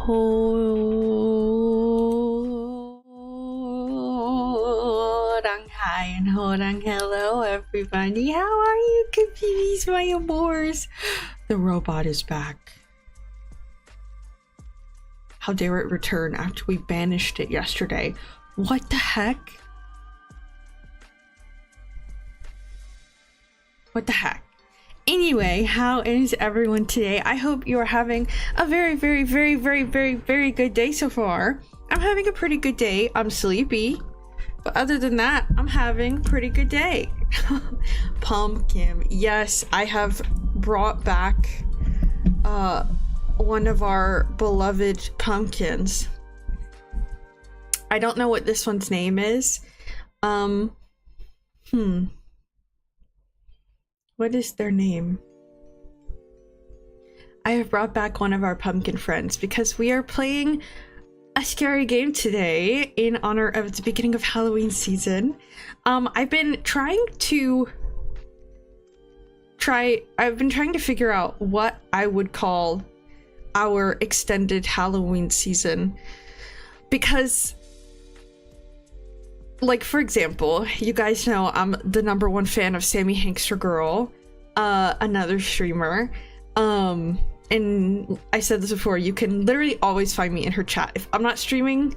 Horanghi and Horanghello, everybody. How are you, Capitis, my amours? The robot is back. How dare it return after we banished it yesterday? What the heck? What the heck? Anyway, how is everyone today? I hope you are having a very good day so far. I'm having a pretty good day. I'm sleepy, but other than that, I'm having a pretty good day. Pumpkin. Yes, I have brought back one of our beloved pumpkins. I don't know what this one's name is. What is their name? I have brought back one of our pumpkin friends because we are playing a scary game today in honor of the beginning of Halloween season. I've been trying to figure out what I would call our extended Halloween season, because, like, for example, you guys know I'm the #1 fan of Sammy Hankster Girl, another streamer. And I said this before, you can literally always find me in her chat. If I'm not streaming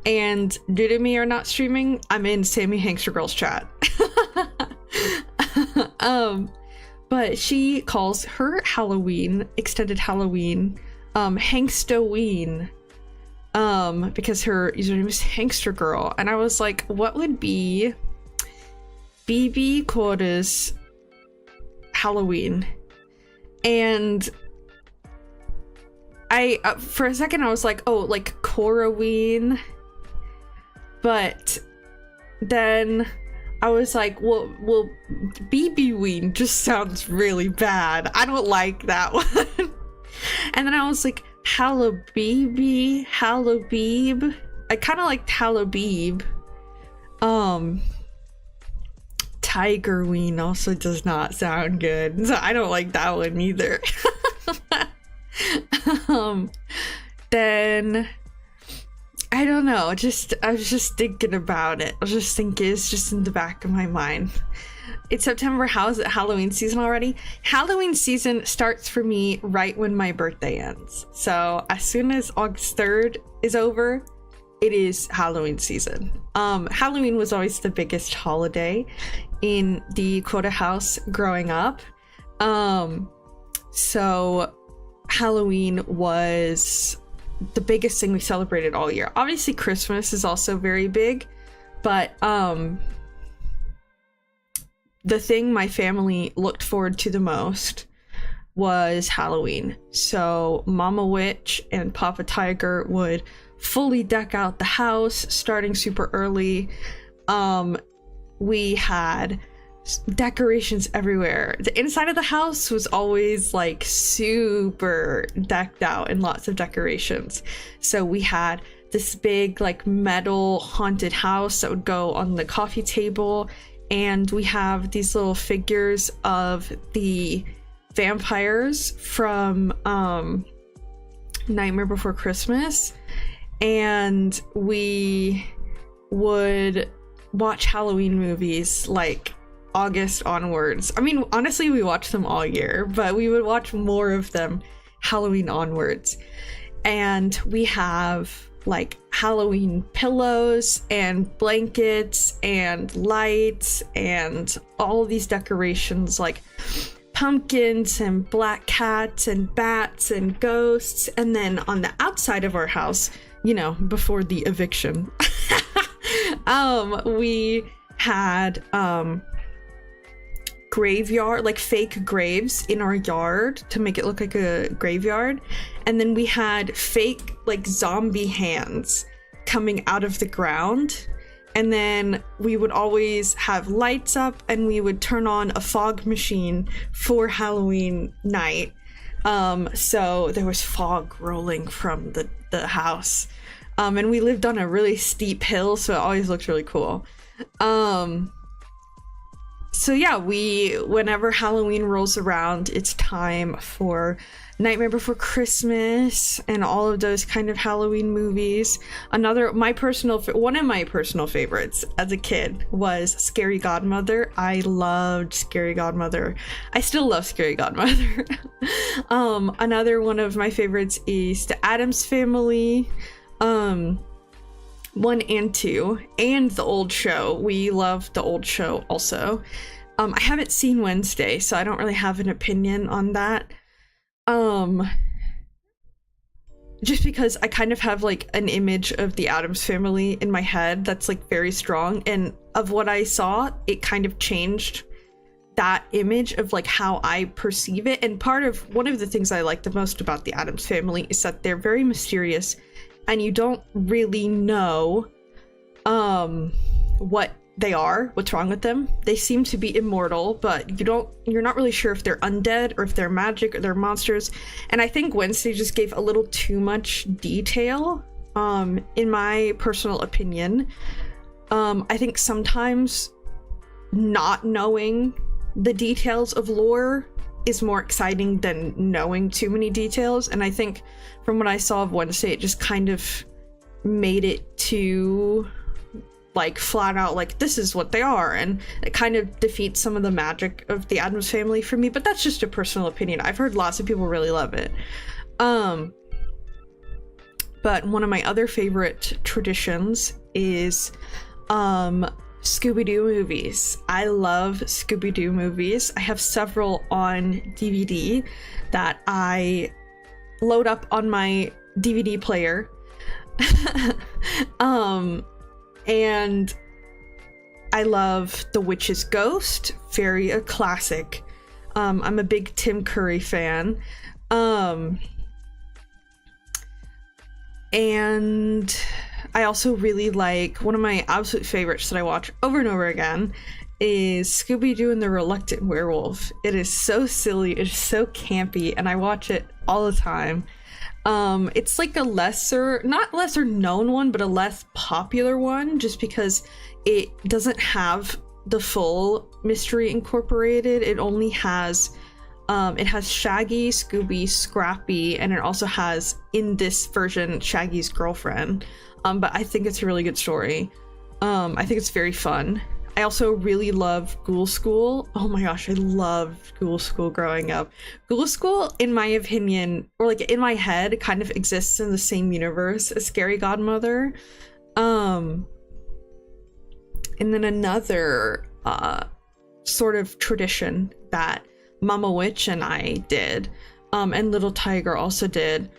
and Dude and me are not streaming, I'm in Sammy Hankster Girl's chat. But she calls her Halloween, extended Halloween, Hankstoween. Because her username is Hankster Girl, and I was like, what would be BB Quarters Halloween? And I for a second I was like, oh, like Coroween, but then I was like, well, BB-ween just sounds really bad. I don't like that one. And then I was like, Hallowbeeb. I kind of liked Hallowbeeb. Tigerween also does not sound good, so I don't like that one either. Then I don't know, I was just thinking about it. It's just in the back of my mind. It's September. How is it Halloween season already? Halloween season starts for me right when my birthday ends. So as soon as August 3rd is over, it is Halloween season. Halloween was always the biggest holiday in the Quota house growing up. So Halloween was the biggest thing we celebrated all year. Obviously Christmas is also very big, but the thing my family looked forward to the most was Halloween. So Mama Witch and Papa Tiger would fully deck out the house starting super early. We had decorations everywhere. The inside of the house was always like super decked out and lots of decorations. So we had this big like metal haunted house that would go on the coffee table, and we have these little figures of the vampires from Nightmare Before Christmas, and we would watch Halloween movies like August onwards. I mean, honestly, we watched them all year, but we would watch more of them Halloween onwards. And we have like Halloween pillows and blankets and lights and all these decorations like pumpkins and black cats and bats and ghosts. And then on the outside of our house, you know, before the eviction, we had graveyard, like fake graves in our yard to make it look like a graveyard, and then we had fake like zombie hands coming out of the ground, and then we would always have lights up and we would turn on a fog machine for Halloween night, so there was fog rolling from the house, and we lived on a really steep hill, so it always looked really cool. So yeah, whenever Halloween rolls around, it's time for Nightmare Before Christmas and all of those kind of Halloween movies. One of my personal favorites as a kid was Scary Godmother. I loved Scary Godmother. I still love Scary Godmother. Another one of my favorites is The Addams Family, 1 and 2, and The Old Show. We love The Old Show also. I haven't seen Wednesday, so I don't really have an opinion on that. Just because I kind of have like an image of the Addams Family in my head that's like very strong, and of what I saw, it kind of changed that image of like how I perceive it. And one of the things I like the most about the Addams Family is that they're very mysterious, and you don't really know what they are, what's wrong with them. They seem to be immortal, but you're not really sure if they're undead or if they're magic or they're monsters. And I think Wednesday just gave a little too much detail, in my personal opinion. I think sometimes not knowing the details of lore is more exciting than knowing too many details. And I think from what I saw of Wednesday, it just kind of made it too like flat out like this is what they are, and it kind of defeats some of the magic of the Addams Family for me. But that's just a personal opinion. I've heard lots of people really love it. But one of my other favorite traditions is Scooby-Doo movies. I love Scooby-Doo movies. I have several on DVD that I load up on my DVD player. And I love The Witch's Ghost, very a classic. I'm a big Tim Curry fan. And I also really like, one of my absolute favorites that I watch over and over again is Scooby-Doo and the Reluctant Werewolf. It is so silly, it is so campy, and I watch it all the time. It's like a not lesser known one, but a less popular one, just because it doesn't have the full mystery incorporated. It only has, it has Shaggy, Scooby, Scrappy, and it also has, in this version, Shaggy's girlfriend. But I think it's a really good story. I think it's very fun. I also really love Ghoul School. Oh my gosh, I loved Ghoul School growing up. Ghoul School, in my opinion, or like in my head, kind of exists in the same universe as Scary Godmother. And then another sort of tradition that Mama Witch and I did, and Little Tiger also did,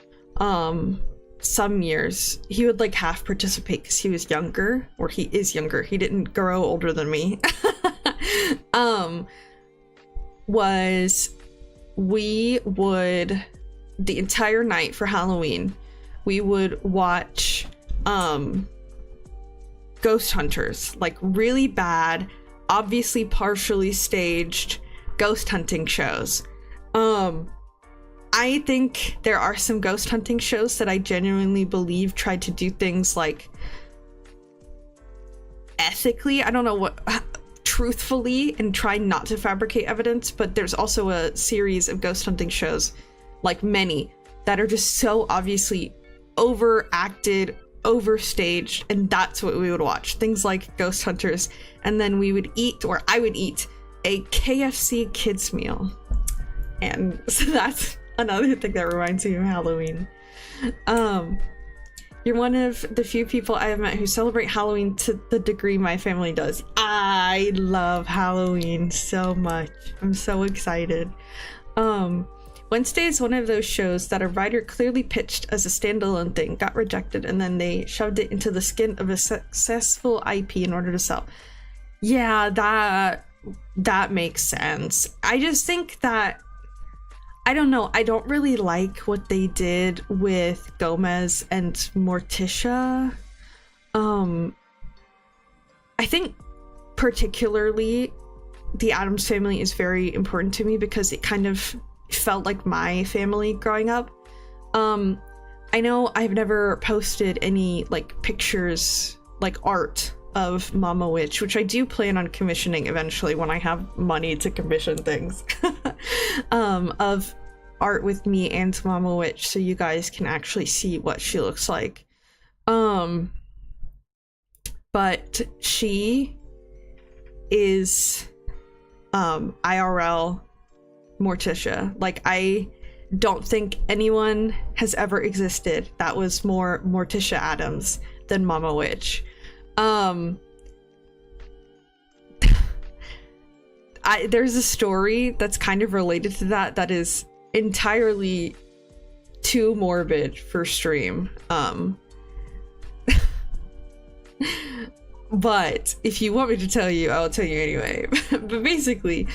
some years. He would like half participate because he was younger, or he is younger. He didn't grow older than me. We would, the entire night for Halloween, we would watch ghost hunters, like really bad, obviously partially staged ghost hunting shows. I think there are some ghost hunting shows that I genuinely believe tried to do things like ethically, I don't know what, truthfully, and try not to fabricate evidence. But there's also a series of ghost hunting shows, like many, that are just so obviously overacted, overstaged, and that's what we would watch. Things like Ghost Hunters, and then we would eat, or I would eat, a KFC kids meal. And so that's another thing that reminds me of Halloween. You're one of the few people I have met who celebrate Halloween to the degree my family does. I love Halloween so much. I'm so excited. Wednesday is one of those shows that a writer clearly pitched as a standalone thing, got rejected, and then they shoved it into the skin of a successful IP in order to sell. Yeah, that makes sense. I just think that, I don't know, I don't really like what they did with Gomez and Morticia. I think particularly the Addams Family is very important to me because it kind of felt like my family growing up. I know I've never posted any like pictures, like art of Mama Witch, which I do plan on commissioning eventually when I have money to commission things, of art with me and Mama Witch, so you guys can actually see what she looks like. But she is IRL Morticia. Like, I don't think anyone has ever existed that was more Morticia Addams than Mama Witch. There's a story that's kind of related to that is entirely too morbid for stream. But if you want me to tell you, I'll tell you anyway. But basically,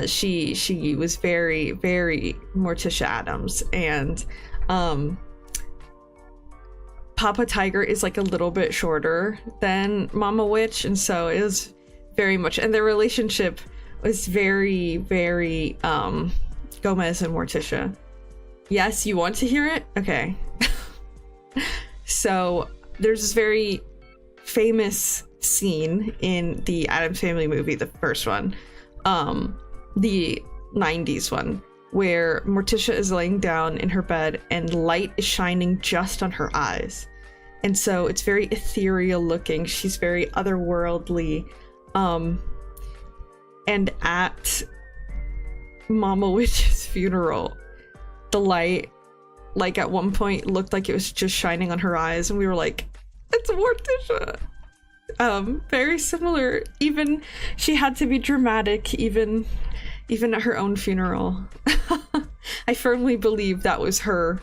she was very, very Morticia Addams, and Papa Tiger is like a little bit shorter than Mama Witch, and so it was very much, and their relationship was very, very Gomez and Morticia. Yes, you want to hear it? Okay. So there's this very famous scene in the Addams Family movie, the first one, the 90s one, where Morticia is laying down in her bed and light is shining just on her eyes, and so it's very ethereal looking. She's very otherworldly, and at Mama Witch's funeral, the light, like, at one point looked like it was just shining on her eyes, and we were like, it's Morticia. Very similar. Even she had to be dramatic, even at her own funeral. I firmly believe that was her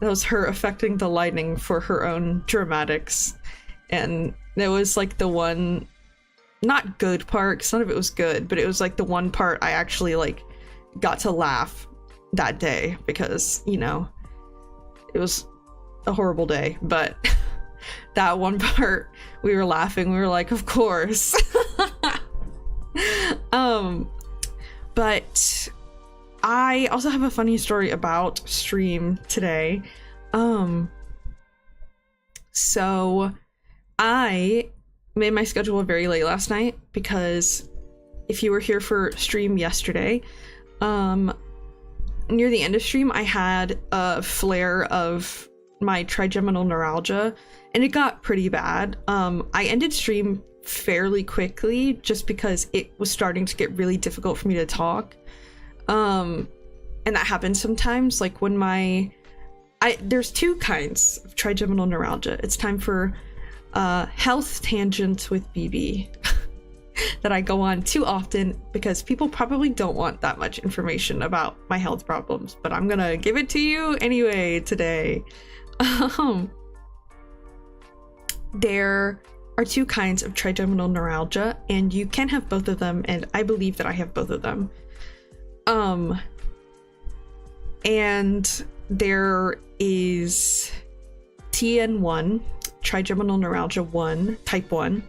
affecting the lighting for her own dramatics, and it was like the one, not good part, 'cause none of it was good, but it was like the one part I actually like got to laugh that day, because, you know, it was a horrible day, but that one part we were laughing, we were like, of course. But I also have a funny story about stream today. So I made my schedule very late last night, because if you were here for stream yesterday, near the end of stream, I had a flare of my trigeminal neuralgia, and it got pretty bad. I ended stream fairly quickly just because it was starting to get really difficult for me to talk. And that happens sometimes, like when there's two kinds of trigeminal neuralgia. It's time for health tangents with BB that I go on too often, because people probably don't want that much information about my health problems, but I'm gonna give it to you anyway today. There are two kinds of trigeminal neuralgia, and you can have both of them, and I believe that I have both of them. And there is TN1, trigeminal neuralgia 1, type 1,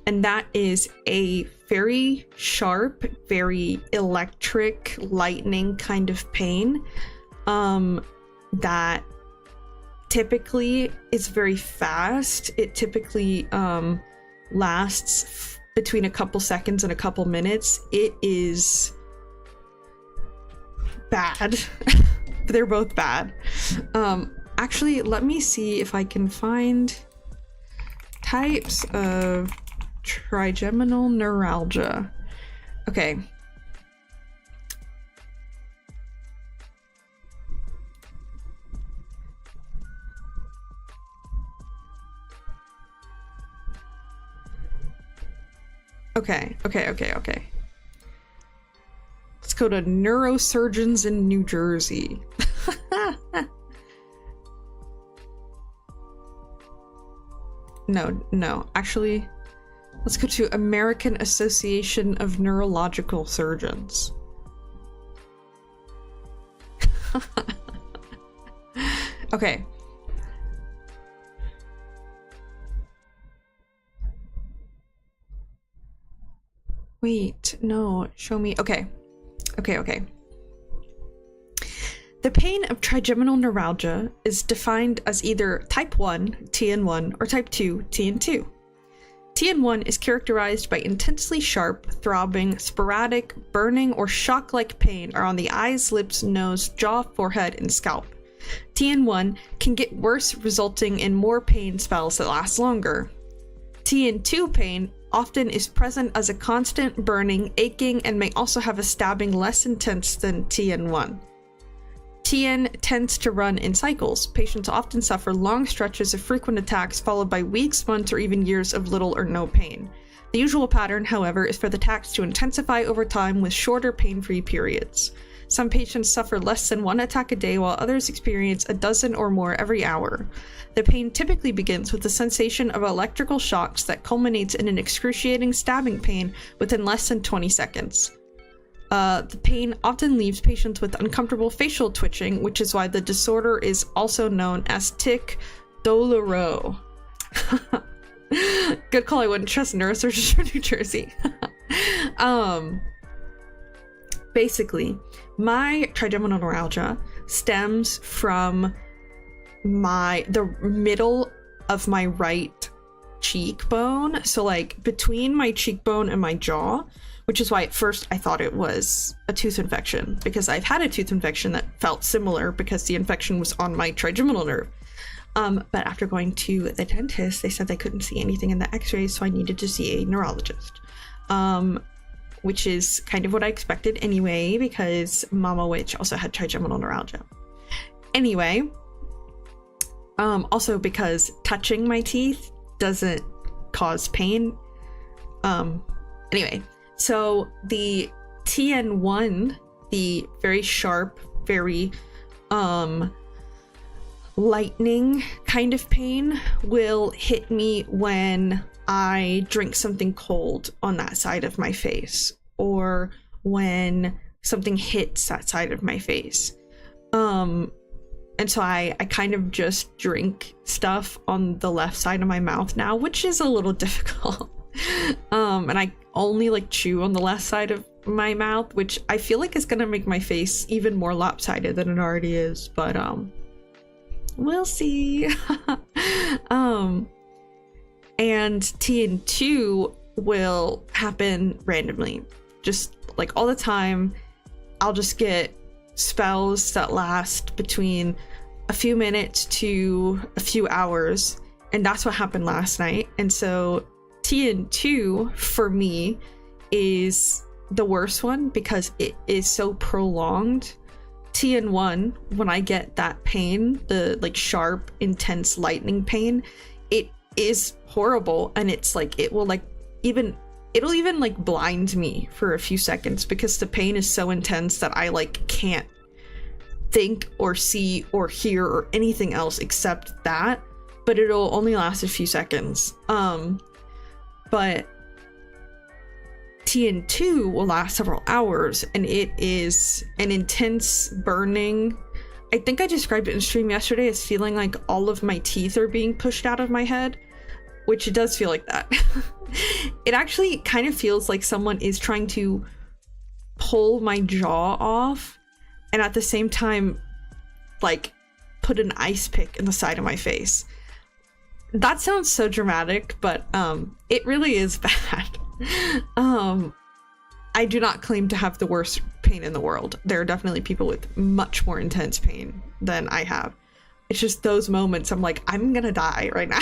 and that is a very sharp, very electric, lightning kind of pain, that typically is very fast. It typically lasts between a couple seconds and a couple minutes. It is bad. They're both bad. Actually, let me see if I can find types of trigeminal neuralgia. Okay. Okay. Let's go to neurosurgeons in New Jersey. No, actually, let's go to American Association of Neurological Surgeons. Okay. Wait, no, show me. Okay. The pain of trigeminal neuralgia is defined as either type 1, TN1, or type 2, TN2. TN1 is characterized by intensely sharp, throbbing, sporadic, burning, or shock-like pain around the eyes, lips, nose, jaw, forehead, and scalp. TN1 can get worse, resulting in more pain spells that last longer. TN2 pain often is present as a constant burning, aching, and may also have a stabbing less intense than TN1. TN tends to run in cycles. Patients often suffer long stretches of frequent attacks followed by weeks, months, or even years of little or no pain. The usual pattern, however, is for the attacks to intensify over time with shorter pain-free periods. Some patients suffer less than 1 attack a day, while others experience a dozen or more every hour. The pain typically begins with the sensation of electrical shocks that culminates in an excruciating stabbing pain within less than 20 seconds. The pain often leaves patients with uncomfortable facial twitching, which is why the disorder is also known as tic douloureux. Good call, I wouldn't trust neurosurgeons from New Jersey. Basically, my trigeminal neuralgia stems from the middle of my right cheekbone. So like between my cheekbone and my jaw, which is why at first I thought it was a tooth infection, because I've had a tooth infection that felt similar because the infection was on my trigeminal nerve. But after going to the dentist, they said they couldn't see anything in the x-rays, so I needed to see a neurologist. Which is kind of what I expected anyway, because Mama Witch also had trigeminal neuralgia. Anyway, also because touching my teeth doesn't cause pain. Anyway, so the TN1, the very sharp, very lightning kind of pain, will hit me when I drink something cold on that side of my face, or when something hits that side of my face. And so I kind of just drink stuff on the left side of my mouth now, which is a little difficult. And I only like chew on the left side of my mouth, which I feel like is gonna make my face even more lopsided than it already is, but we'll see. And TN2 will happen randomly, just like all the time. I'll just get spells that last between a few minutes to a few hours, and that's what happened last night. And so TN2 for me is the worst one because it is so prolonged. TN1, when I get that pain, the like sharp, intense lightning pain, it is horrible, and it's like it'll even like blind me for a few seconds because the pain is so intense that I like can't think or see or hear or anything else except that. But it'll only last a few seconds. But TN2 will last several hours, and it is an intense burning. I think I described it in stream yesterday as feeling like all of my teeth are being pushed out of my head, which it does feel like that. It actually kind of feels like someone is trying to pull my jaw off and at the same time like put an ice pick in the side of my face. That sounds so dramatic, but it really is bad. I do not claim to have the worst pain in the world. There are definitely people with much more intense pain than I have. It's just those moments I'm like, I'm gonna die right now.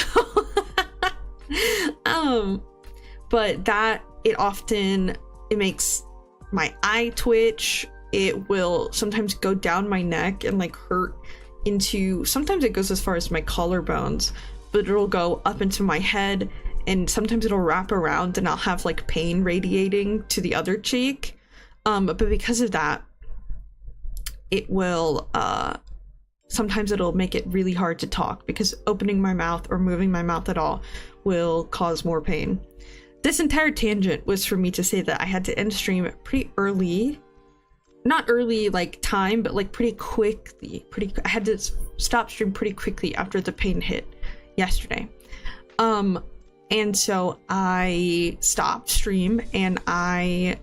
But that, it makes my eye twitch. It will sometimes go down my neck and like hurt into, sometimes it goes as far as my collarbones, but it'll go up into my head, and sometimes it'll wrap around and I'll have like pain radiating to the other cheek. But because of that, it will, sometimes it'll make it really hard to talk because opening my mouth or moving my mouth at all will cause more pain. This entire tangent was for me to say that I had to end stream pretty early. Not early like time, but like pretty quickly. I had to stop stream pretty quickly after the pain hit yesterday. And so I stopped stream and I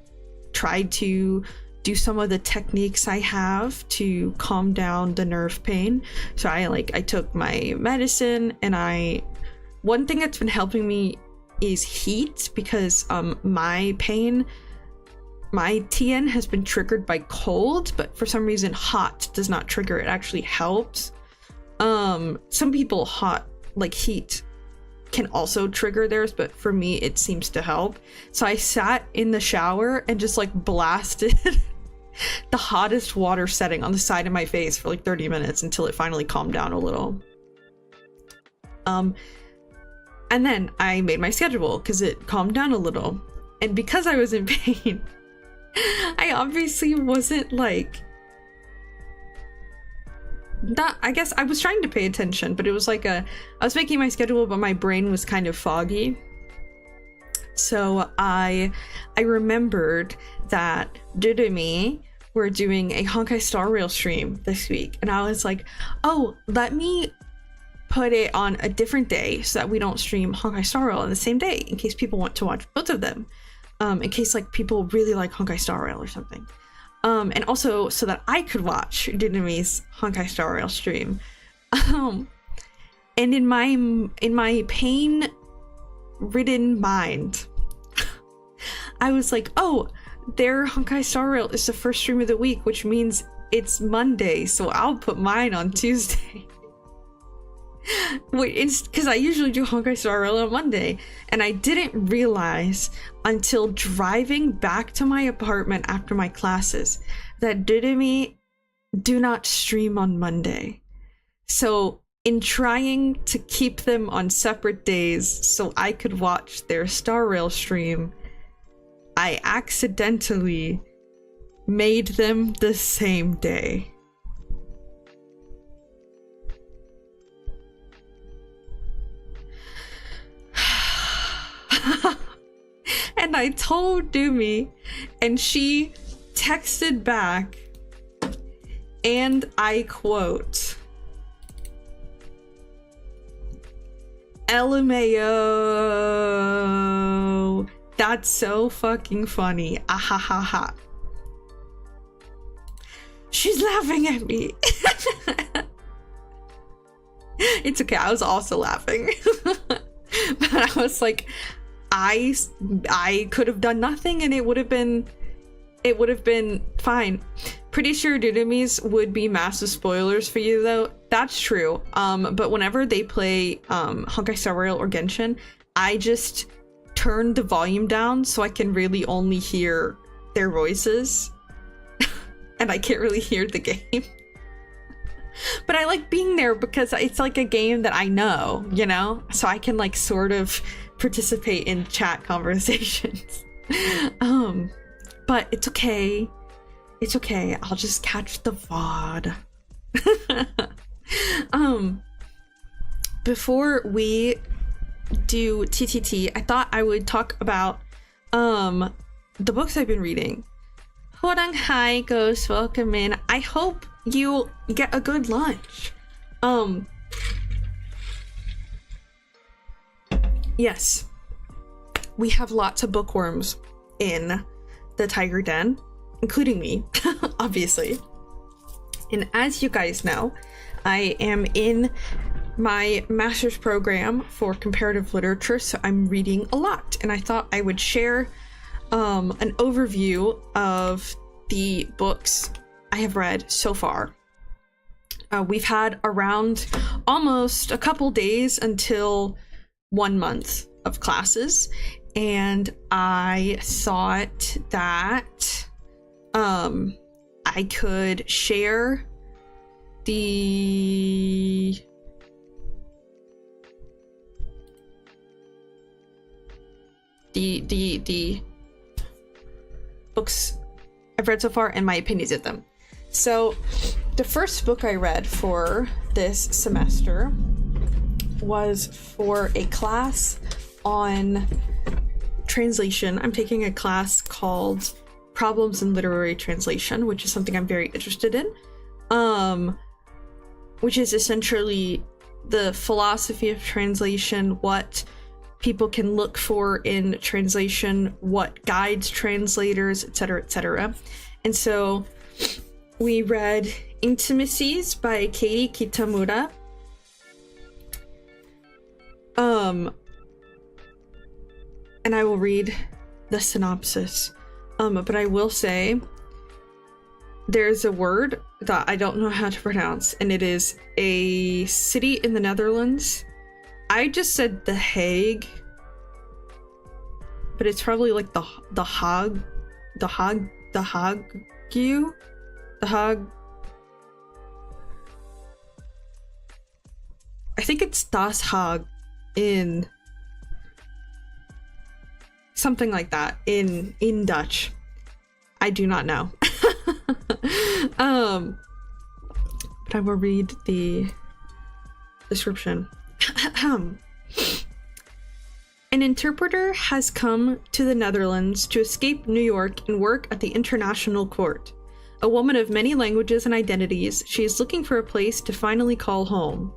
tried to do some of the techniques I have to calm down the nerve pain. So I took my medicine, and one thing that's been helping me is heat, because my TN has been triggered by cold, but for some reason hot does not trigger. It actually helps. Some people heat can also trigger theirs, but for me it seems to help. So I sat in the shower and just like blasted the hottest water setting on the side of my face for like 30 minutes until it finally calmed down a little. And then I made my schedule because it calmed down a little. And because I was in pain, I obviously wasn't like that. I guess I was trying to pay attention, but it was like I was making my schedule, but my brain was kind of foggy. So I remembered that Dudumi were doing a Honkai Star Rail stream this week, and I was like, oh, let me put it on a different day so that we don't stream Honkai Star Rail on the same day, in case people want to watch both of them, in case like people really like Honkai Star Rail or something, and also so that I could watch Dudumi's Honkai Star Rail stream. And in my pain-ridden mind, I was like, oh, their Honkai Star Rail is the first stream of the week, which means it's Monday, so I'll put mine on Tuesday. Because I usually do Honkai Star Rail on Monday, and I didn't realize until driving back to my apartment after my classes that Dudumi do not stream on Monday. So in trying to keep them on separate days so I could watch their Star Rail stream, I accidentally made them the same day. And I told Dumi, and she texted back, and I quote, LMAO, that's so fucking funny, ahahaha. She's laughing at me. It's okay, I was also laughing. But I was like, I could have done nothing and it would have been fine. Pretty sure Dudumi's would be massive spoilers for you though. That's true. But whenever they play Honkai Star Rail or Genshin, I just turn the volume down so I can really only hear their voices. And I can't really hear the game. But I like being there because it's like a game that I know, you know? So I can like sort of participate in chat conversations. But it's okay. It's okay. I'll just catch the VOD. Before we do TTT, I thought I would talk about the books I've been reading. Horanghi goes, welcome in. I hope you get a good lunch. Yes, we have lots of bookworms in the Tiger Den, including me, obviously. And as you guys know, I am in my master's program for comparative literature, so I'm reading a lot, and I thought I would share an overview of the books I have read so far. We've had around almost a couple days until 1 month of classes, and I thought that I could share the books I've read so far and my opinions of them. So the first book I read for this semester was for a class on translation. I'm taking a class called Problems in Literary Translation, which is something I'm very interested in, which is essentially the philosophy of translation, what people can look for in translation, what guides translators, etc., etc. And so we read Intimacies by Katie Kitamura. and I will read the synopsis. But I will say there's a word that I don't know how to pronounce, and it is a city in the Netherlands. I just said The Hague, but it's probably like the Hague. I think it's Das Haag in something like that in Dutch. I do not know. But I will read the description. An interpreter has come to the Netherlands to escape New York and work at the International Court. A woman of many languages and identities, she is looking for a place to finally call home.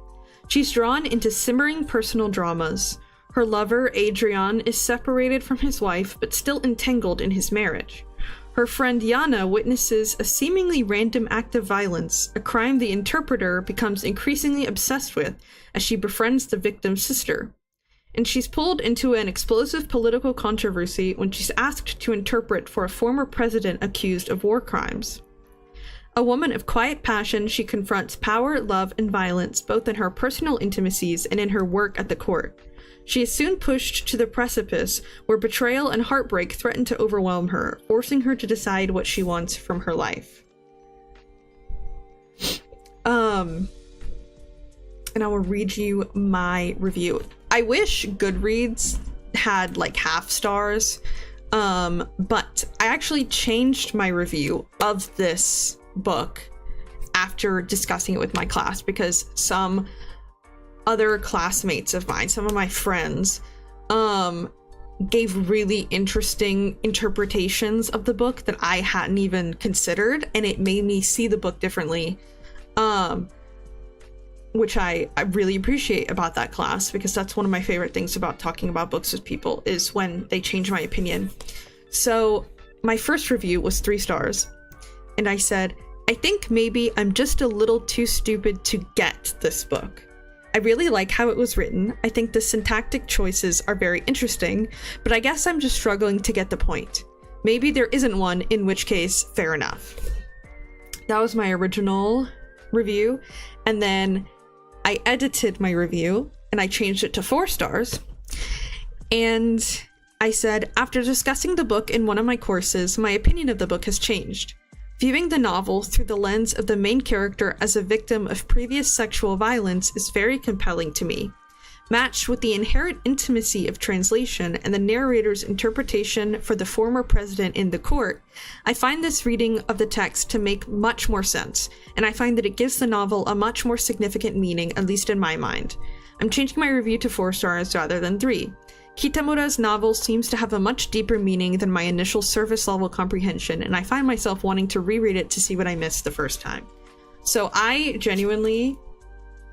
She's drawn into simmering personal dramas. Her lover, Adrian, is separated from his wife but still entangled in his marriage. Her friend Jana witnesses a seemingly random act of violence, a crime the interpreter becomes increasingly obsessed with as she befriends the victim's sister. And she's pulled into an explosive political controversy when she's asked to interpret for a former president accused of war crimes. A woman of quiet passion, she confronts power, love, and violence both in her personal intimacies and in her work at the court. She is soon pushed to the precipice where betrayal and heartbreak threaten to overwhelm her, forcing her to decide what she wants from her life. And I will read you my review. I wish Goodreads had like half stars, but I actually changed my review of this book after discussing it with my class because some other classmates of mine, some of my friends, gave really interesting interpretations of the book that I hadn't even considered, and it made me see the book differently, which I really appreciate about that class, because that's one of my favorite things about talking about books with people is when they change my opinion. So my first review was 3 stars, and I said, I think maybe I'm just a little too stupid to get this book. I really like how it was written. I think the syntactic choices are very interesting, but I guess I'm just struggling to get the point. Maybe there isn't one, in which case, fair enough. That was my original review, and then I edited my review and I changed it to 4 stars. And I said, after discussing the book in one of my courses, my opinion of the book has changed. Viewing the novel through the lens of the main character as a victim of previous sexual violence is very compelling to me. Matched with the inherent intimacy of translation and the narrator's interpretation for the former president in the court, I find this reading of the text to make much more sense, and I find that it gives the novel a much more significant meaning, at least in my mind. I'm changing my review to 4 stars rather than 3. Kitamura's novel seems to have a much deeper meaning than my initial surface level comprehension, and I find myself wanting to reread it to see what I missed the first time. So I genuinely,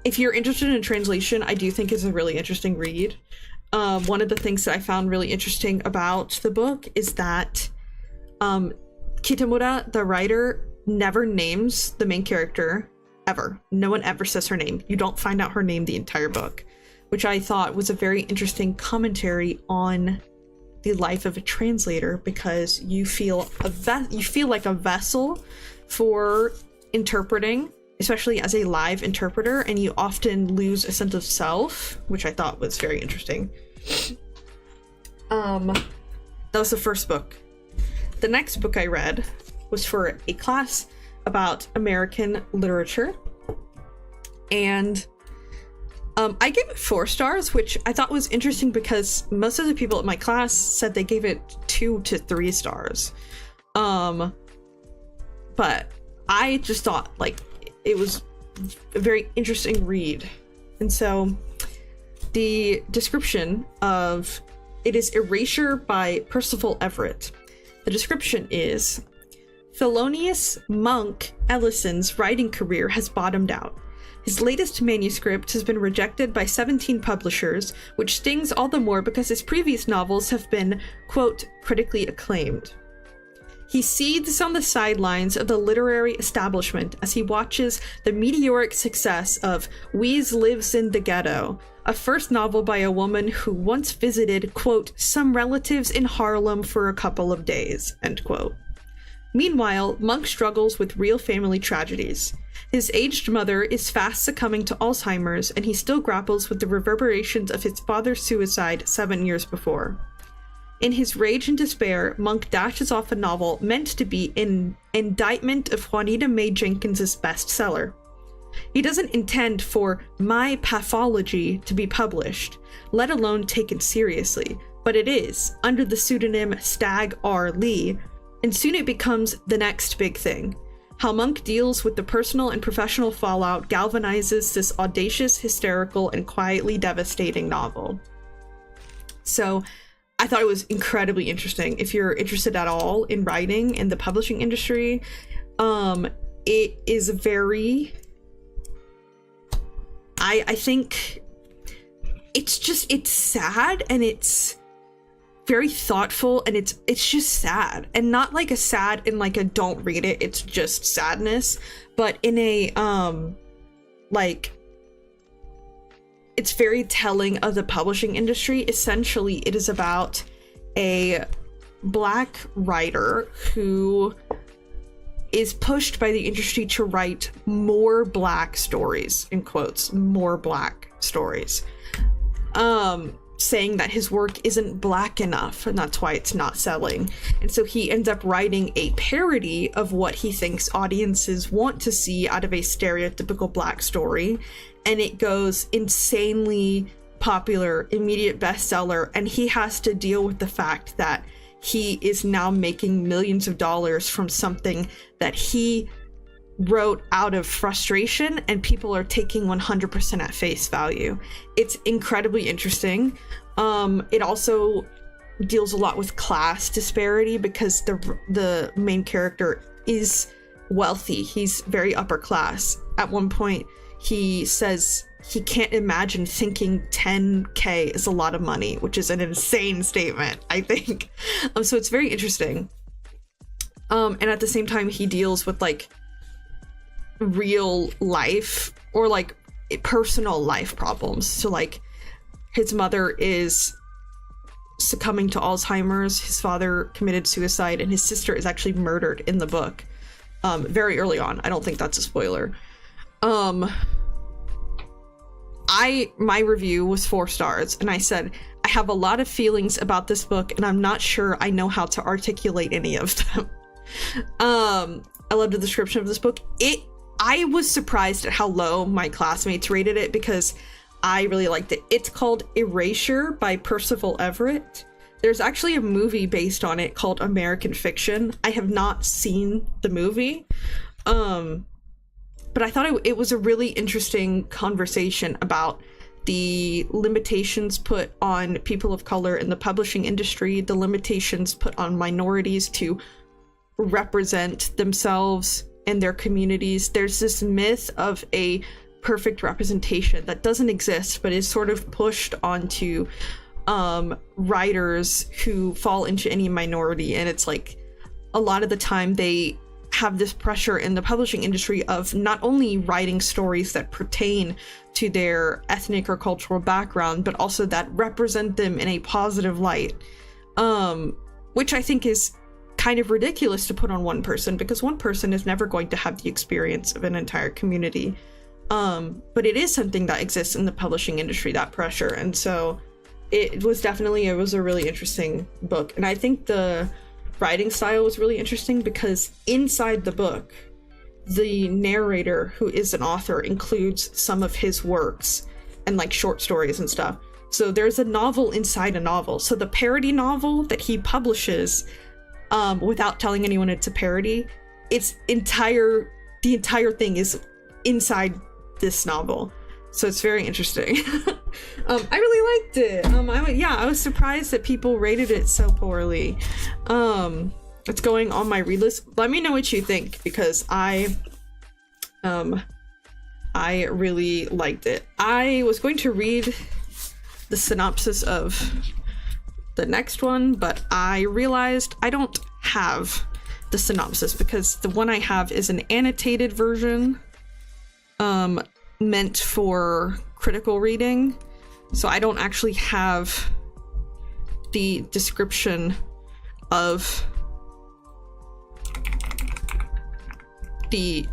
if you're interested in translation, I do think it's a really interesting read. One of the things that I found really interesting about the book is that Kitamura, the writer, never names the main character, ever. No one ever says her name. You don't find out her name the entire book, which I thought was a very interesting commentary on the life of a translator, because you feel like a vessel for interpreting, especially as a live interpreter, and you often lose a sense of self, which I thought was very interesting. That was the first book. The next book I read was for a class about American literature, and I gave it 4 stars, which I thought was interesting because most of the people at my class said they gave it 2 to 3 stars. But I just thought like it was a very interesting read. And so the description of it is Erasure by Percival Everett. The description is, Thelonious Monk Ellison's writing career has bottomed out. His latest manuscript has been rejected by 17 publishers, which stings all the more because his previous novels have been, quote, critically acclaimed. He seethes on the sidelines of the literary establishment as he watches the meteoric success of Weeze Lives in the Ghetto, a first novel by a woman who once visited, quote, some relatives in Harlem for a couple of days, end quote. Meanwhile, Monk struggles with real family tragedies. His aged mother is fast succumbing to Alzheimer's, and he still grapples with the reverberations of his father's suicide 7 years before. In his rage and despair, Monk dashes off a novel meant to be an indictment of Juanita May Jenkins' bestseller. He doesn't intend for My Pathology to be published, let alone taken seriously, but it is, under the pseudonym Stag R. Lee, and soon it becomes the next big thing. How Monk deals with the personal and professional fallout galvanizes this audacious, hysterical, and quietly devastating novel. So, I thought it was incredibly interesting. If you're interested at all in writing in the publishing industry, it is very... I think it's sad, and it's very thoughtful, and it's just sad, and not like a sad in like a don't read it, it's just sadness, but in a like, it's very telling of the publishing industry. Essentially, it is about a Black writer who is pushed by the industry to write more Black stories, in quotes, more Black stories, saying that his work isn't Black enough, and that's why it's not selling. And so he ends up writing a parody of what he thinks audiences want to see out of a stereotypical Black story, and it goes insanely popular, immediate bestseller, and he has to deal with the fact that he is now making millions of dollars from something that he wrote out of frustration, and people are taking 100% at face value. It's incredibly interesting. It also deals a lot with class disparity, because the main character is wealthy. He's very upper class. At one point, he says he can't imagine thinking 10K is a lot of money, which is an insane statement, I think. So it's very interesting. And at the same time, he deals with like real life or like personal life problems. So like his mother is succumbing to Alzheimer's, his father committed suicide, and his sister is actually murdered in the book very early on. I don't think that's a spoiler. My review was 4 stars, and I said, I have a lot of feelings about this book, and I'm not sure I know how to articulate any of them. I love the description of this book. I was surprised at how low my classmates rated it, because I really liked it. It's called Erasure by Percival Everett. There's actually a movie based on it called American Fiction. I have not seen the movie, but I thought it was a really interesting conversation about the limitations put on people of color in the publishing industry, the limitations put on minorities to represent themselves and their communities. There's this myth of a perfect representation that doesn't exist, but is sort of pushed onto writers who fall into any minority, and it's like a lot of the time they have this pressure in the publishing industry of not only writing stories that pertain to their ethnic or cultural background, but also that represent them in a positive light, which I think is kind of ridiculous to put on one person, because one person is never going to have the experience of an entire community. But it is something that exists in the publishing industry, that pressure. And so it was a really interesting book. And I think the writing style was really interesting, because inside the book, the narrator, who is an author, includes some of his works and like short stories and stuff. So there's a novel inside a novel. So the parody novel that he publishes, without telling anyone it's a parody, the entire thing is inside this novel. So it's very interesting. I really liked it. I was surprised that people rated it so poorly. It's going on my read list. Let me know what you think, because I really liked it. I was going to read the synopsis of the next one, but I realized I don't have the synopsis, because the one I have is an annotated version meant for critical reading. so I don't actually have the description of the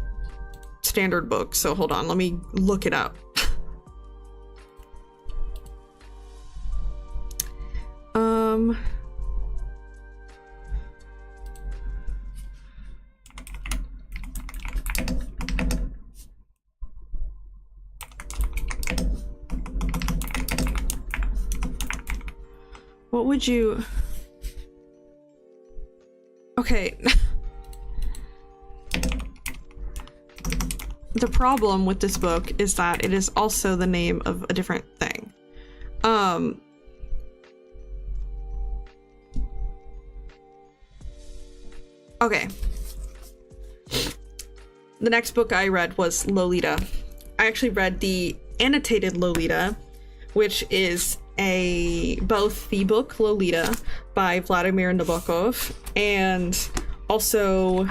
standard book. So hold on, let me look it up. What would you... Okay. The problem with this book is that it is also the name of a different thing. Okay. The next book I read was Lolita. I actually read the annotated Lolita, which is both the book Lolita by Vladimir Nabokov and also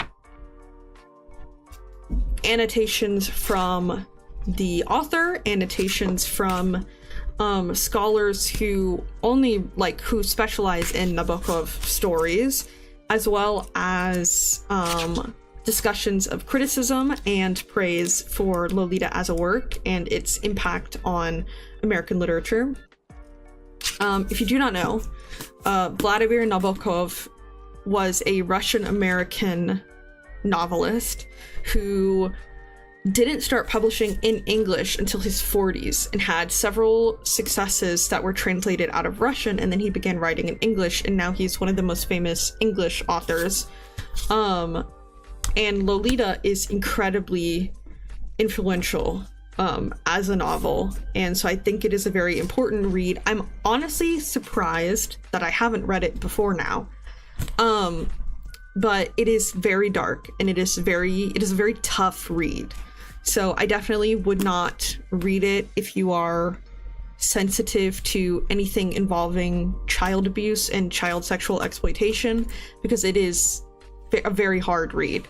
annotations from the author, annotations from scholars who who specialize in Nabokov stories, as well as discussions of criticism and praise for Lolita as a work and its impact on American literature. If you do not know, Vladimir Nabokov was a Russian-American novelist who didn't start publishing in English until his 40s and had several successes that were translated out of Russian, and then he began writing in English, and now he's one of the most famous English authors. And Lolita is incredibly influential as a novel, and so I think it is a very important read. I'm honestly surprised that I haven't read it before now, but it is very dark and it is a very tough read, so I definitely would not read it if you are sensitive to anything involving child abuse and child sexual exploitation, because it is a very hard read.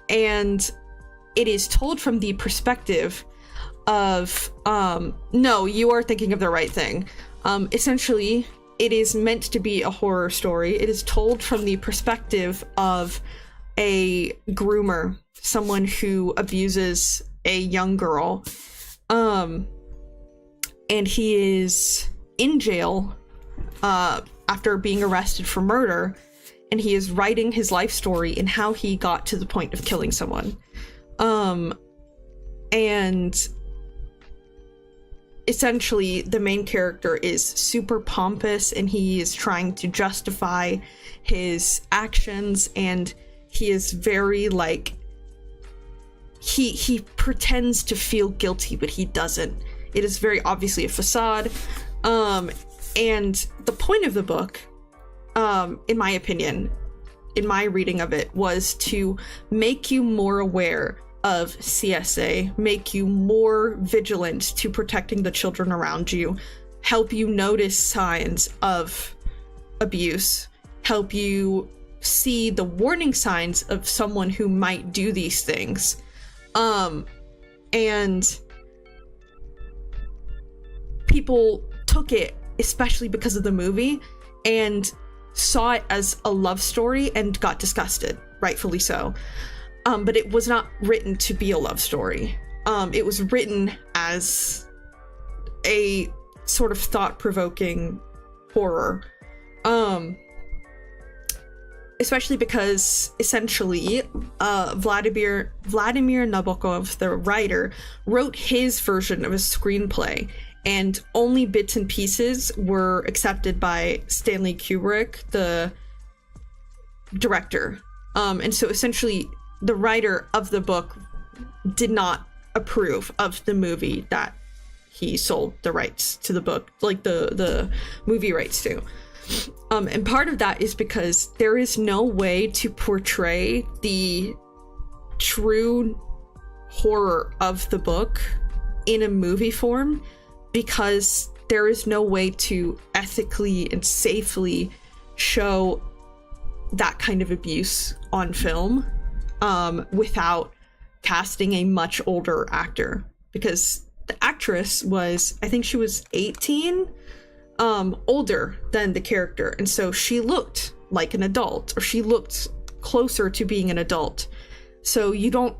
And it is told from the perspective of, no, you are thinking of the right thing. Essentially, it is meant to be a horror story. It is told from the perspective of a groomer, someone who abuses a young girl. And he is in jail after being arrested for murder, and he is writing his life story and how he got to the point of killing someone. And essentially the main character is super pompous and he is trying to justify his actions, and he is very he pretends to feel guilty, but he doesn't. It is very obviously a facade. And the point of the book, in my opinion, in my reading of it, was to make you more aware of CSA, make you more vigilant to protecting the children around you, help you notice signs of abuse, help you see the warning signs of someone who might do these things. And people took it, especially because of the movie, and saw it as a love story and got disgusted, rightfully so. But it was not written to be a love story. It was written as a sort of thought-provoking horror. Especially because, essentially, Vladimir Nabokov, the writer, wrote his version of a screenplay, and only bits and pieces were accepted by Stanley Kubrick, the director. And so essentially, the writer of the book did not approve of the movie that he sold the rights to the book, like the movie rights to. And part of that is because there is no way to portray the true horror of the book in a movie form, because there is no way to ethically and safely show that kind of abuse on film without casting a much older actor, because the actress was, I think she was 18, older than the character, and so she looked like an adult, or she looked closer to being an adult. So you don't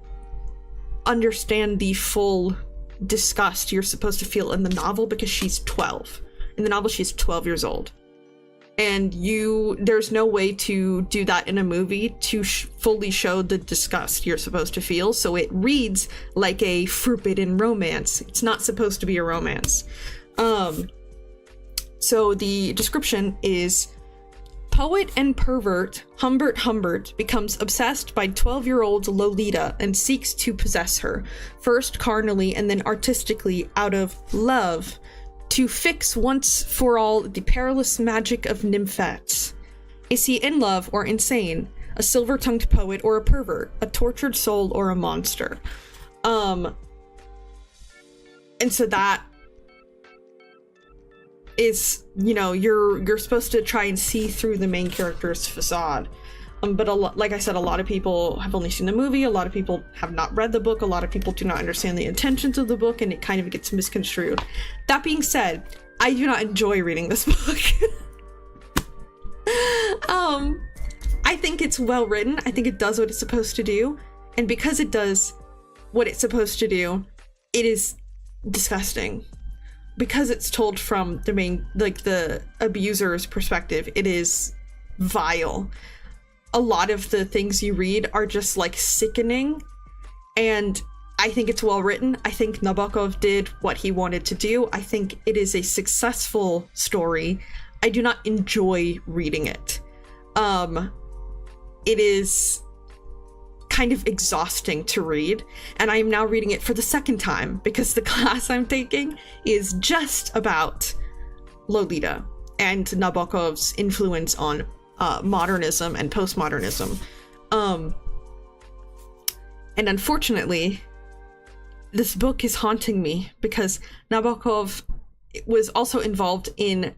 understand the full disgust you're supposed to feel in the novel because she's 12. In the novel, she's 12 years old. And there's no way to do that in a movie to fully show the disgust you're supposed to feel. So it reads like a forbidden romance. It's not supposed to be a romance. So the description is: poet and pervert Humbert becomes obsessed by 12-year-old Lolita and seeks to possess her, first carnally and then artistically out of love, to fix once for all the perilous magic of nymphets. Is he in love or insane? A silver-tongued poet or a pervert? A tortured soul or a monster? And so that is, you know, you're supposed to try and see through the main character's facade. But like I said, a lot of people have only seen the movie, a lot of people have not read the book, a lot of people do not understand the intentions of the book, and it kind of gets misconstrued. That being said, I do not enjoy reading this book. I think it's well written. I think it does what it's supposed to do. And because it does what it's supposed to do, it is disgusting. Because it's told from the main, like, the abuser's perspective, it is vile. A lot of the things you read are just, like, sickening, and I think it's well written. I think Nabokov did what he wanted to do. I think it is a successful story. I do not enjoy reading it. It is kind of exhausting to read, and I am now reading it for the second time because the class I'm taking is just about Lolita and Nabokov's influence on modernism and postmodernism. And unfortunately, this book is haunting me because Nabokov was also involved in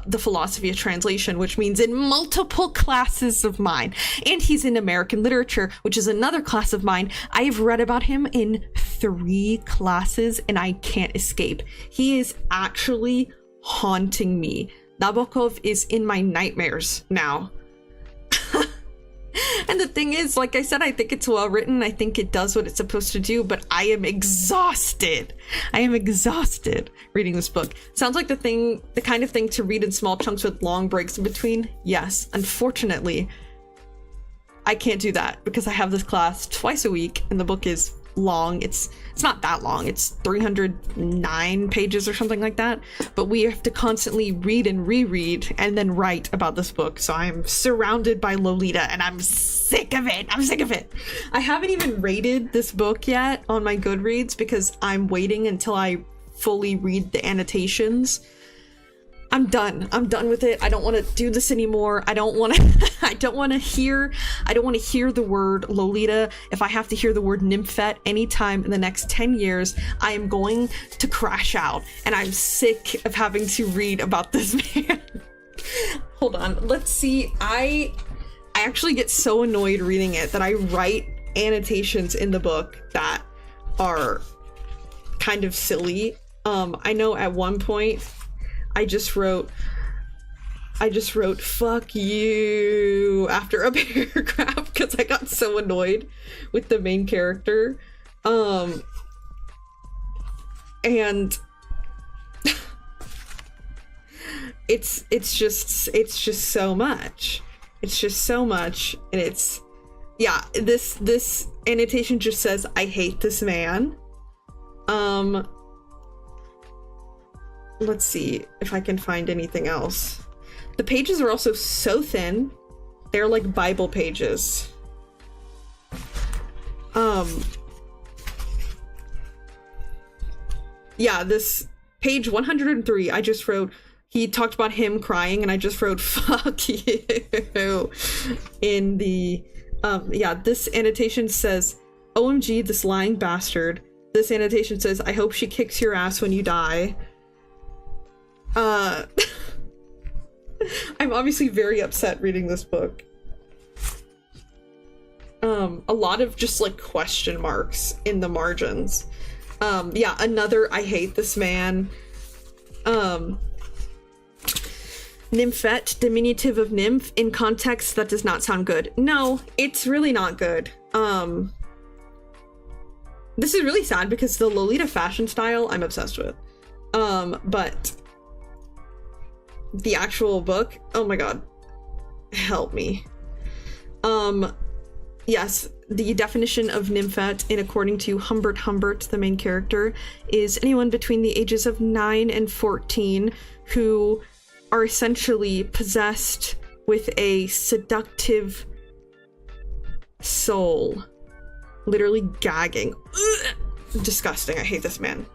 the philosophy of translation, which means in multiple classes of mine. And he's in American literature, which is another class of mine. I have read about him in 3 classes and I can't escape. He is actually haunting me. Nabokov is in my nightmares now. And the thing is, like I said, I think it's well written. I think it does what it's supposed to do, but I am exhausted. I am exhausted reading this book. Sounds like the kind of thing to read in small chunks with long breaks in between. Yes, unfortunately, I can't do that because I have this class twice a week and the book is long. It's not that long. It's 309 pages or something like that. But we have to constantly read and reread and then write about this book. So I'm surrounded by Lolita and I'm sick of it. I'm sick of it. I haven't even rated this book yet on my Goodreads because I'm waiting until I fully read the annotations. I'm done. I'm done with it. I don't want to do this anymore. I don't want to I don't want to hear the word Lolita. If I have to hear the word nymphette anytime in the next 10 years, I am going to crash out. And I'm sick of having to read about this man. Hold on. Let's see. I actually get so annoyed reading it that I write annotations in the book that are kind of silly. I know at one point I just wrote fuck you after a paragraph because I got so annoyed with the main character. And it's just so much. It's just so much, and it's, yeah, this annotation just says, I hate this man. Let's see if I can find anything else. The pages are also so thin. They're like Bible pages. Yeah, this page 103, I just wrote, he talked about him crying, and I just wrote, fuck you. In the, yeah, this annotation says, OMG, this lying bastard. This annotation says, I hope she kicks your ass when you die. I'm obviously very upset reading this book. A lot of just like question marks in the margins. Yeah, another I hate this man. Nymphette, diminutive of nymph, in context that does not sound good. No, it's really not good. This is really sad because the Lolita fashion style I'm obsessed with. But the actual book, oh my god, help me. Yes, the definition of nymphette, in according to Humbert, the main character, is anyone between the ages of 9 and 14 who are essentially possessed with a seductive soul. Literally gagging. Ugh! Disgusting. I hate this man.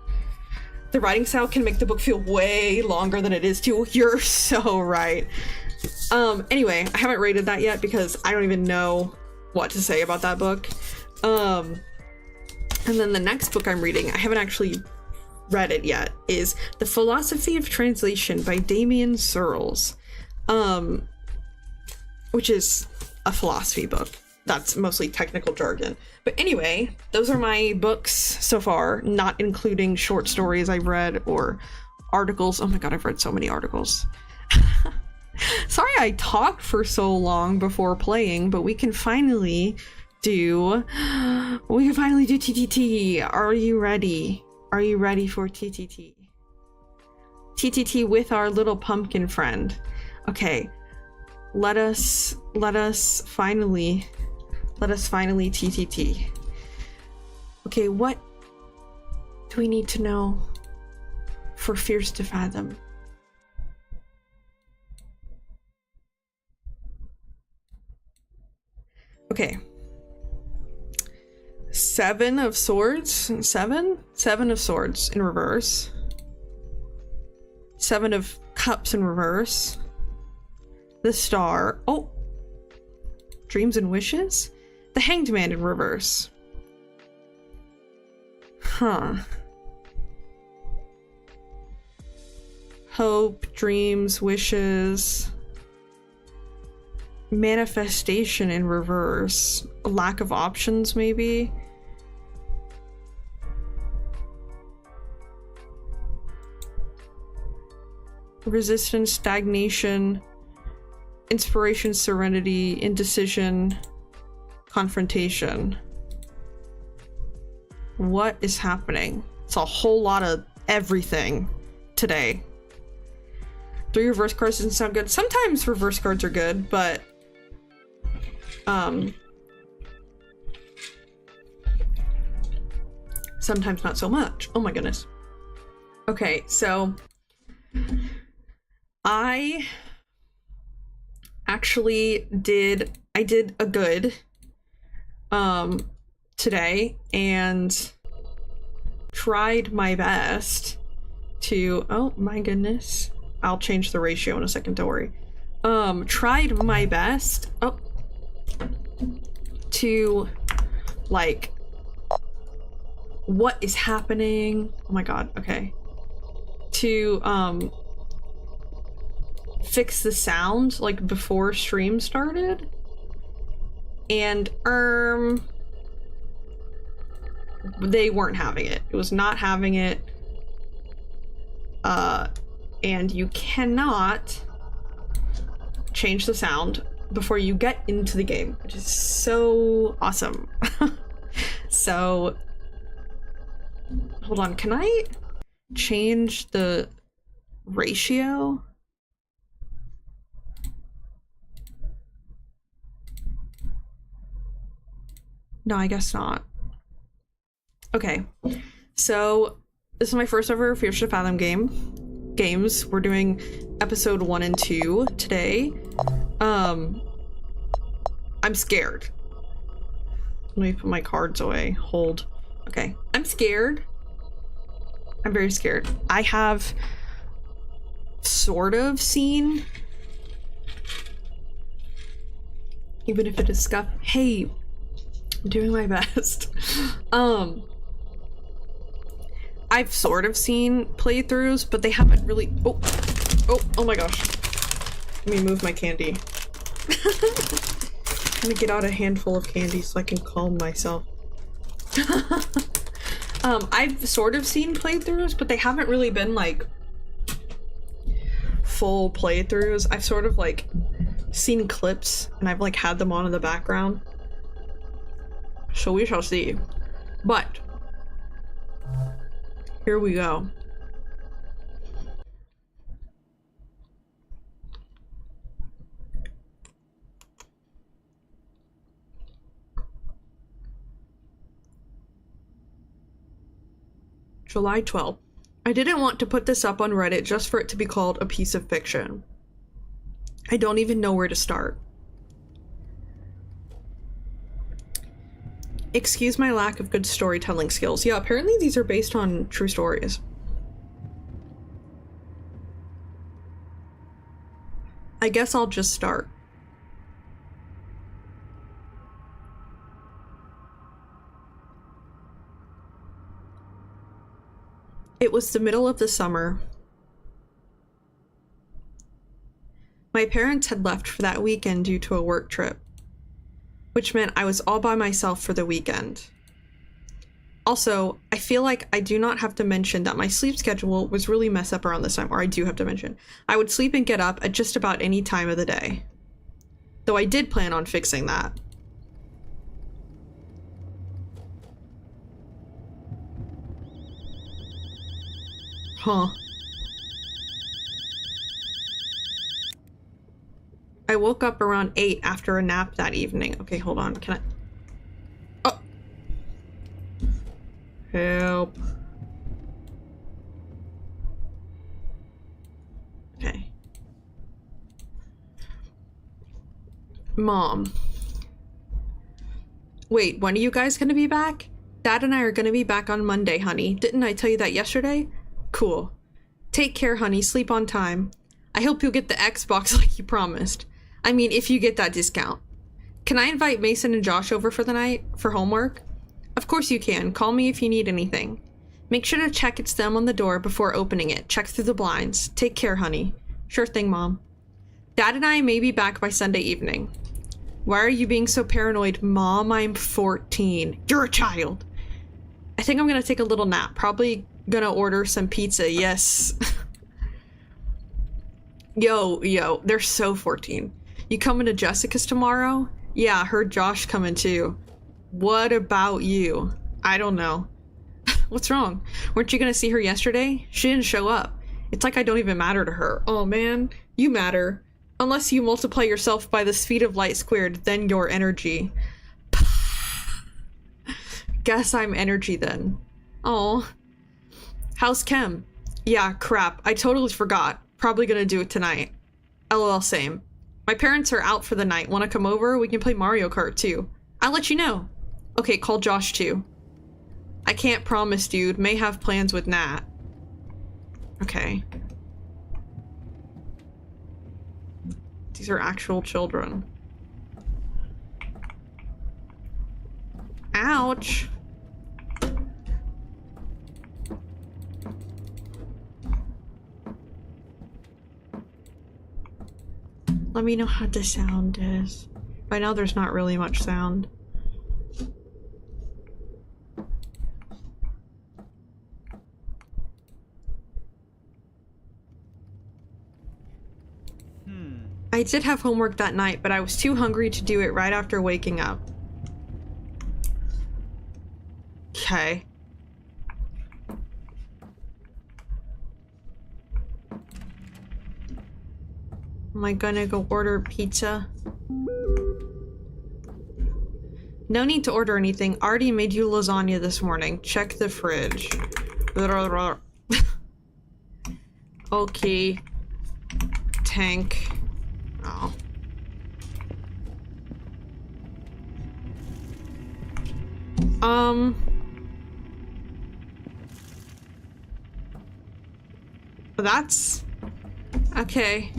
The writing style can make the book feel way longer than it is too. You're so right. Anyway, I haven't rated that yet because I don't even know what to say about that book. And then the next book I'm reading, I haven't actually read it yet, is The Philosophy of Translation by Damien Searles, which is a philosophy book. That's mostly technical jargon. But anyway, those are my books so far, not including short stories I've read or articles. Oh my god, I've read so many articles. Sorry I talked for so long before playing, but we can finally do TTT. Are you ready? Are you ready for TTT? TTT with our little pumpkin friend. Okay, let us finally TTT. Okay, what do we need to know for Fears to Fathom? Okay. 7 of Swords. 7 of Swords in reverse. 7 of Cups in reverse. The Star. Oh! Dreams and Wishes? The Hanged Man in reverse. Huh. Hope, dreams, wishes. Manifestation in reverse. A lack of options, maybe? Resistance, stagnation, inspiration, serenity, indecision, confrontation. What is happening? It's a whole lot of everything today. 3 reverse cards doesn't sound good. Sometimes reverse cards are good, but sometimes not so much. Oh my goodness. Okay, so I actually did a good today and tried my best to, oh my goodness, I'll change the ratio in a second, don't worry. Tried my best to, like, what is happening? Oh my god, okay. To fix the sound, like, before stream started. And they weren't having it. It was not having it. And you cannot change the sound before you get into the game, which is so awesome. So, hold on, can I change the ratio? No, I guess not. Okay, so this is my first ever Fears to Fathom games. We're doing episode 1 and 2 today. I'm scared. Let me put my cards away. Hold. Okay, I'm scared. I'm very scared. I have sort of seen, even if it is scuff. Hey, I'm doing my best. I've sort of seen playthroughs, but they haven't really. Oh my gosh. Let me move my candy. I'm gonna get out a handful of candy so I can calm myself. I've sort of seen playthroughs, but they haven't really been like full playthroughs. I've sort of like seen clips and I've like had them on in the background. So we shall see. But here we go. July 12th. I didn't want to put this up on Reddit just for it to be called a piece of fiction. I don't even know where to start. Excuse my lack of good storytelling skills. Yeah, apparently these are based on true stories. I guess I'll just start. It was the middle of the summer. My parents had left for that weekend due to a work trip, which meant I was all by myself for the weekend. Also, I feel like I do not have to mention that my sleep schedule was really messed up around this time, or I do have to mention. I would sleep and get up at just about any time of the day. Though I did plan on fixing that. Huh. I woke up around 8 after a nap that evening. Okay, hold on. Can I... Oh! Help. Okay. Mom. Wait, when are you guys gonna be back? Dad and I are gonna be back on Monday, honey. Didn't I tell you that yesterday? Cool. Take care, honey. Sleep on time. I hope you'll get the Xbox like you promised. I mean, if you get that discount. Can I invite Mason and Josh over for the night? For homework? Of course you can. Call me if you need anything. Make sure to check it's them on the door before opening it. Check through the blinds. Take care, honey. Sure thing, Mom. Dad and I may be back by Sunday evening. Why are you being so paranoid? Mom, I'm 14. You're a child. I think I'm gonna take a little nap. Probably gonna order some pizza. Yes. Yo, they're so 14. You coming to Jessica's tomorrow? Yeah, heard Josh coming too. What about you? I don't know. What's wrong? Weren't you gonna see her yesterday? She didn't show up. It's like I don't even matter to her. Oh man, you matter. Unless you multiply yourself by the speed of light squared, then you're energy. Guess I'm energy then. Oh. How's Chem? Yeah, crap. I totally forgot. Probably gonna do it tonight. LOL, same. My parents are out for the night. Wanna come over? We can play Mario Kart too. I'll let you know. Okay, call Josh too. I can't promise, dude. May have plans with Nat. Okay. These are actual children. Ouch. Let me know how the sound is. By now there's not really much sound. I did have homework that night, but I was too hungry to do it right after waking up. Okay. Am I gonna go order pizza? No need to order anything. Already made you lasagna this morning. Check the fridge. Okay. Tank. Oh. That's... okay.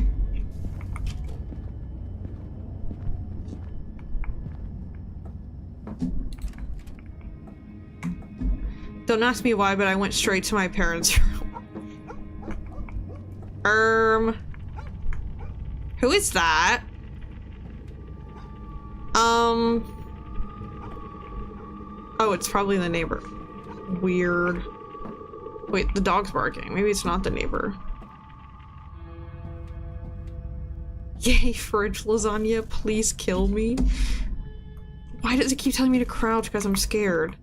Don't ask me why, but I went straight to my parents' room. Who is that? Oh, it's probably the neighbor. weird. Wait, the dog's barking. Maybe it's not the neighbor. Yay, fridge lasagna, please kill me. Why does it keep telling me to crouch? Because I'm scared.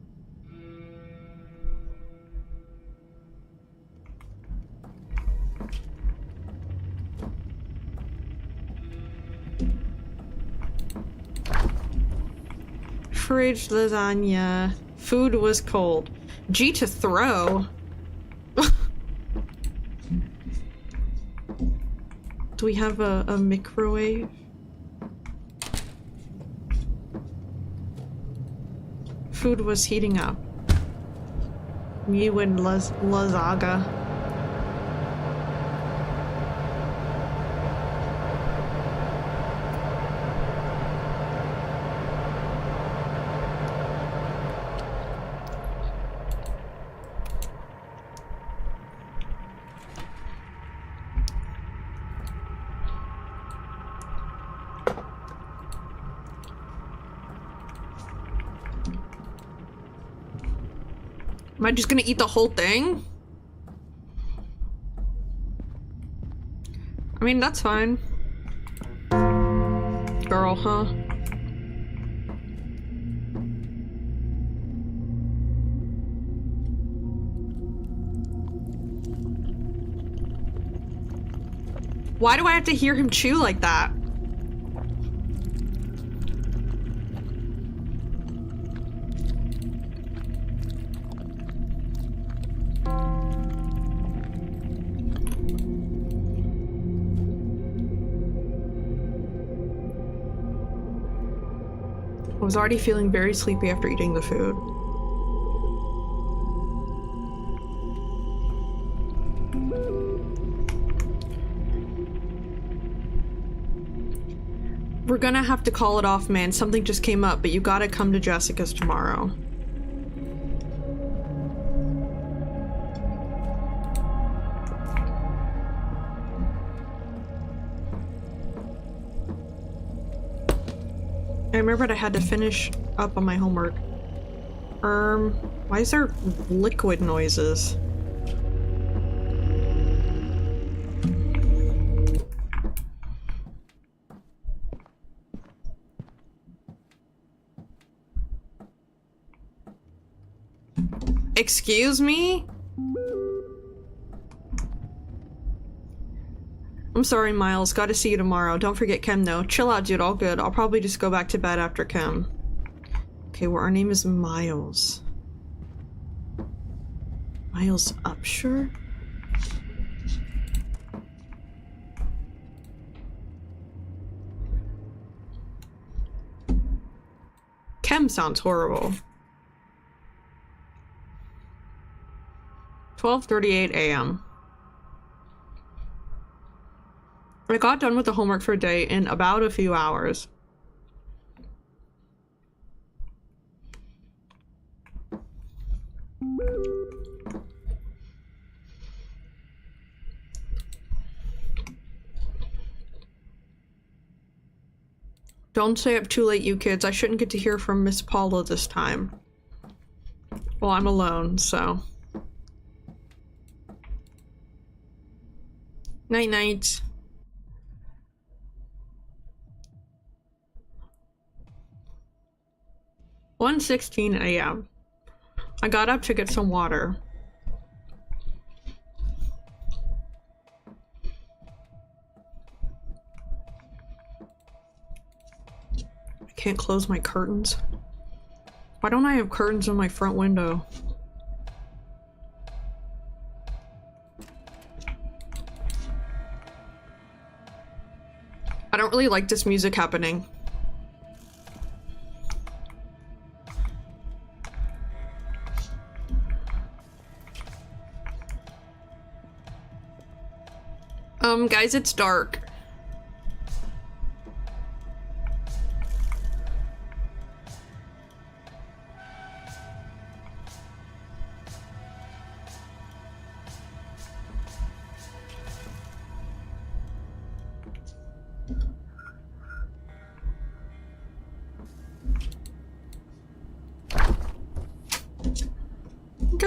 Fridge lasagna. Food was cold. G to throw. Do we have a microwave? Food was heating up. You and Lazaga. Am I just gonna eat the whole thing? I mean, that's fine. Girl, huh? Why do I have to hear him chew like that? I was already feeling very sleepy after eating the food. We're gonna have to call it off, man. Something just came up, but you gotta come to Jessica's tomorrow. I remembered I had to finish up on my homework. Why is there liquid noises? Excuse me? I'm sorry, Miles. Gotta see you tomorrow. Don't forget Chem, though. Chill out, dude. All good. I'll probably just go back to bed after Chem. Okay, well, our name is Miles. Miles Upshur? Chem sounds horrible. 12:38 a.m. I got done with the homework for a day in about a few hours. Don't stay up too late, you kids. I shouldn't get to hear from Miss Paula this time. Well, I'm alone, so. Night-night. (1:16 a.m.) I got up to get some water. I can't close my curtains. Why don't I have curtains in my front window? I don't really like this music happening. Guys, it's dark.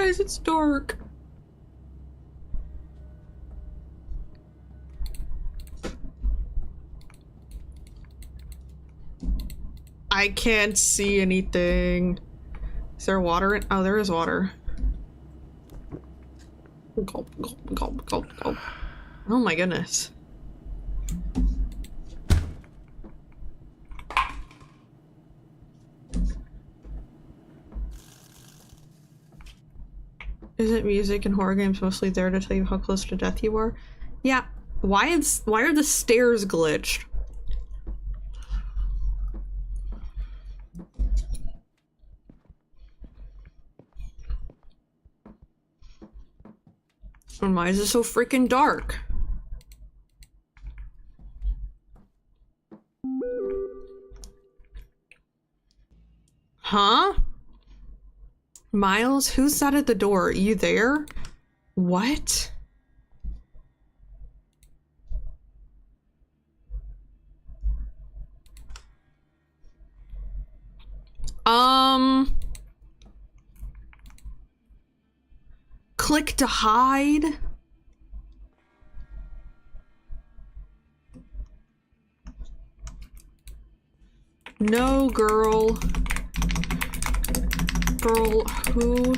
Guys, it's dark. I can't see anything. Is there water in? Oh, there is water. Gulp, gulp, gulp, gulp, gulp. Oh my goodness. Isn't music in horror games mostly there to tell you how close to death you are? Yeah. Why are the stairs glitched? And why is it so freaking dark? Huh? Miles, who's that at the door? You there? What? Click to hide? No, girl. Girl, who?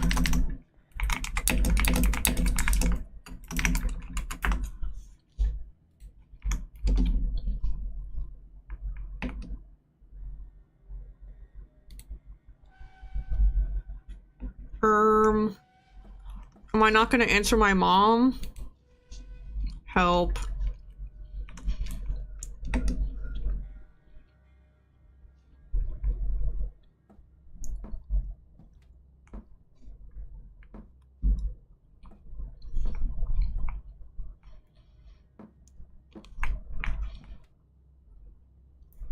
Am I not gonna answer my mom? Help.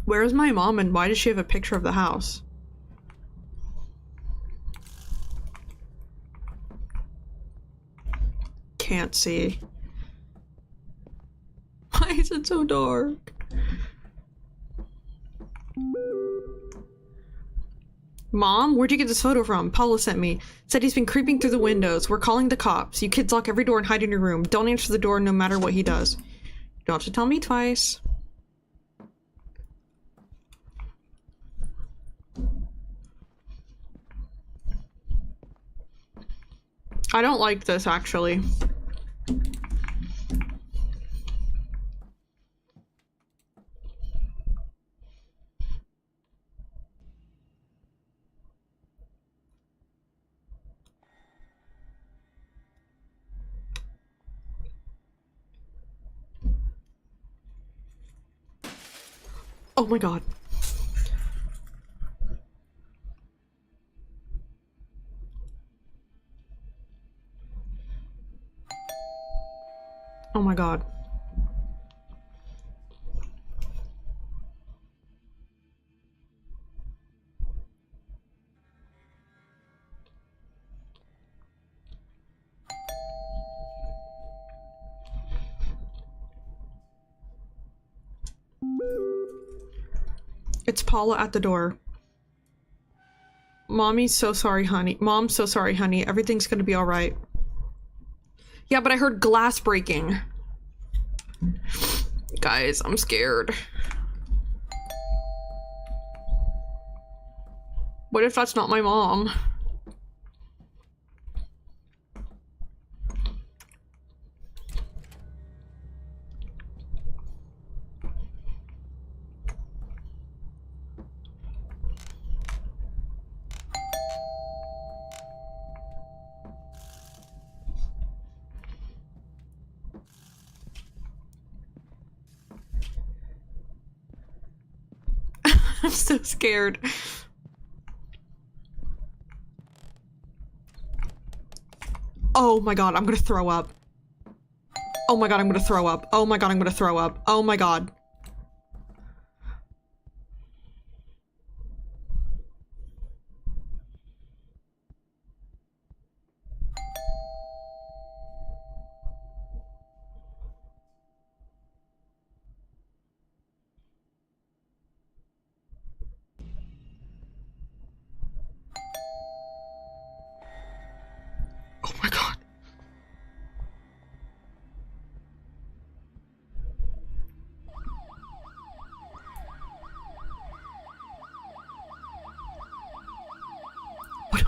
Where's my mom and why does she have a picture of the house? Can't see. Why is it so dark? Mom, where'd you get this photo from? Paula sent me. Said he's been creeping through the windows. We're calling the cops. You kids lock every door and hide in your room. Don't answer the door no matter what he does. You don't have to tell me twice. I don't like this, actually. Oh my god. Oh my god. It's Paula at the door. Mommy's so sorry, honey. Mom's so sorry, honey. Everything's gonna be alright. Yeah, but I heard glass breaking. Guys, I'm scared. What if that's not my mom? I'm so scared. Oh my god, I'm gonna throw up. Oh my god, I'm gonna throw up. Oh my god, I'm gonna throw up. Oh my god.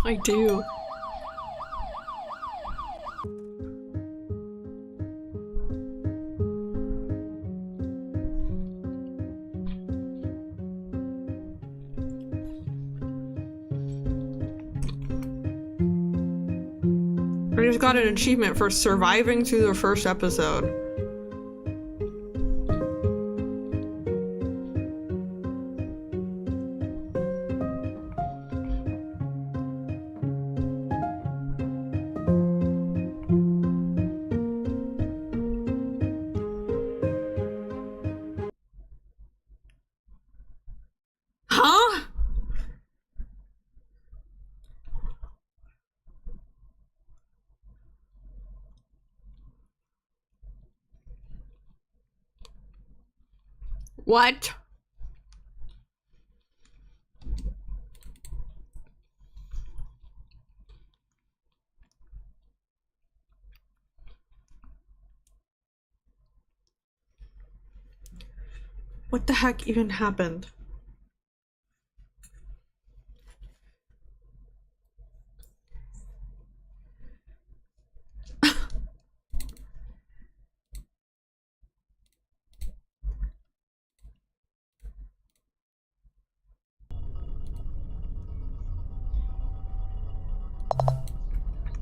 I do. I just got an achievement for surviving through the first episode. Huh? What? What the heck even happened?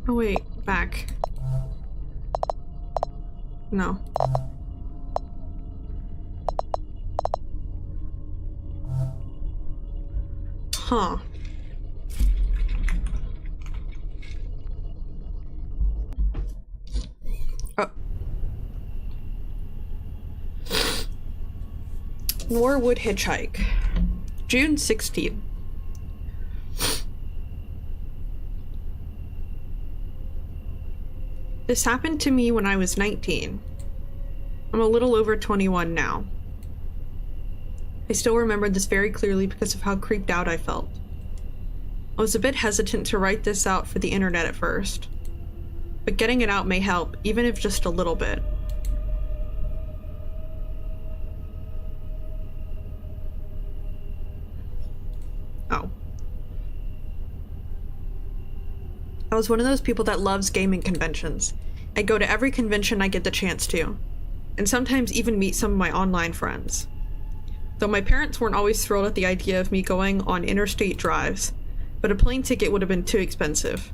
Oh wait, back. No. Huh. Oh. Norwood Hitchhike. June 16th. This happened to me when I was 19. I'm a little over 21 now. I still remember this very clearly because of how creeped out I felt. I was a bit hesitant to write this out for the internet at first, but getting it out may help, even if just a little bit. Oh. I was one of those people that loves gaming conventions. I go to every convention I get the chance to, and sometimes even meet some of my online friends. Though my parents weren't always thrilled at the idea of me going on interstate drives, but a plane ticket would have been too expensive.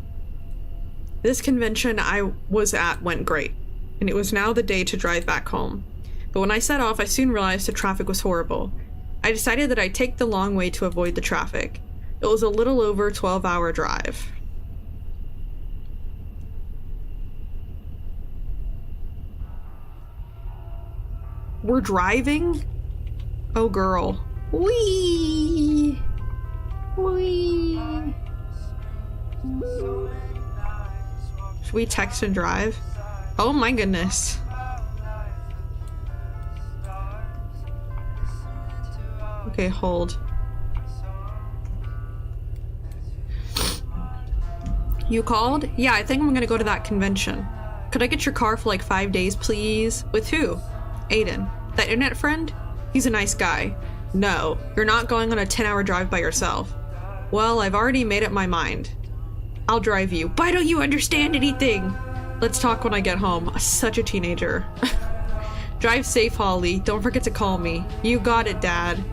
This convention I was at went great, and it was now the day to drive back home. But when I set off, I soon realized the traffic was horrible. I decided that I'd take the long way to avoid the traffic. It was a little over a 12-hour drive. We're driving? Oh girl. Wee! Wee! Should we text and drive? Oh my goodness. Okay, hold. You called? Yeah, I think I'm gonna go to that convention. Could I get your car for like 5 days, please? With who? Aiden. That internet friend? He's a nice guy. No, you're not going on a 10-hour drive by yourself. Well, I've already made up my mind. I'll drive you. Why don't you understand anything? Let's talk when I get home. Such a teenager. Drive safe, Holly. Don't forget to call me. You got it, Dad.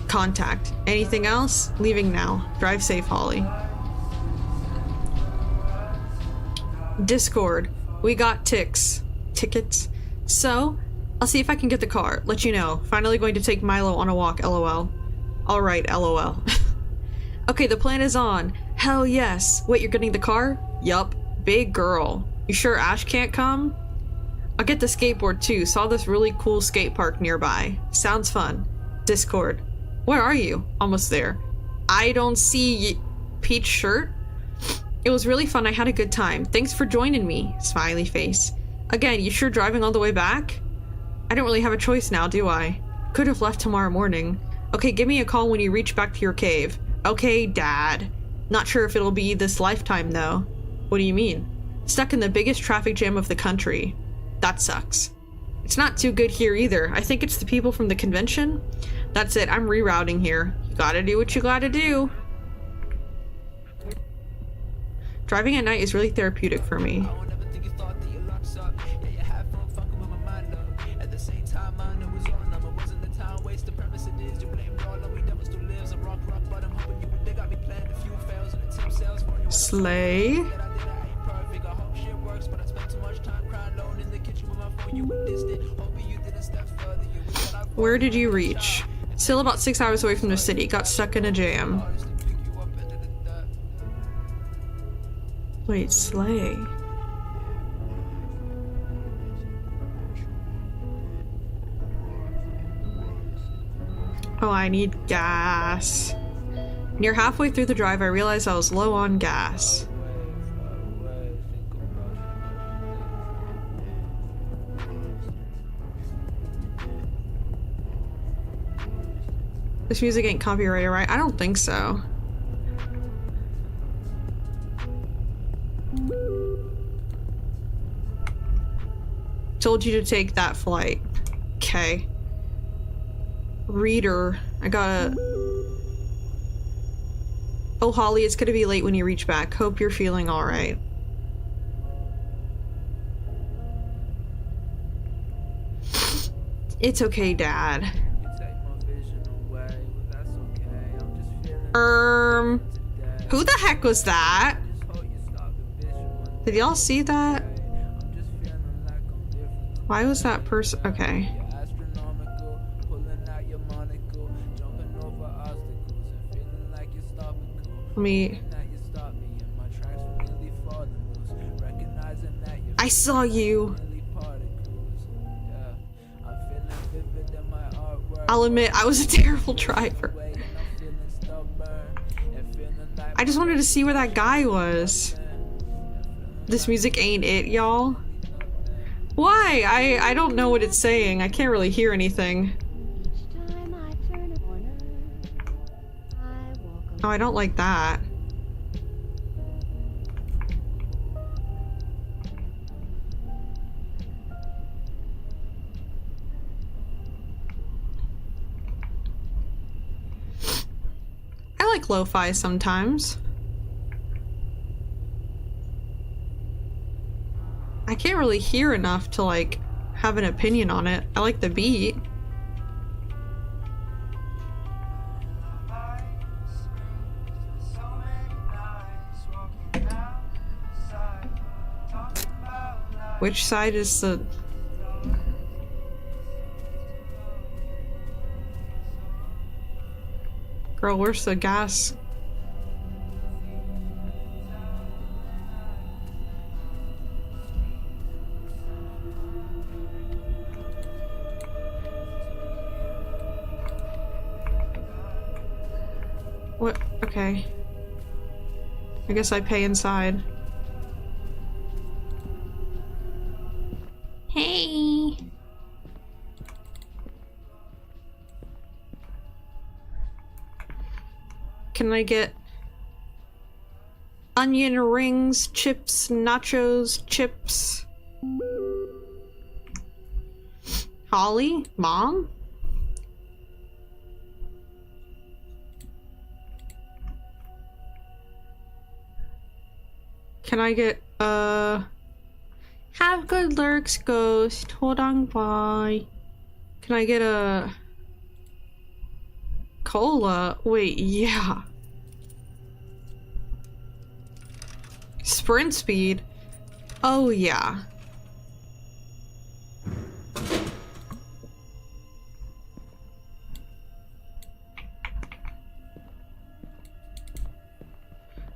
Contact. Anything else? Leaving now. Drive safe, Holly. Discord. We got tickets. So, I'll see if I can get the car. Let you know. Finally going to take Milo on a walk, lol. Alright, lol. Okay, the plan is on. Hell yes. Wait, you're getting the car? Yup. Big girl. You sure Ash can't come? I'll get the skateboard too. Saw this really cool skate park nearby. Sounds fun. Discord. Where are you? Almost there. I don't see Peach shirt? It was really fun. I had a good time. Thanks for joining me. Smiley face. Again, you sure driving all the way back? I don't really have a choice now, do I? Could have left tomorrow morning. Okay, give me a call when you reach back to your cave. Okay, Dad. Not sure if it'll be this lifetime, though. What do you mean? Stuck in the biggest traffic jam of the country. That sucks. It's not too good here either. I think it's the people from the convention. That's it, I'm rerouting here. You gotta do what you gotta do. Driving at night is really therapeutic for me. Slay. Where did you reach? Still about 6 hours away from the city. Got stuck in a jam. Wait, slay. Oh, I need gas. Near halfway through the drive, I realized I was low on gas. This music ain't copyrighted, right? I don't think so. Told you to take that flight. Okay. Reader. I gotta... Oh, Holly, it's gonna be late when you reach back. Hope you're feeling alright. It's okay, Dad. Who the heck was that? Did y'all see that? Why was that person? Okay. Let me... I saw you. I'll admit, I was a terrible driver. I just wanted to see where that guy was. This music ain't it, y'all. Why? I don't know what it's saying. I can't really hear anything. Oh, I don't like that. I like lo-fi sometimes. I can't really hear enough to like have an opinion on it. I like the beat. Which side is the... Girl, where's the gas? What? Okay. I guess I pay inside. Hey! Can I get onion rings, chips, nachos, chips? Holly? Mom? Can I get, have good lurks, ghost. Hold on, bye. Can I get a cola? Wait, yeah. Sprint speed? Oh, yeah.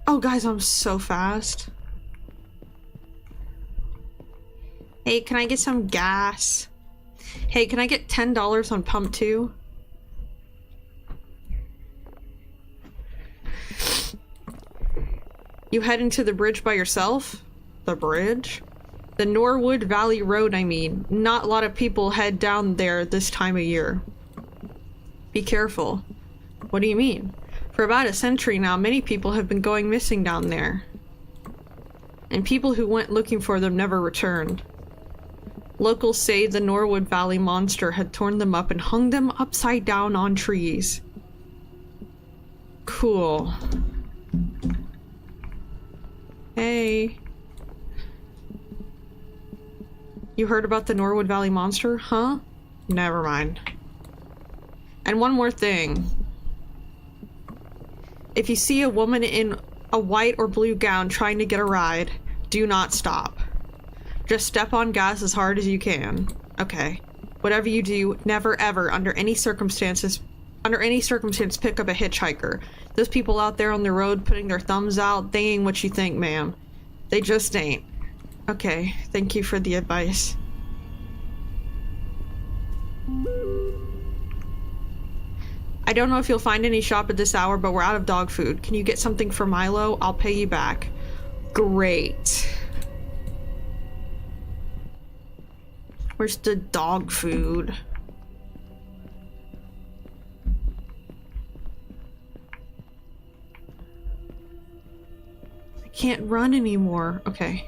Oh, guys, I'm so fast. Hey, can I get some gas? Hey, can I get $10 on pump 2? You head into the bridge by yourself? The bridge? The Norwood Valley Road, I mean. Not a lot of people head down there this time of year. Be careful. What do you mean? For about a century now, many people have been going missing down there. And people who went looking for them never returned. Locals say the Norwood Valley monster had torn them up and hung them upside down on trees. Cool. Hey. You heard about the Norwood Valley monster, huh? Never mind. And one more thing. If you see a woman in a white or blue gown trying to get a ride, do not stop. Just step on gas as hard as you can. Okay. Whatever you do, never ever, under any circumstance, pick up a hitchhiker. Those people out there on the road putting their thumbs out, they ain't what you think, ma'am. They just ain't. Okay, thank you for the advice. I don't know if you'll find any shop at this hour, but we're out of dog food. Can you get something for Milo? I'll pay you back. Great. Where's the dog food? I can't run anymore. Okay.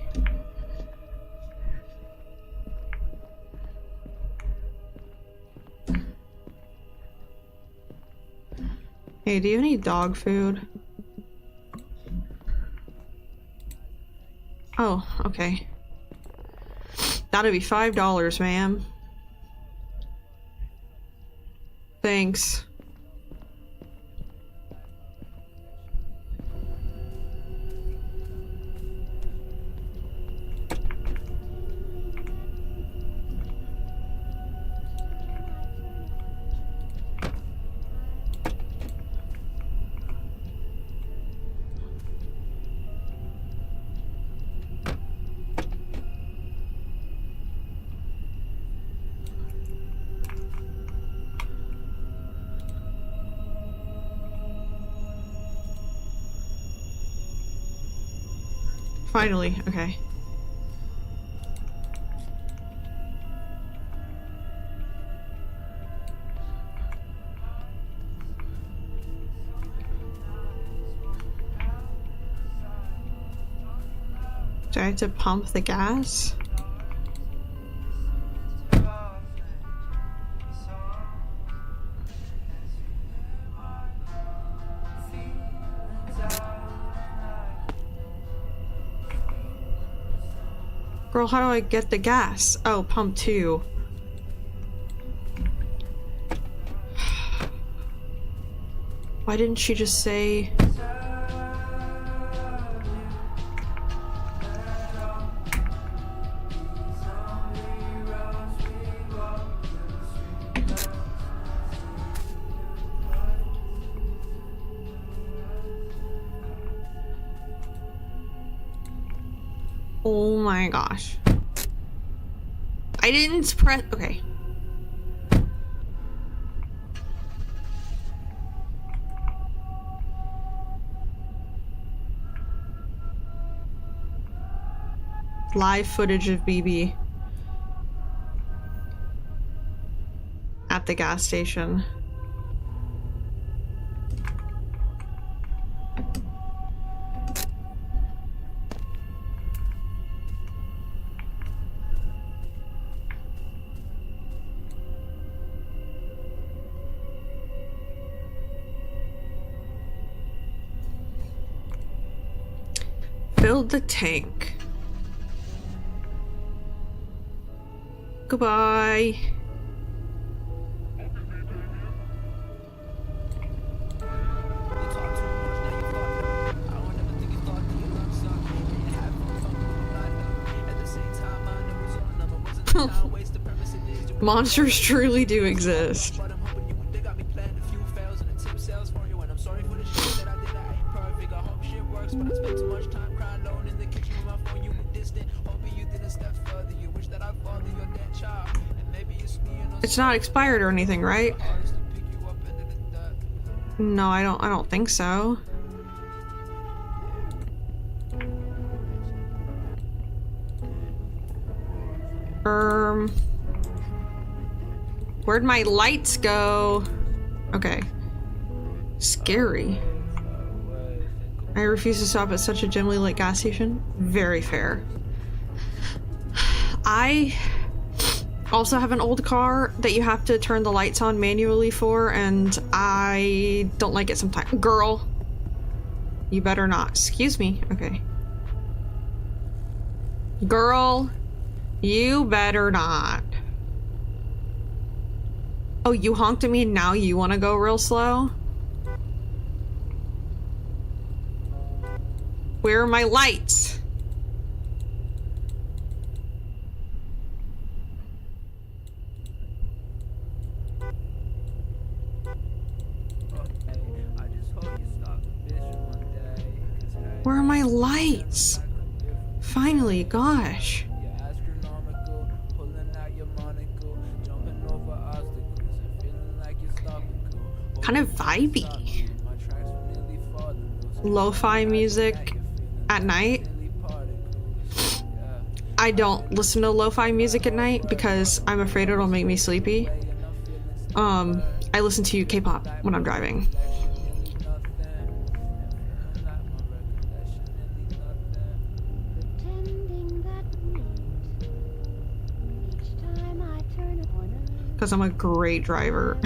Hey, do you need dog food? Oh, okay. That'll be $5, ma'am. Thanks. Finally, okay. Do I have to pump the gas? Girl, how do I get the gas? Oh, pump 2. Why didn't she just say... Oh my gosh. I didn't press... Okay. Live footage of BB at the gas station. Build the tank. Goodbye. Monsters truly do exist. It's not expired or anything, right? No, I don't think so. Where'd my lights go? Okay. Scary. I refuse to stop at such a dimly lit gas station. Very fair. I also have an old car that you have to turn the lights on manually for, and I don't like it sometimes. Girl, you better not. Excuse me. Okay. Girl, you better not. Oh, you honked at me and now you want to go real slow? Where are my lights? Where are my lights? Finally, gosh. Kind of vibey. Lo-fi music at night. I don't listen to lo-fi music at night because I'm afraid it'll make me sleepy. I listen to K-pop when I'm driving. Because I'm a great driver.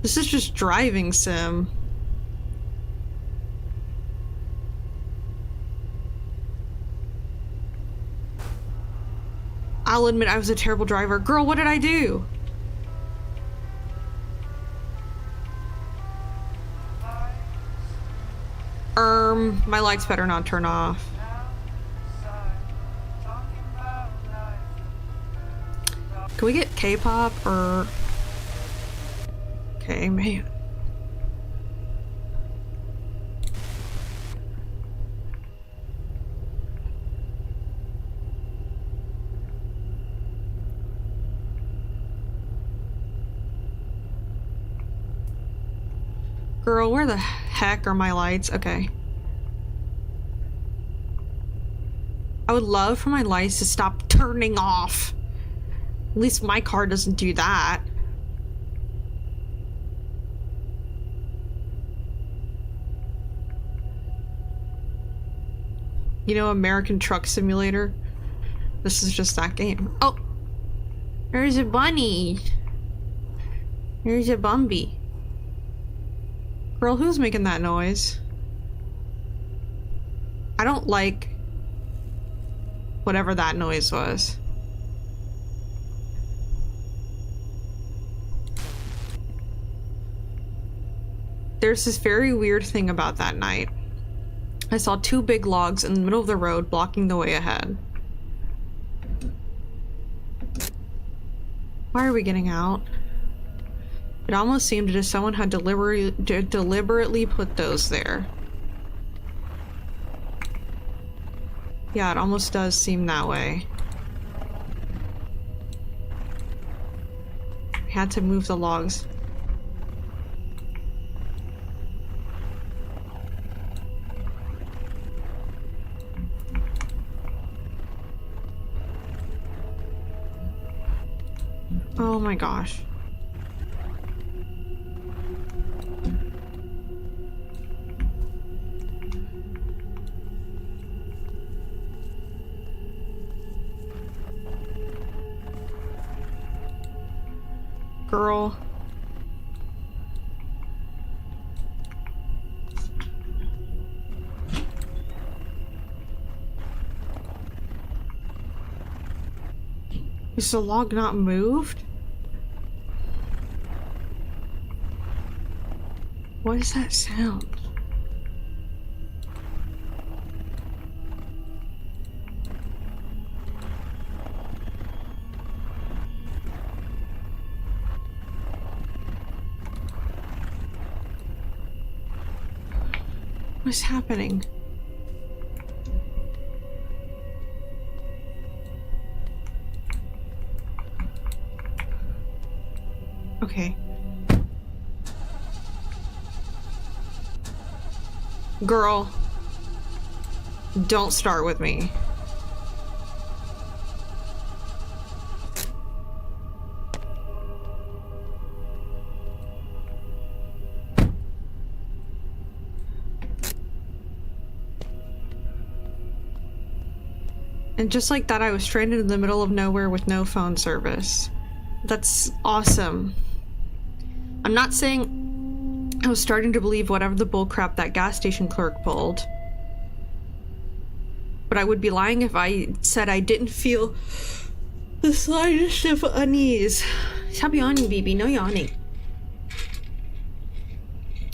This is just driving sim. I'll admit I was a terrible driver. Girl, what did I do? My lights better not turn off. Can we get K-pop or... Okay, man. Girl, where the heck are my lights? Okay. I would love for my lights to stop turning off. At least my car doesn't do that. You know, American Truck Simulator? This is just that game. Oh! There's a bunny! There's a Bumby. Girl, who's making that noise? I don't like whatever that noise was. There's this very weird thing about that night. I saw two big logs in the middle of the road blocking the way ahead. Why are we getting out? It almost seemed as if someone had deliberately put those there. Yeah, it almost does seem that way. We had to move the logs. Oh my gosh. Girl. Is the log not moved? What is that sound? What's happening? Okay. Girl, don't start with me. And just like that, I was stranded in the middle of nowhere with no phone service. That's awesome. I'm not saying I was starting to believe whatever the bullcrap that gas station clerk pulled. But I would be lying if I said I didn't feel the slightest of unease. Stop yawning, baby. No yawning.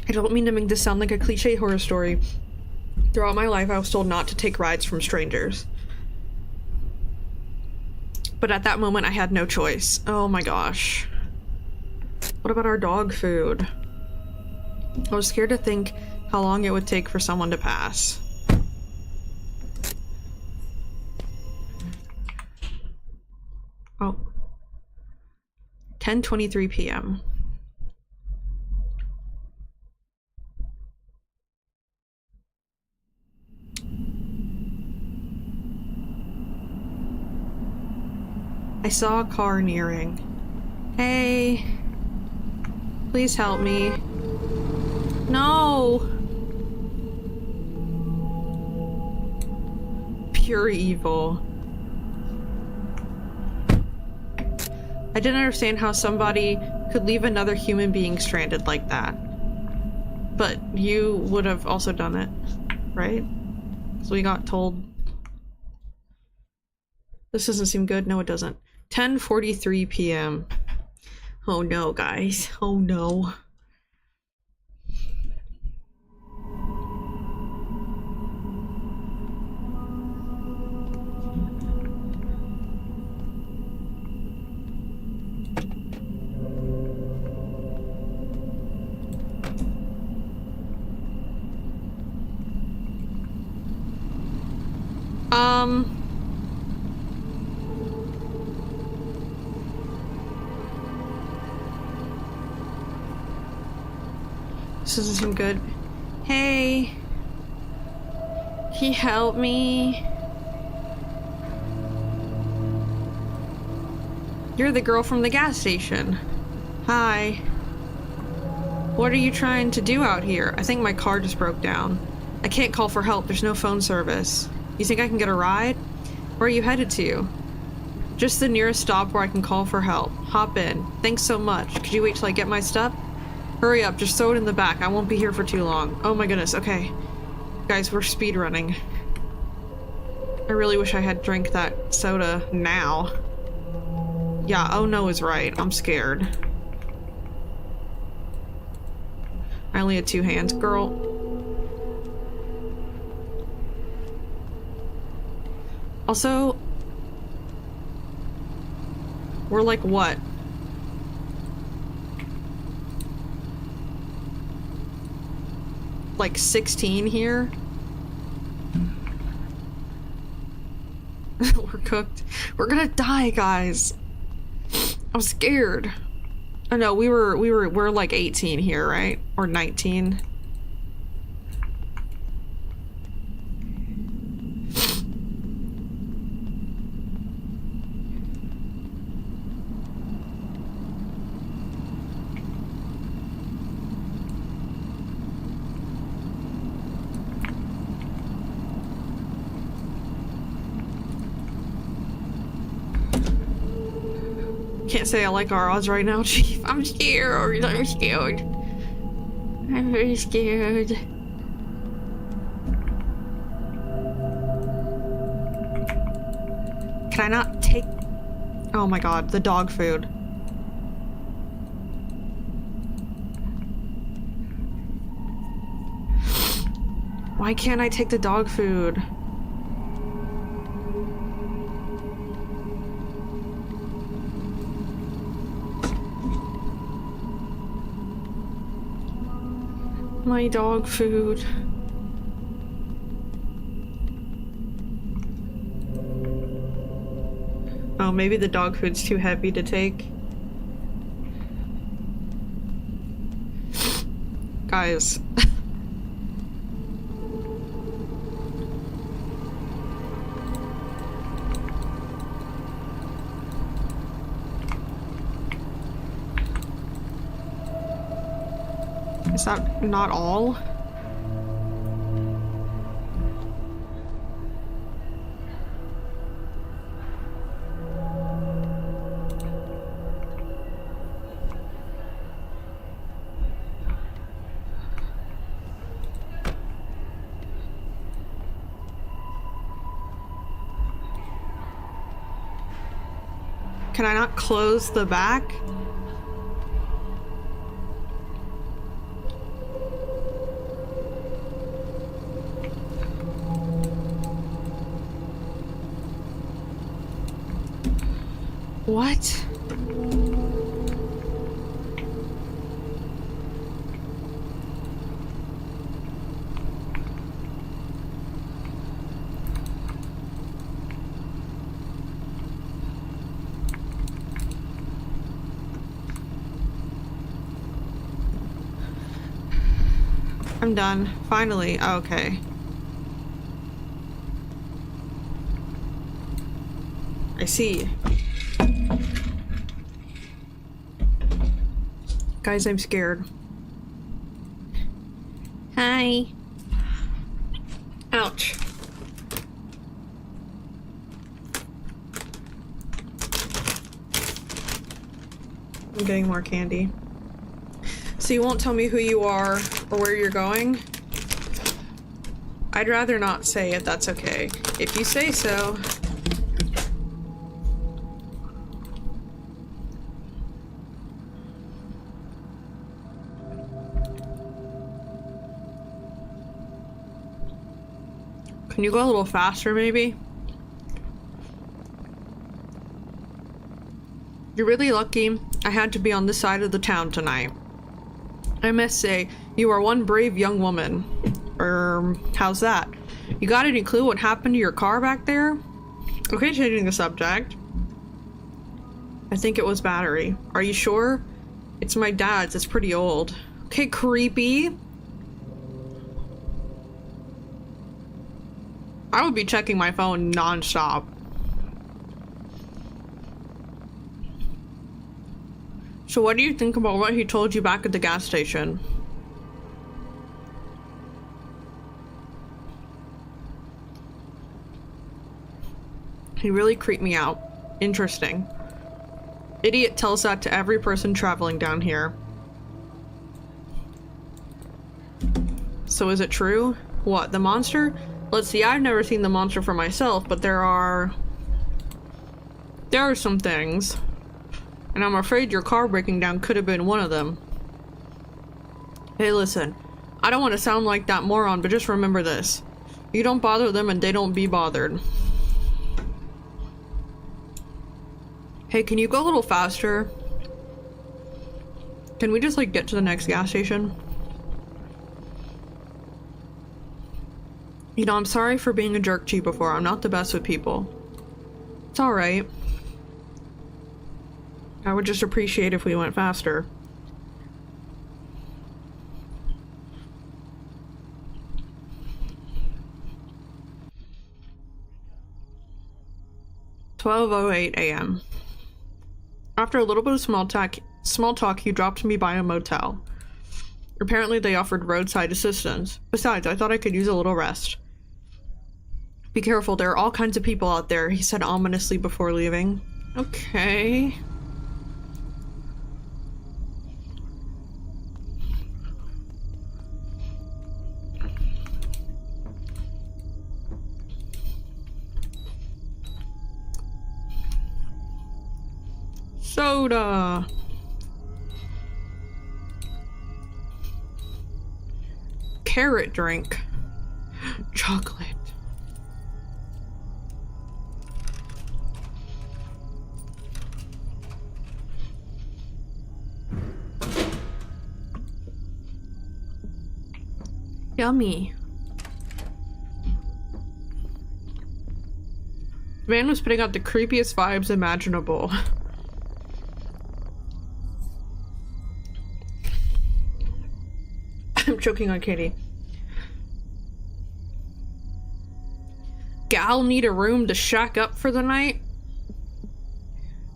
I don't mean to make this sound like a cliche horror story. Throughout my life, I was told not to take rides from strangers. But at that moment, I had no choice. Oh my gosh. What about our dog food? I was scared to think how long it would take for someone to pass. Oh. 10:23 p.m. I saw a car nearing. Hey. Please help me. No! Pure evil. I didn't understand how somebody could leave another human being stranded like that. But you would have also done it, right? So we got told. This doesn't seem good. No, it doesn't. 10:43 p.m. Oh no, guys. Oh no. This doesn't seem good. Hey. Can you help me? You're the girl from the gas station. Hi. What are you trying to do out here? I think my car just broke down. I can't call for help. There's no phone service. You think I can get a ride? Where are you headed to? Just the nearest stop where I can call for help. Hop in. Thanks so much. Could you wait till I get my stuff? Hurry up, just throw it in the back. I won't be here for too long. Oh my goodness, okay. Guys, we're speed running. I really wish I had drank that soda now. Yeah, oh no is right. I'm scared. I only had 2 hands. Girl. Also, we're like what? Like 16 here? We're cooked. We're gonna die, guys. I'm scared. Oh no, we're like 18 here, right? Or 19. Can't say I like our odds right now, Chief. I'm scared. I'm scared. I'm very scared. Can I not take... Oh my god, the dog food. Why can't I take the dog food? My dog food. Oh, maybe the dog food's too heavy to take. Guys. Is that not all? Can I not close the back? What? I'm done. Finally. Oh, okay. I see. Guys, I'm scared. Hi. Ouch. I'm getting more candy. So you won't tell me who you are or where you're going? I'd rather not say it, that's okay. If you say so. Can you go a little faster, maybe? You're really lucky I had to be on this side of the town tonight. I must say, you are one brave young woman. How's that? You got any clue what happened to your car back there? Okay, changing the subject. I think it was battery. Are you sure? It's my dad's, it's pretty old. Okay, creepy. I would be checking my phone non-stop. So what do you think about what he told you back at the gas station? He really creeped me out. Interesting. Idiot tells that to every person traveling down here. So is it true? What, the monster? Let's see, I've never seen the monster for myself, but there are some things. And I'm afraid your car breaking down could have been one of them. Hey, listen. I don't want to sound like that moron, but just remember this. You don't bother them and they don't be bothered. Hey, can you go a little faster? Can we just, like, get to the next gas station? You know, I'm sorry for being a jerk to you before. I'm not the best with people. It's alright. I would just appreciate if we went faster. "12:08 a.m. After a little bit of small talk, he dropped me by a motel. Apparently they offered roadside assistance. Besides, I thought I could use a little rest. Be careful, there are all kinds of people out there," he said ominously before leaving. Okay. Soda. Carrot drink. Chocolate. Yummy. The man was putting out the creepiest vibes imaginable. I'm choking on Katie. Gal need a room to shack up for the night?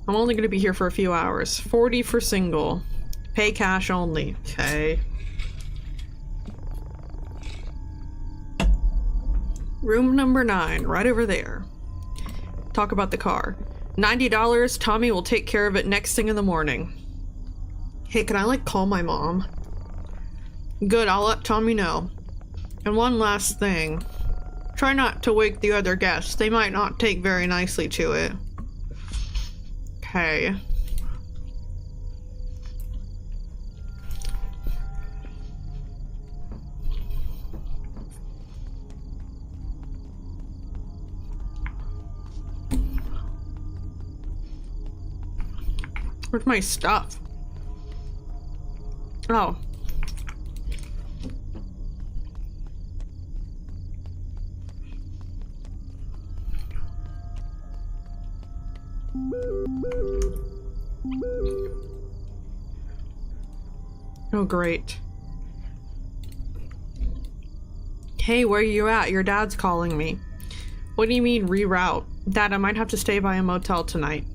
I'm only gonna be here for a few hours. 40 for single. Pay cash only. Okay. Room number 9, right over there. Talk about the car. $90, Tommy will take care of it next thing in the morning. Hey, can I, like, call my mom? Good, I'll let Tommy know. And one last thing. Try not to wake the other guests. They might not take very nicely to it. Okay. Where's my stuff? Oh. Oh, great. Hey, where you at? Your dad's calling me. What do you mean, reroute? Dad, I might have to stay by a motel tonight.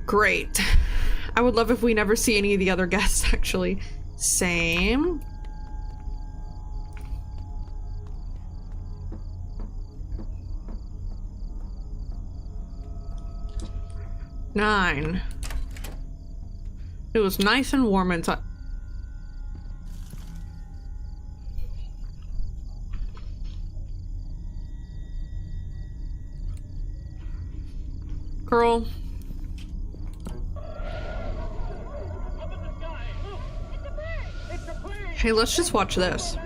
Great. I would love if we never see any of the other guests, actually. Same. Nine. It was nice and warm inside. Girl. Hey, let's just watch this.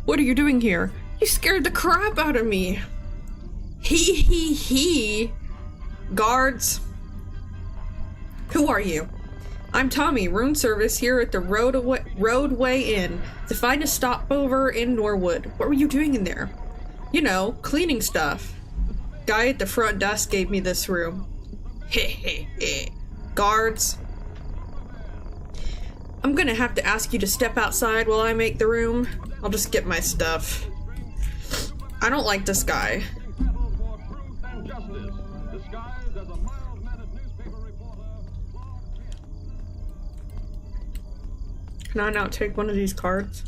What are you doing here? You scared the crap out of me. He. Guards. Who are you? I'm Tommy, room service here at the Roadway Inn, the finest stopover in Norwood. What were you doing in there? You know, cleaning stuff. Guy at the front desk gave me this room. Guards. I'm gonna have to ask you to step outside while I make the room. I'll just get my stuff. I don't like this guy. Can I now take one of these cards?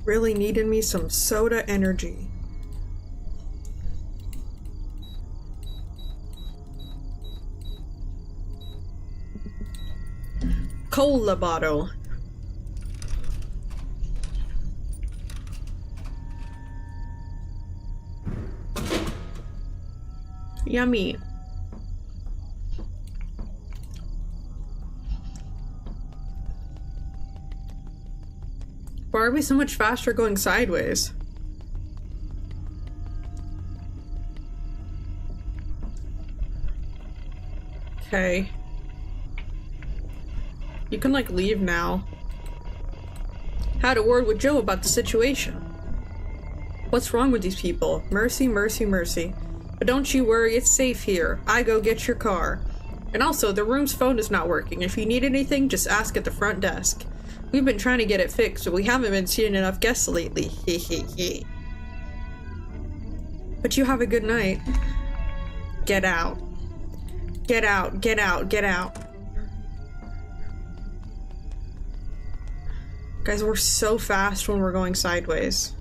Really needed me some soda energy. Cola bottle. Yummy. Why are we so much faster going sideways? Okay. You can, like, leave now. Had a word with Joe about the situation. What's wrong with these people? Mercy, mercy, mercy. But don't you worry, it's safe here. I go get your car. And also, the room's phone is not working. If you need anything, just ask at the front desk. We've been trying to get it fixed, but we haven't been seeing enough guests lately. Hehehe. But you have a good night. Get out. Get out, get out, get out. Guys, we're so fast when we're going sideways.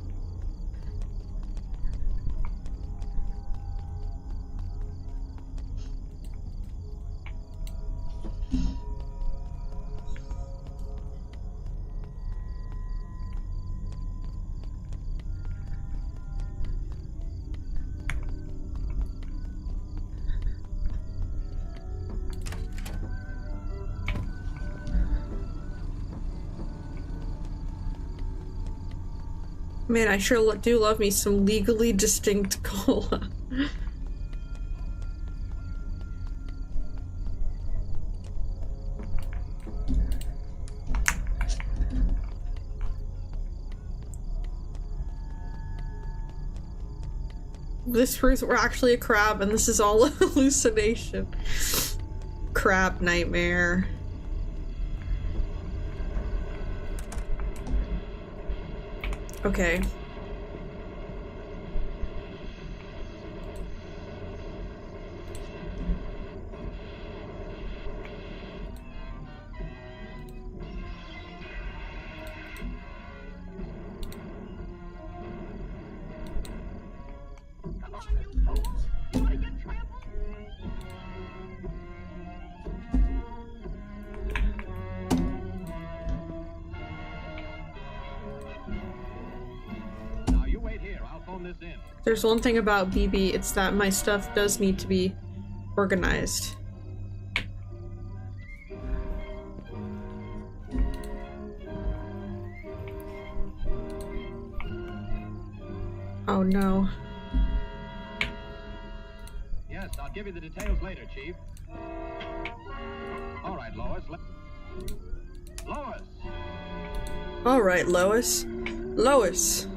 Man, I sure do love me some legally distinct cola. This proves we're actually a crab and this is all a hallucination. crab nightmare. Okay. There's one thing about BB, it's that my stuff does need to be organized. Oh no. Yes, I'll give you the details later, Chief. All right, Lois. Lois! All right, Lois. Lois!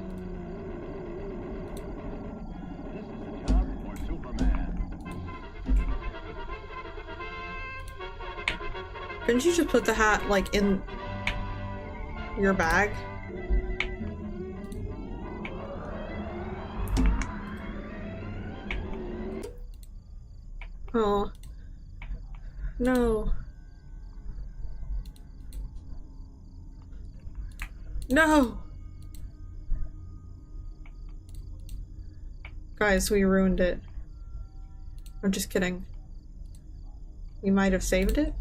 Couldn't you just put the hat, like, in your bag? Oh. No. No! Guys, we ruined it. I'm just kidding. We might have saved it?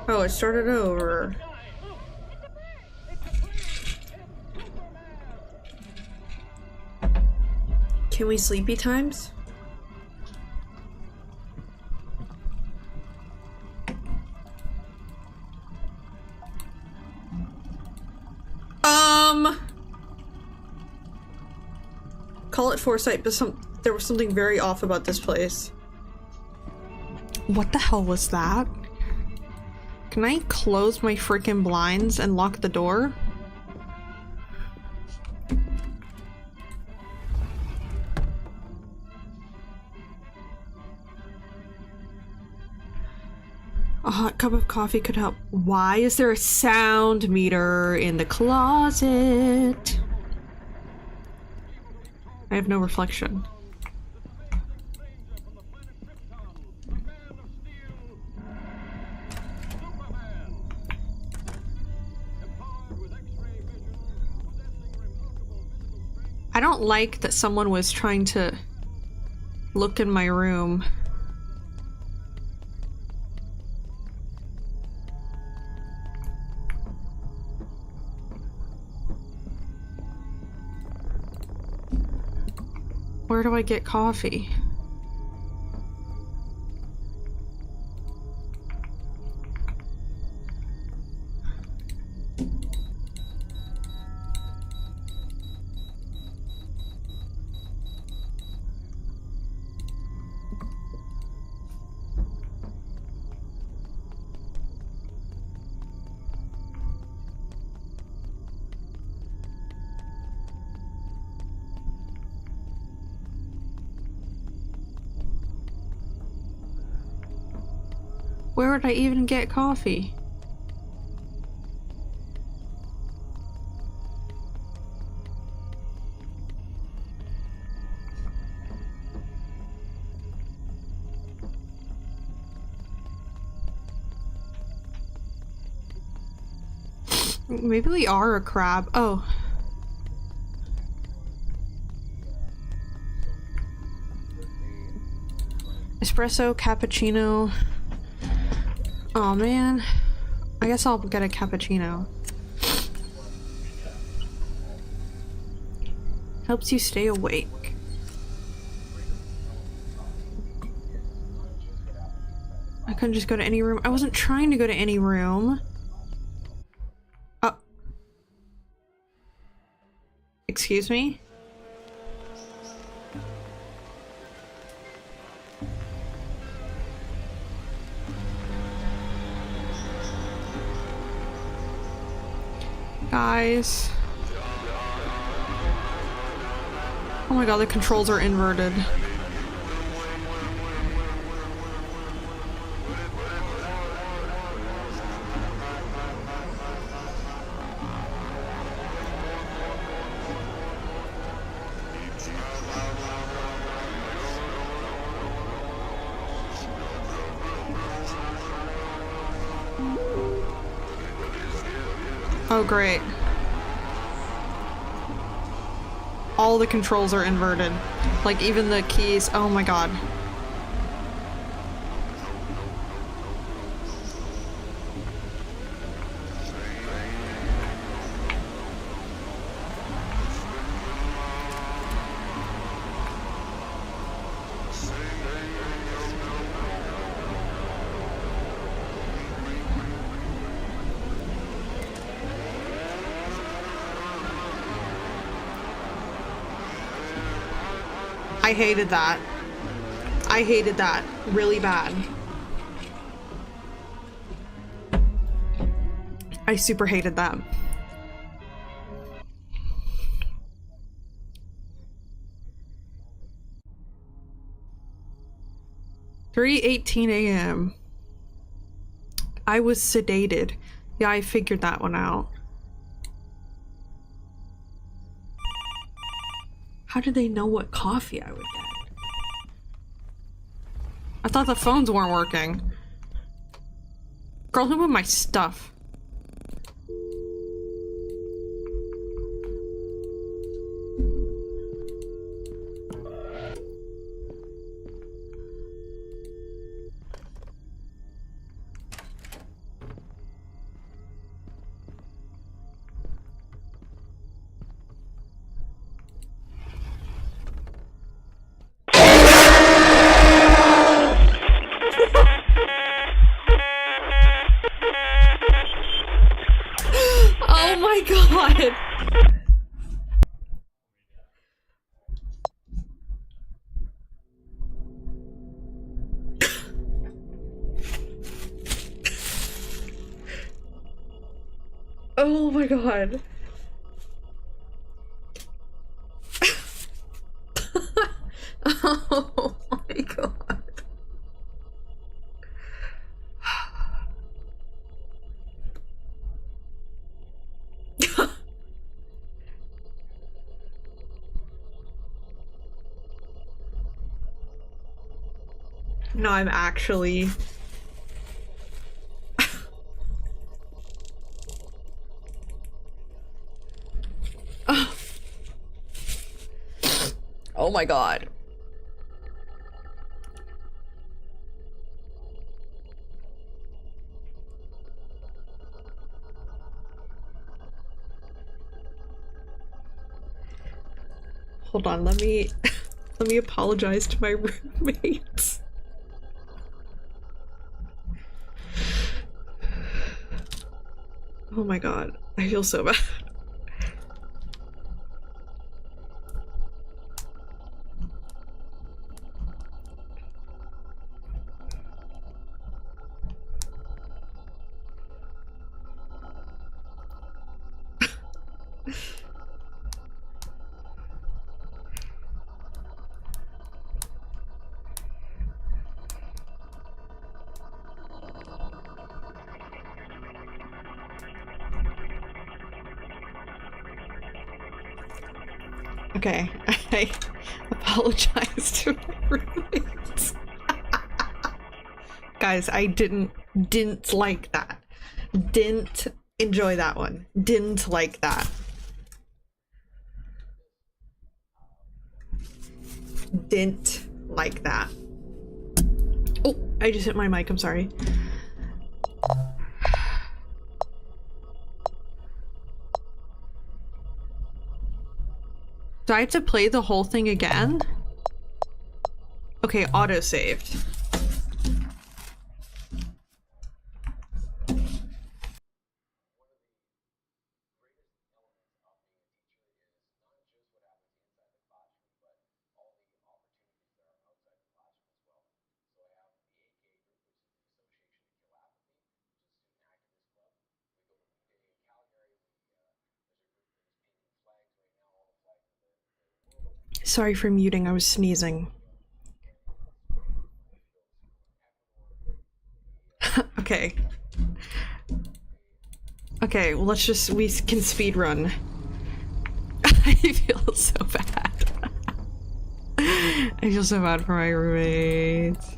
Oh, it started over. Can we sleepy times? Call it foresight, but there was something very off about this place. What the hell was that? Can I close my freaking blinds and lock the door? A hot cup of coffee could help. Why is there a sound meter in the closet? I have no reflection. I don't like that someone was trying to look in my room. Where do I get coffee? Where would I even get coffee? Maybe we are a crab. Oh. Espresso, cappuccino. Oh man, I guess I'll get a cappuccino. Helps you stay awake. I couldn't just go to any room. I wasn't trying to go to any room. Oh. Excuse me? Guys. Oh my god, the controls are inverted. Oh, great. All the controls are inverted. Like, even the keys. Oh my god. I hated that. I hated that really bad. I super hated that. "3:18 a.m. I was sedated." Yeah, I figured that one out. How did they know what coffee I would get? I thought the phones weren't working. Girl, who moved my stuff? Oh my god! Oh my god. Oh my god. No, I'm actually... Oh my god. Hold on, let me apologize to my roommates. Oh my god, I feel so bad. Okay, I apologize to my roommates. Guys, I didn't like that. Didn't enjoy that one. Didn't like that. Didn't like that. Oh, I just hit my mic, I'm sorry. Do I have to play the whole thing again? Okay, auto-saved. Sorry for muting, I was sneezing. Okay. Okay, well we can speed run. I feel so bad. I feel so bad for my roommates.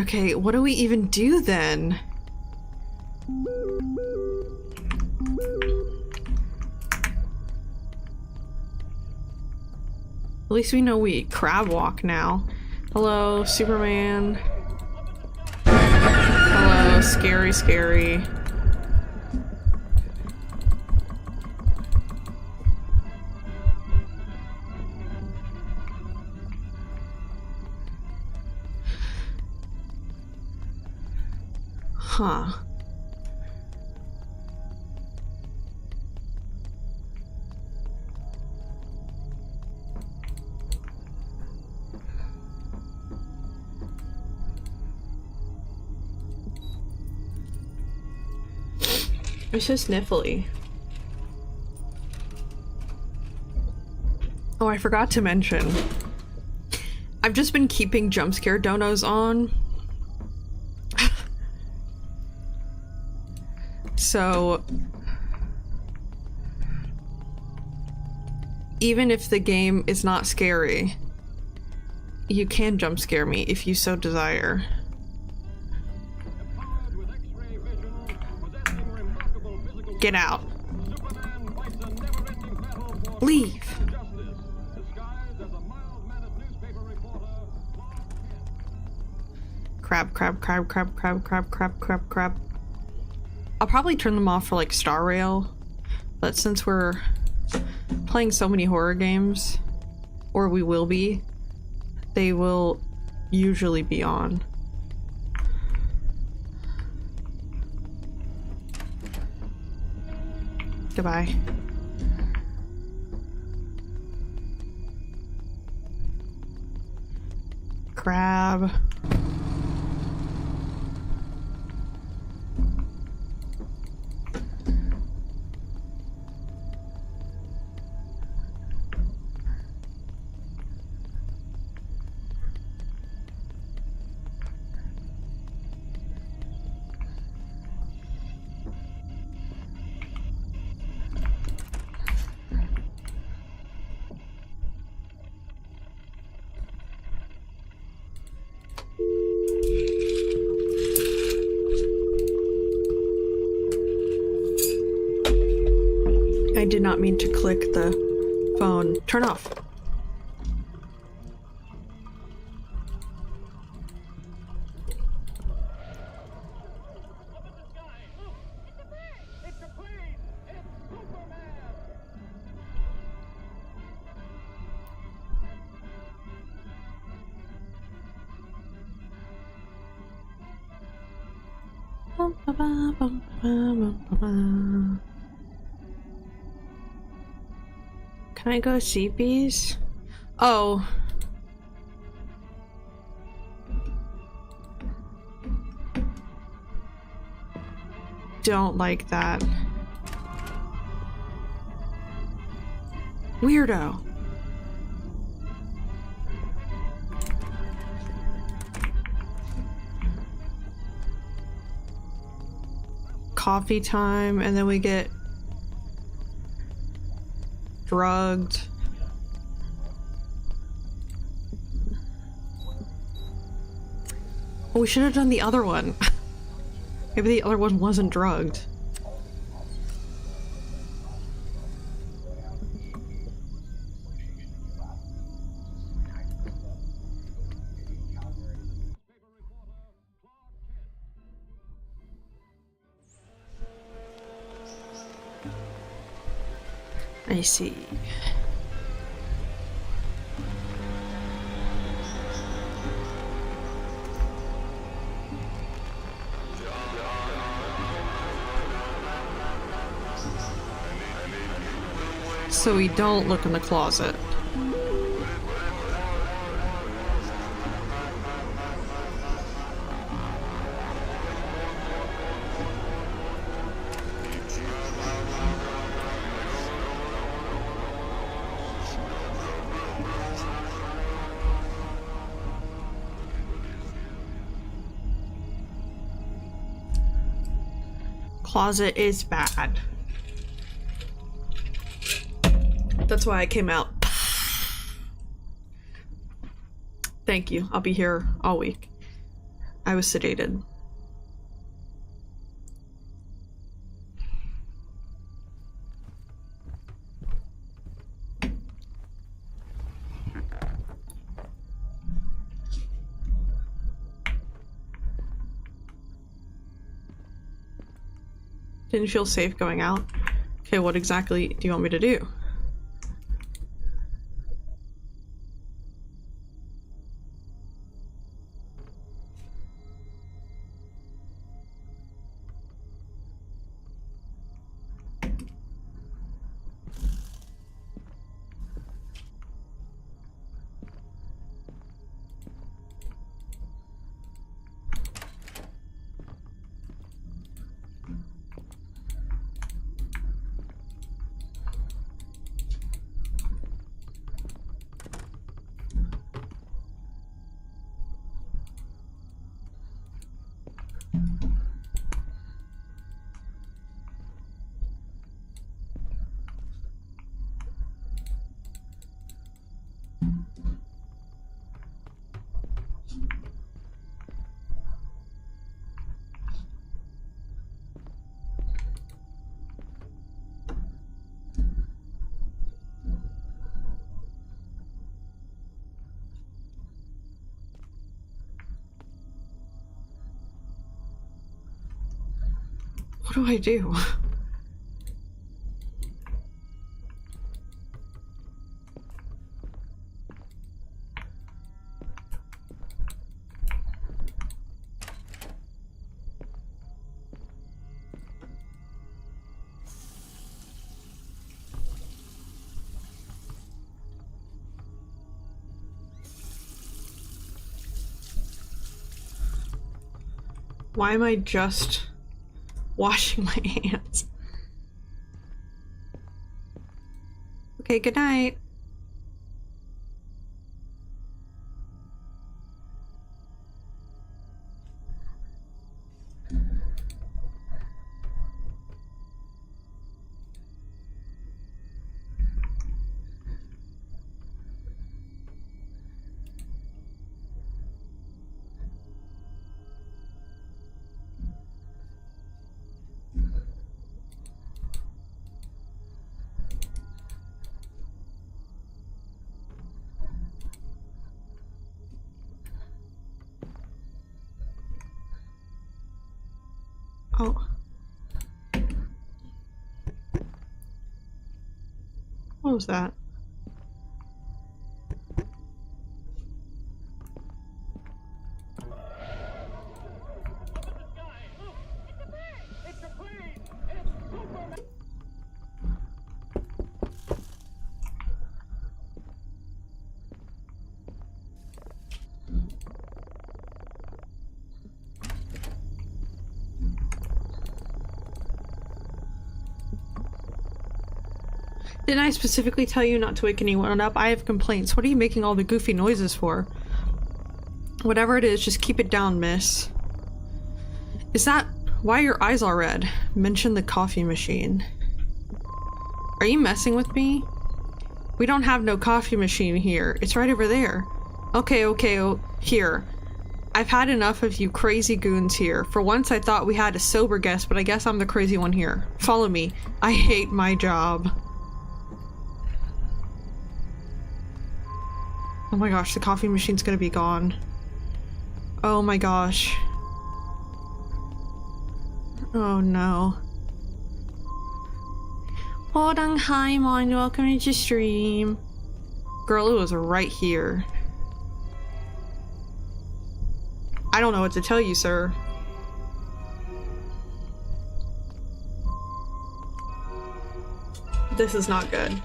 Okay, what do we even do then? At least we know we crab walk now. Hello, Superman. Hello, scary, scary. Huh. It's just sniffly. Oh, I forgot to mention. I've just been keeping jump scare donos on. So even if the game is not scary, you can jump scare me if you so desire. Get out. Leave. Crab, crab, crab, crab, crab, crab, crab, crab, crab. I'll probably turn them off for like Star Rail, but since we're playing so many horror games, or we will be, they will usually be on. Goodbye. Crab. I did not mean to click the phone. Turn off. Can I go see bees? Oh. Don't like that. Weirdo. Coffee time, and then we get drugged. Oh, we should have done the other one. Maybe the other one wasn't drugged. I see. So we don't look in the closet. Closet is bad. That's why I came out. Thank you. I'll be here all week. I was sedated. Didn't feel safe going out. Okay, what exactly do you want me to do? What do I do? Why am I just washing my hands? Okay, good night. Oh. What was that? Didn't I specifically tell you not to wake anyone up? I have complaints. What are you making all the goofy noises for? Whatever it is, just keep it down, miss. Is that why are your eyes all red? Mention the coffee machine. Are you messing with me? We don't have no coffee machine here. It's right over there. Okay, here. I've had enough of you crazy goons here. For once I thought we had a sober guest, but I guess I'm the crazy one here. Follow me. I hate my job. Oh my gosh, the coffee machine's gonna be gone. Oh my gosh. Oh no. Horanghi, mon, welcome to the stream. Girl, it was right here. I don't know what to tell you, sir. This is not good.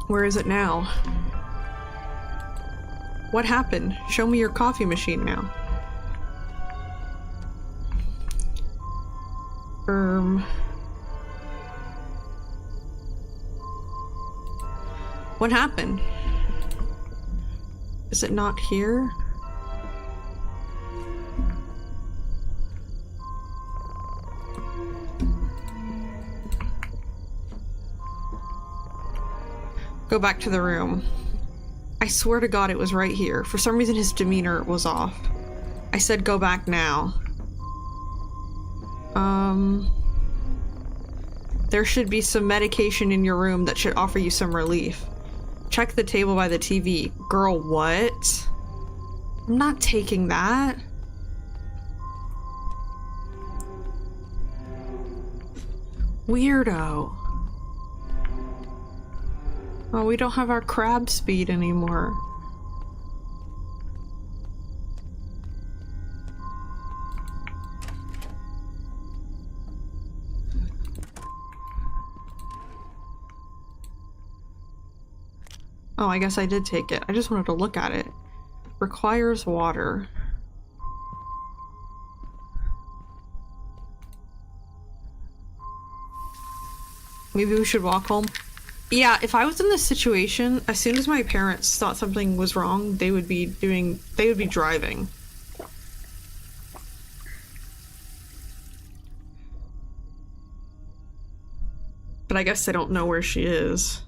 Where is it now? What happened? Show me your coffee machine now. What happened? Is it not here? Go back to the room. I swear to God it was right here. For some reason his demeanor was off. I said go back now. There should be some medication in your room that should offer you some relief. Check the table by the TV. Girl, what? I'm not taking that. Weirdo. Oh, we don't have our crab speed anymore. Oh, I guess I did take it. I just wanted to look at it. Requires water. Maybe we should walk home. Yeah, if I was in this situation, as soon as my parents thought something was wrong, they would be driving. But I guess they don't know where she is.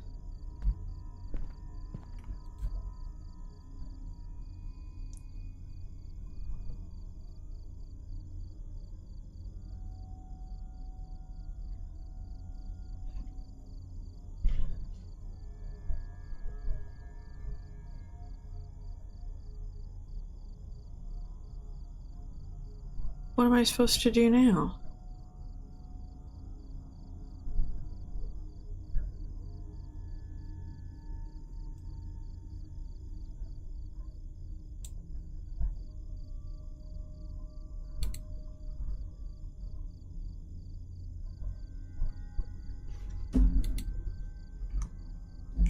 What am I supposed to do now?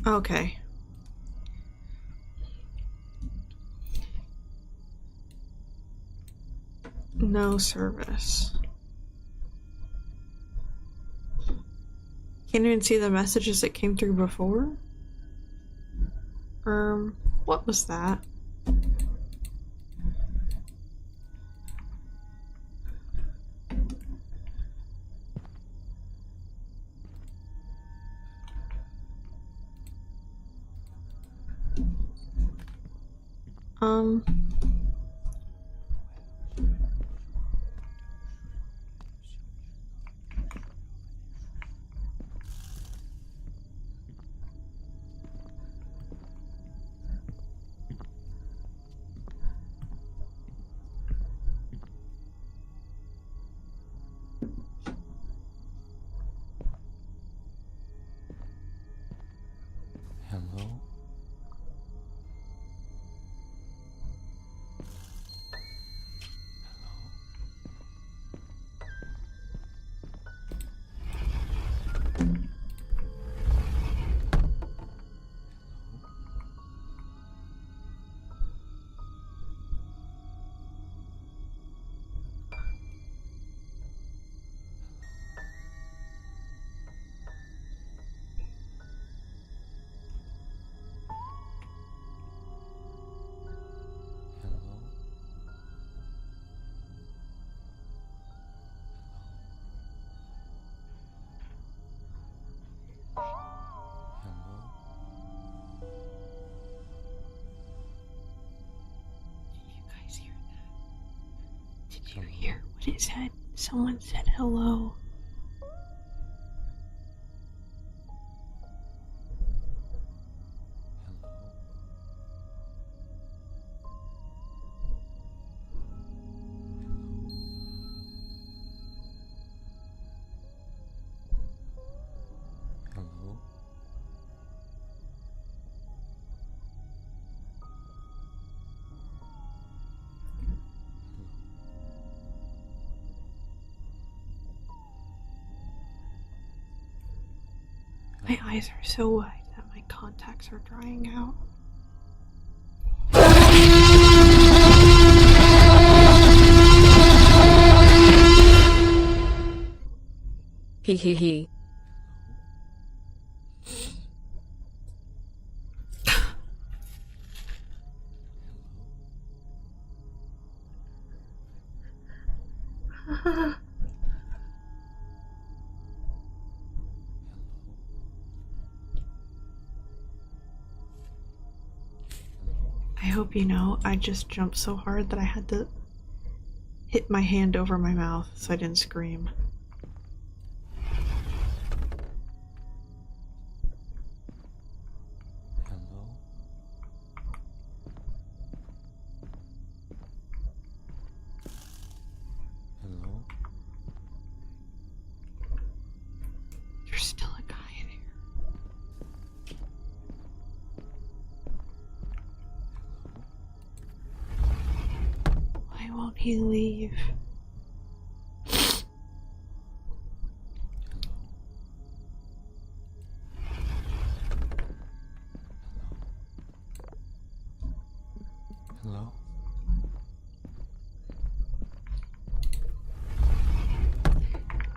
Okay. No service. Can't even see the messages that came through before. What was that? Hello? Did you hear what it said? Someone said hello. Hello? My eyes are so wide that my contacts are drying out. He. hope you know, I just jumped so hard that I had to hit my hand over my mouth so I didn't scream. Hello? Hello? There's still a guy in here. Why won't he leave? Hello?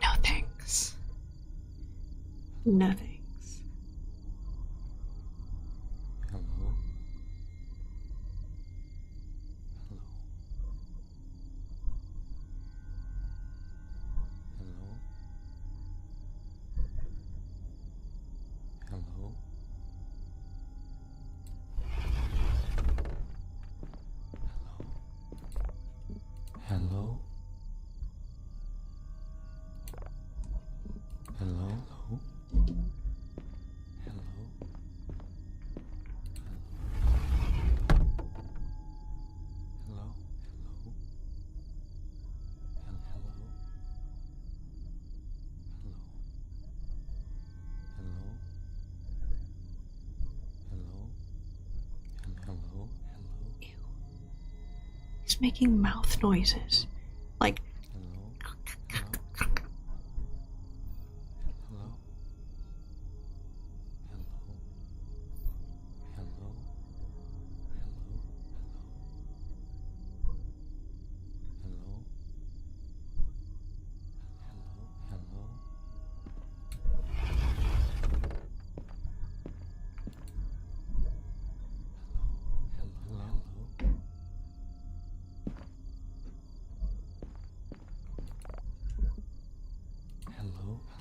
No thanks. No thanks. Hello? Hello? Hello? Hello? Hello? Hello? Hello? Hello? Hello? Hello? Hello? Hello? Hello? Hello? Ew. He's making mouth noises. Like, Hello? Hello? Hello? Hello?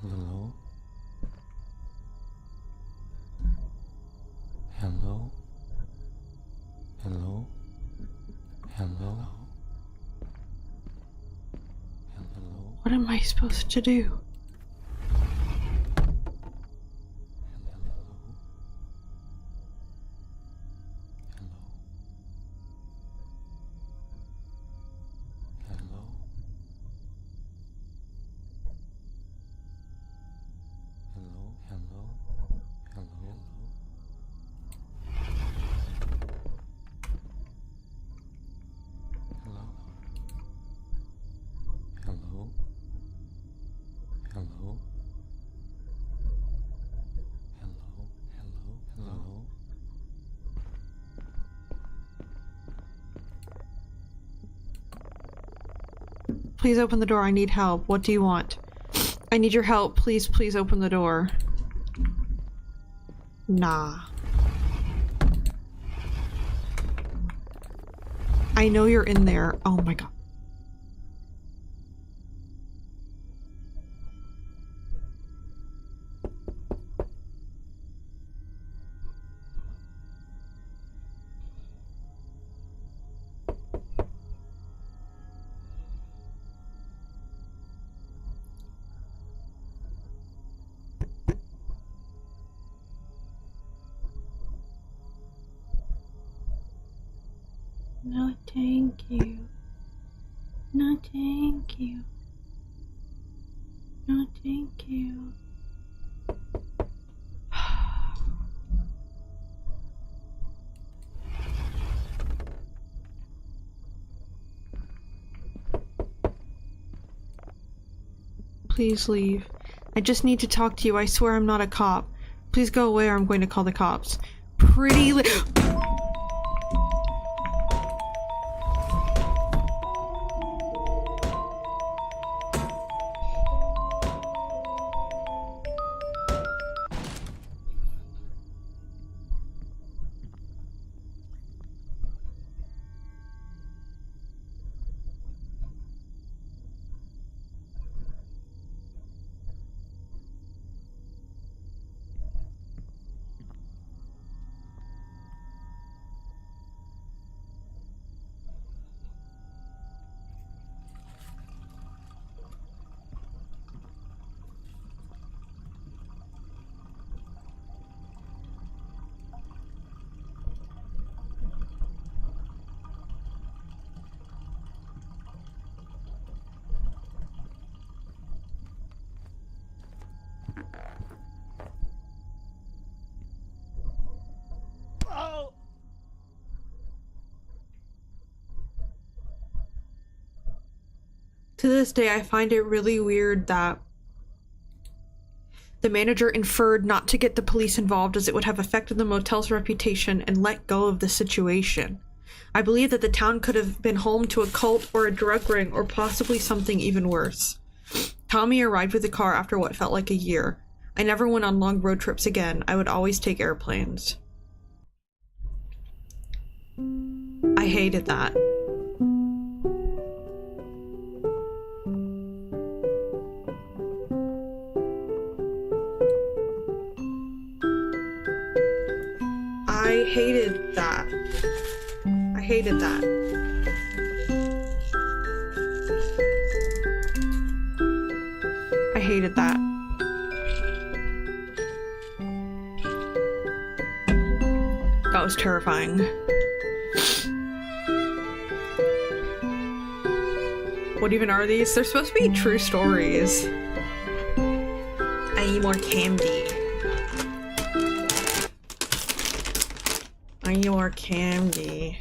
Hello? Hello? Hello? Hello? Hello? Hello? Hello? Hello? what am I supposed to do? Hello? Hello? Hello? Hello? Hello? Hello? Hello? Hello? Hello? Hello? Please open the door. I need help. What do you want? I need your help. Please, please open the door. Nah. I know you're in there. Oh my god. No, thank you. No, thank you. No, thank you. Please leave. I just need to talk to you. I swear I'm not a cop. Please go away or I'm going to call the cops. Pretty li- To this day, I find it really weird that the manager inferred not to get the police involved as it would have affected the motel's reputation and let go of the situation. I believe that the town could have been home to a cult or a drug ring or possibly something even worse. Tommy arrived with the car after what felt like a year. I never went on long road trips again. I would always take airplanes. I hated that. I hated that. I hated that. I hated that. That was terrifying. What even are these? They're supposed to be true stories. I need more candy. I need more candy.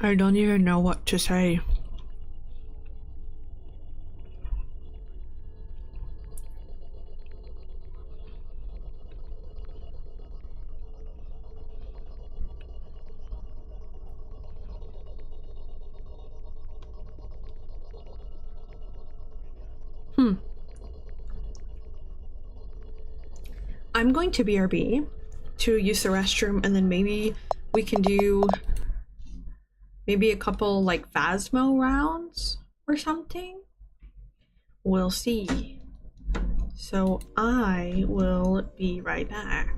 I don't even know what to say. I'm going to BRB to use the restroom, and then maybe we can do maybe a couple like Phasmo rounds or something. We'll see. So I will be right back.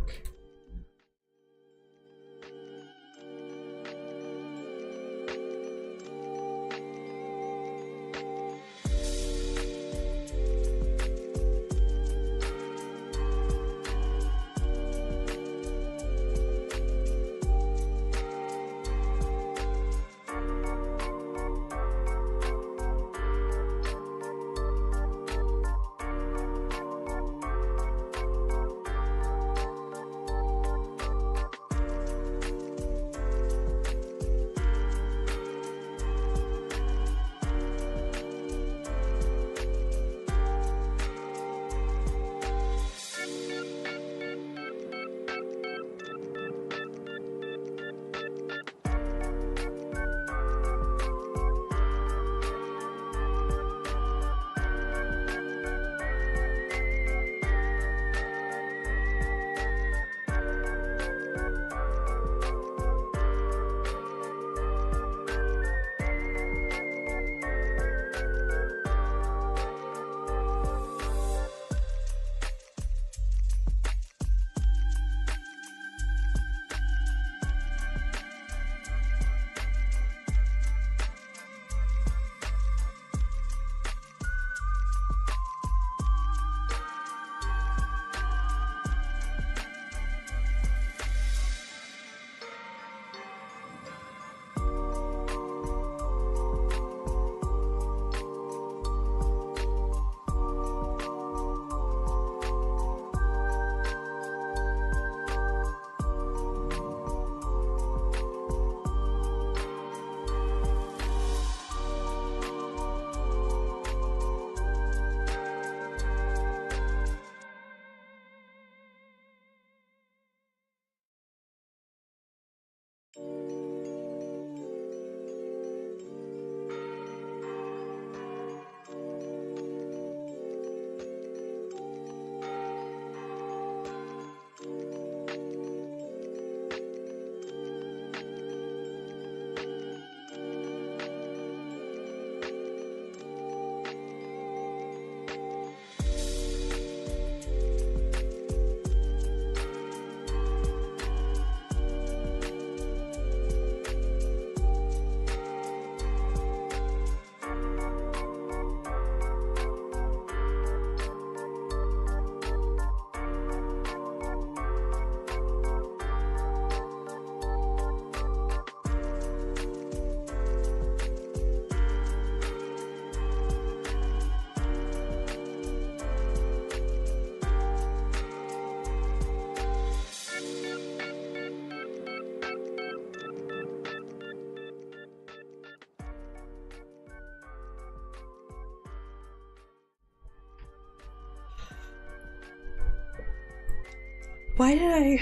Why did I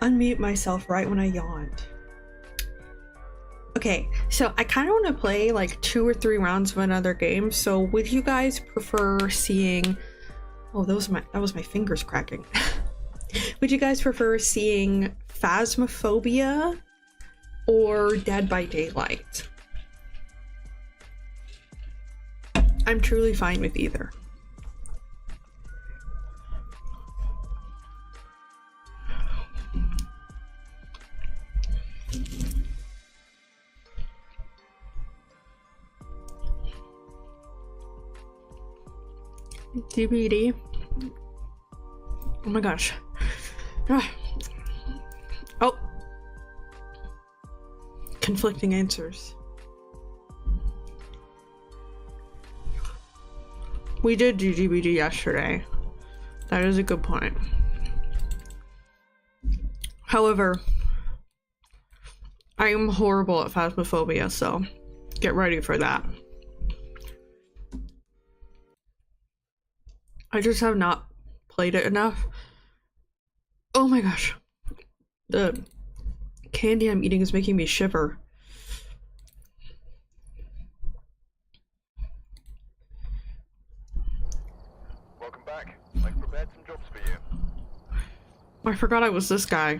unmute myself right when I yawned? Okay, so I kind of want to play like 2 or 3 rounds of another game. So would you guys prefer seeing... Oh, that was my fingers cracking. Would you guys prefer seeing Phasmophobia or Dead by Daylight? I'm truly fine with either. DVD. Oh my gosh. Oh. Conflicting answers. We did do DVD yesterday. That is a good point. However, I am horrible at Phasmophobia, so get ready for that. I just have not played it enough. Oh my gosh. The candy I'm eating is making me shiver. Welcome back. I've prepared some jobs for you. I forgot I was this guy.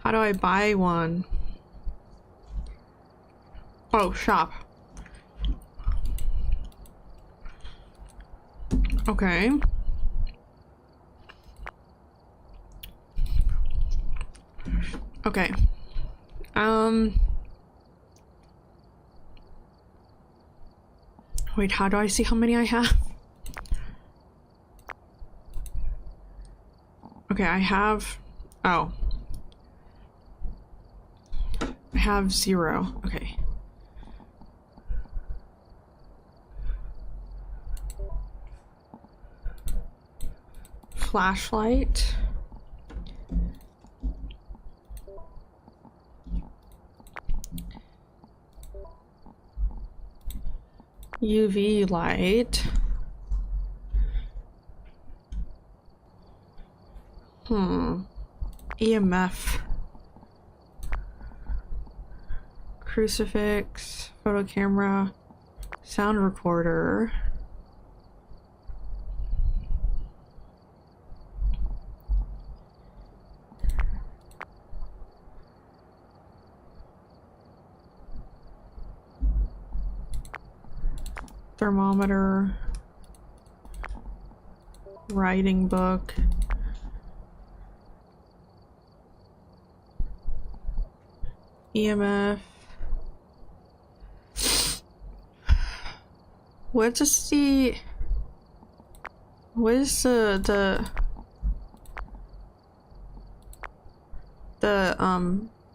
How do I buy one? Oh, shop. Okay. Okay. Wait, how do I see how many I have? Okay, I have... Oh. I have 0. Okay. Flashlight. UV light. EMF. Crucifix. Photo camera. Sound recorder. Thermometer, writing book, EMF. What is the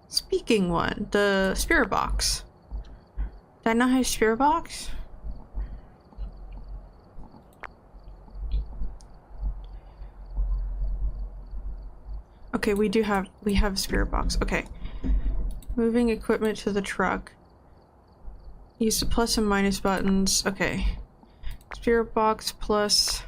speaking one? The spirit box. Did I not have spirit box? Okay, we have a spirit box. Okay. Moving equipment to the truck. Use the plus and minus buttons. Okay. Spirit box plus.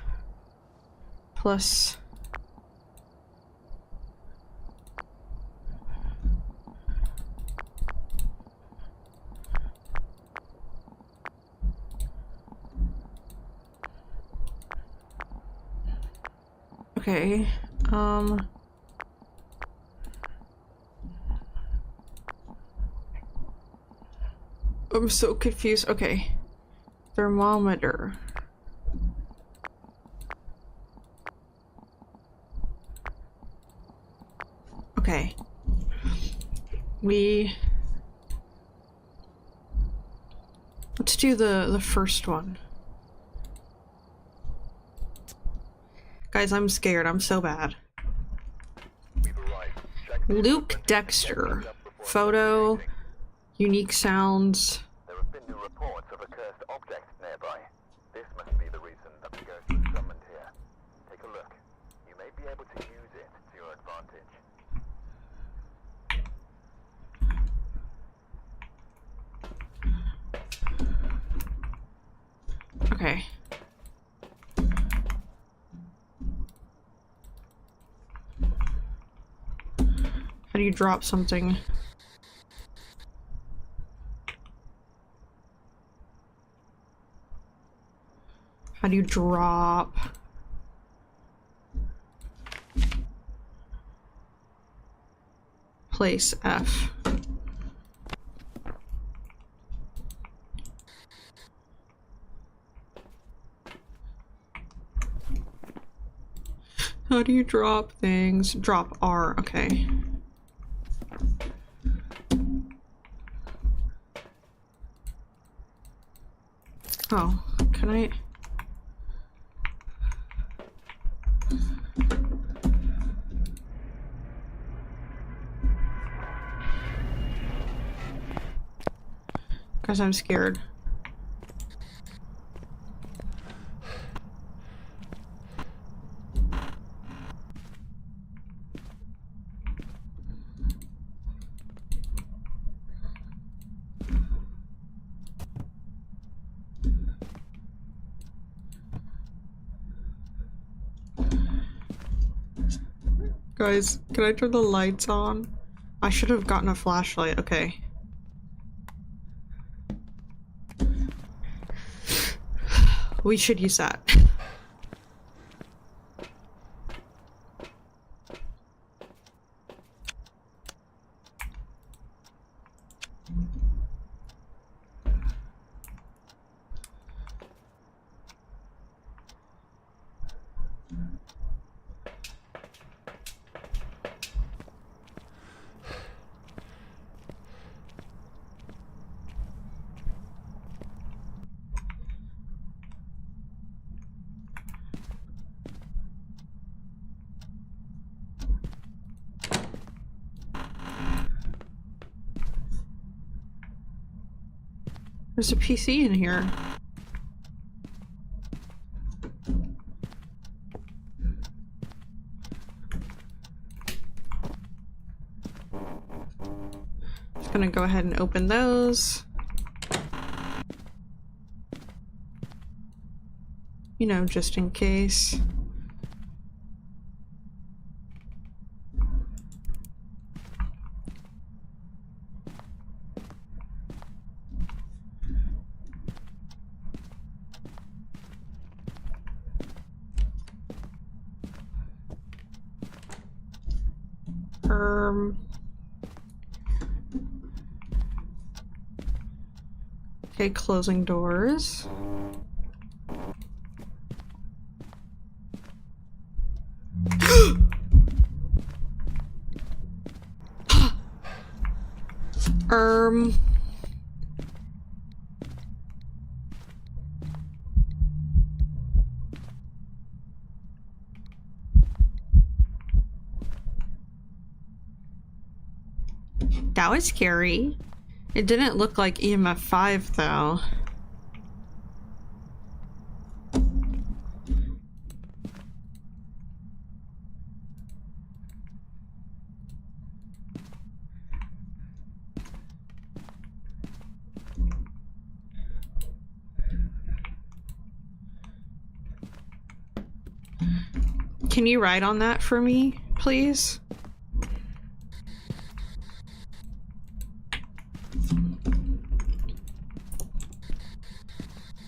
Okay. I'm so confused. Okay. Thermometer. Okay. Let's do the first one. Guys, I'm scared. I'm so bad. We've arrived. Check the Luke equipment. Dexter. Check up before Photo. investigating. Unique sounds. There have been new reports of a cursed object nearby. This must be the reason that the ghost was summoned here. Take a look. You may be able to use it to your advantage. Okay. How do you drop something? How do you drop? Place F. How do you drop things? Drop R, okay. Oh, can I? Guys, I'm scared. Guys, can I turn the lights on? I should have gotten a flashlight, okay. We should use that. There's a PC in here. Just gonna go ahead and open those. You know, just in case. Okay, closing doors. That was scary. It didn't look like EMF 5 though. Can you write on that for me, please?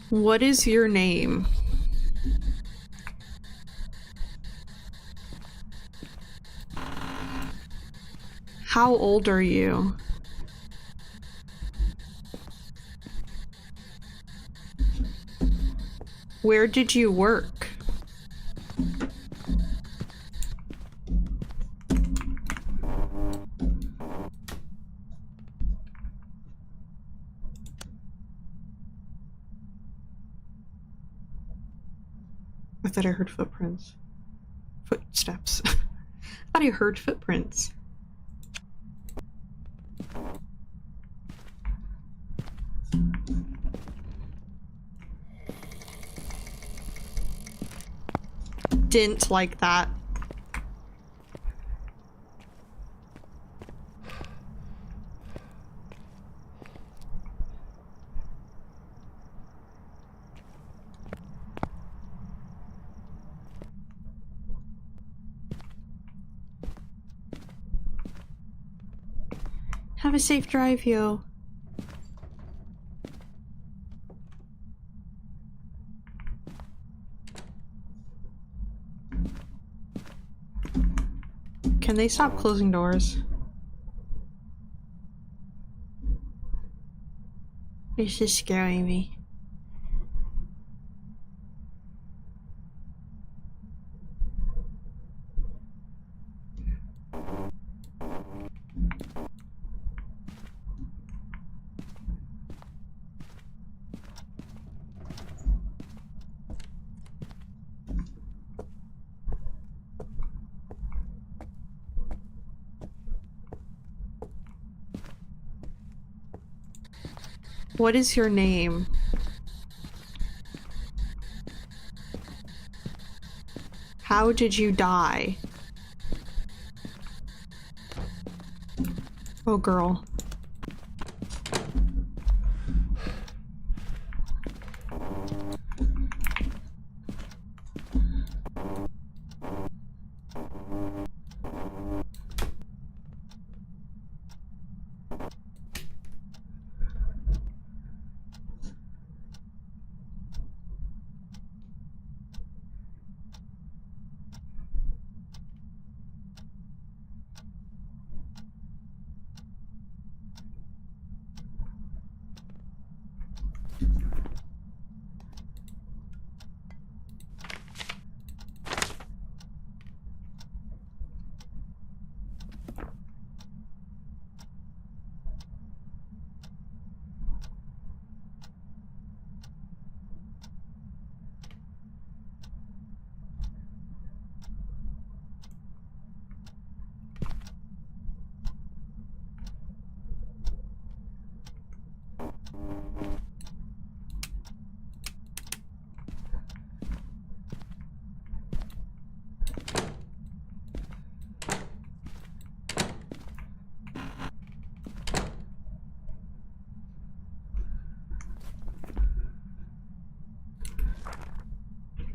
What is your name? How old are you? Where did you work? I thought I heard footprints. Footsteps. I thought I heard footprints. Didn't like that. Have a safe drive, yo. Can they stop closing doors? This is scaring me. What is your name? How did you die? Oh, girl.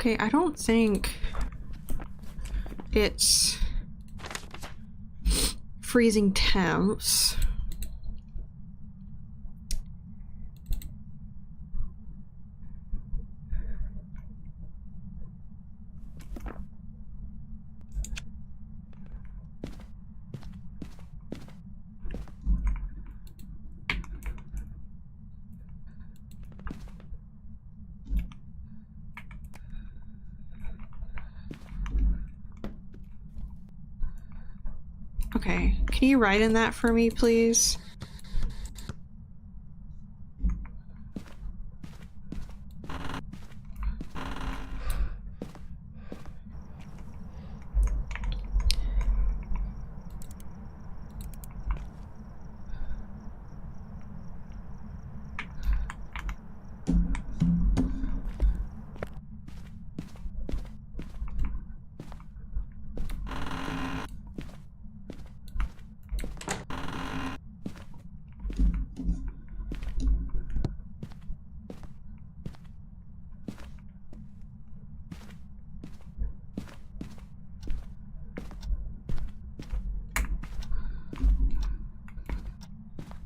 Okay, I don't think it's freezing temps. Okay, can you write in that for me, please?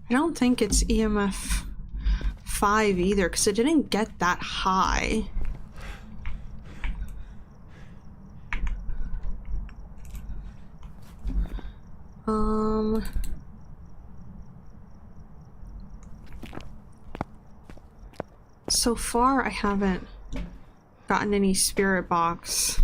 I don't think it's EMF 5 either, because it didn't get that high. So far I haven't gotten any spirit box.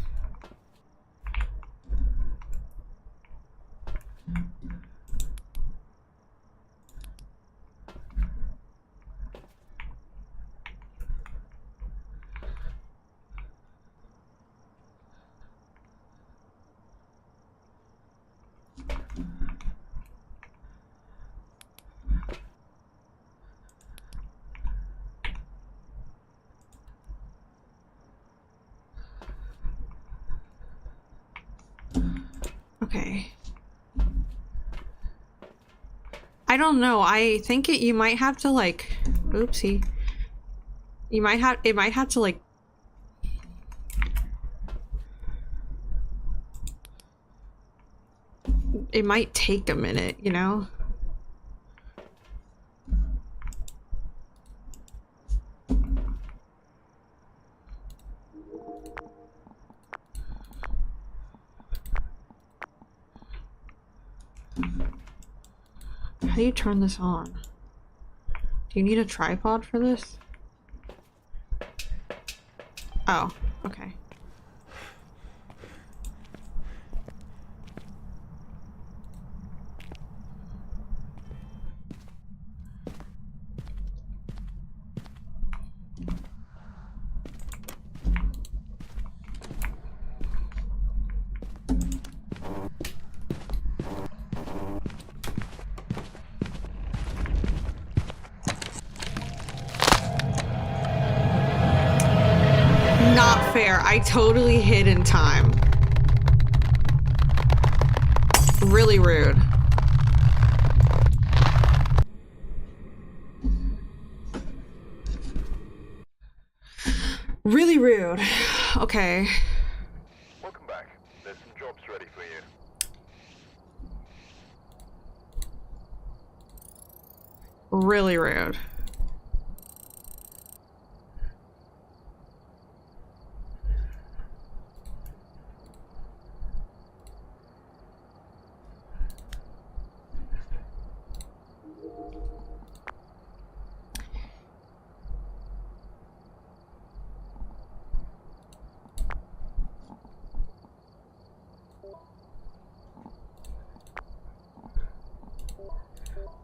Okay. I don't know. I think you might have to like, oopsie. It might have to like, it might take a minute, you know? How do you turn this on? Do you need a tripod for this? Oh, okay. Not fair. I totally hid in time. Really rude. Really rude. Okay. Welcome back. There's some jobs ready for you. Really rude.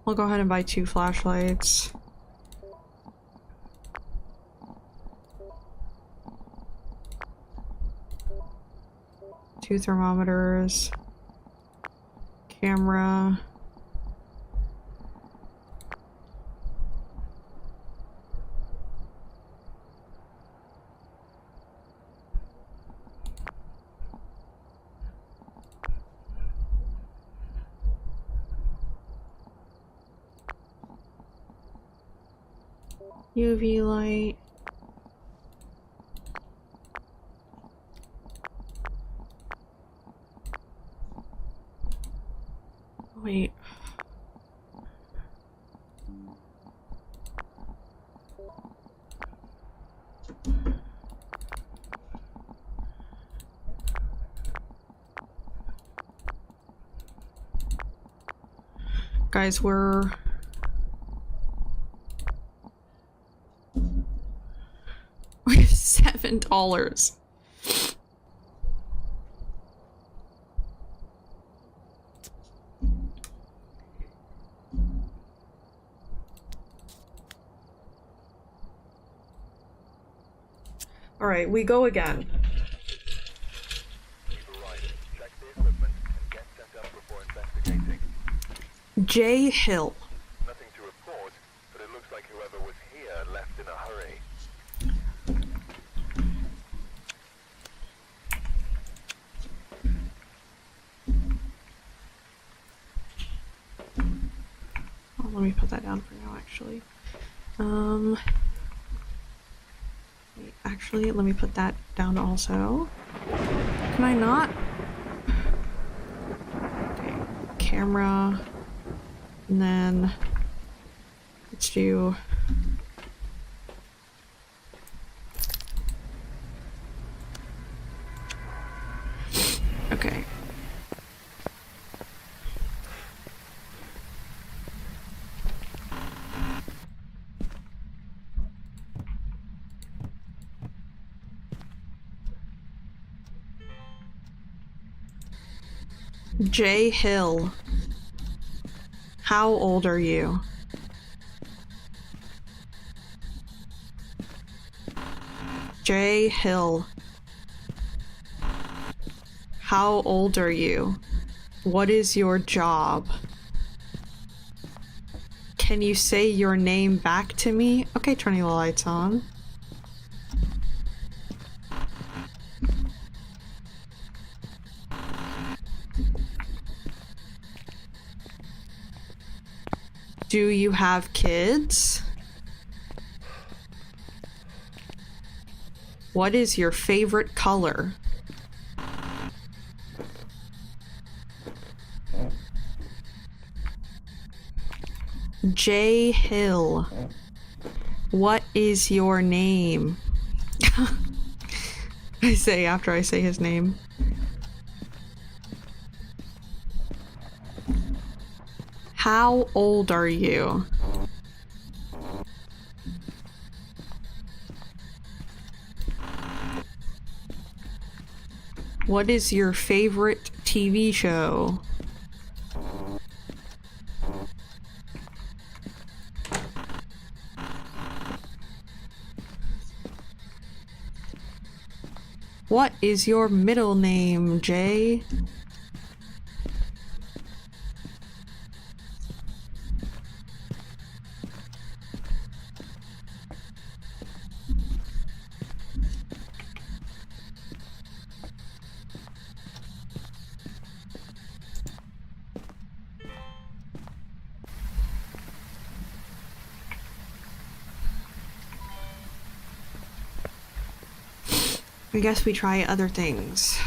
I'll go ahead and buy 2 flashlights. Two thermometers. Camera. UV light. Wait. Guys, we're $7. All right, we go again. You've arrived. Check the equipment and get set up before investigating. J. Hill. Nothing to report, but it looks like whoever was here left in a hurry. Oh, let me put that down for now, actually. Wait, actually, let me put that down also. Can I not? Okay, camera. And then let's do okay. J. Hill. How old are you? J. Hill. How old are you? What is your job? Can you say your name back to me? Okay, turning the lights on. Do you have kids? What is your favorite color? J. Hill. What is your name? I say after I say his name. How old are you? What is your favorite TV show? What is your middle name, Jay? I guess we try other things.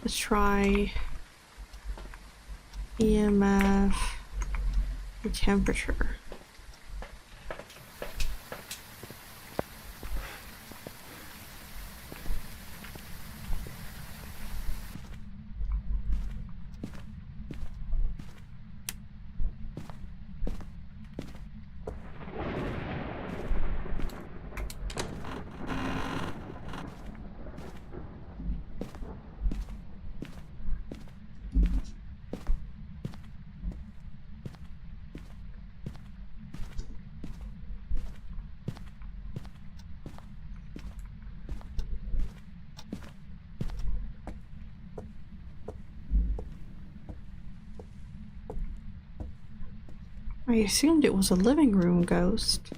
Let's try EMF, the temperature. I assumed it was a living room ghost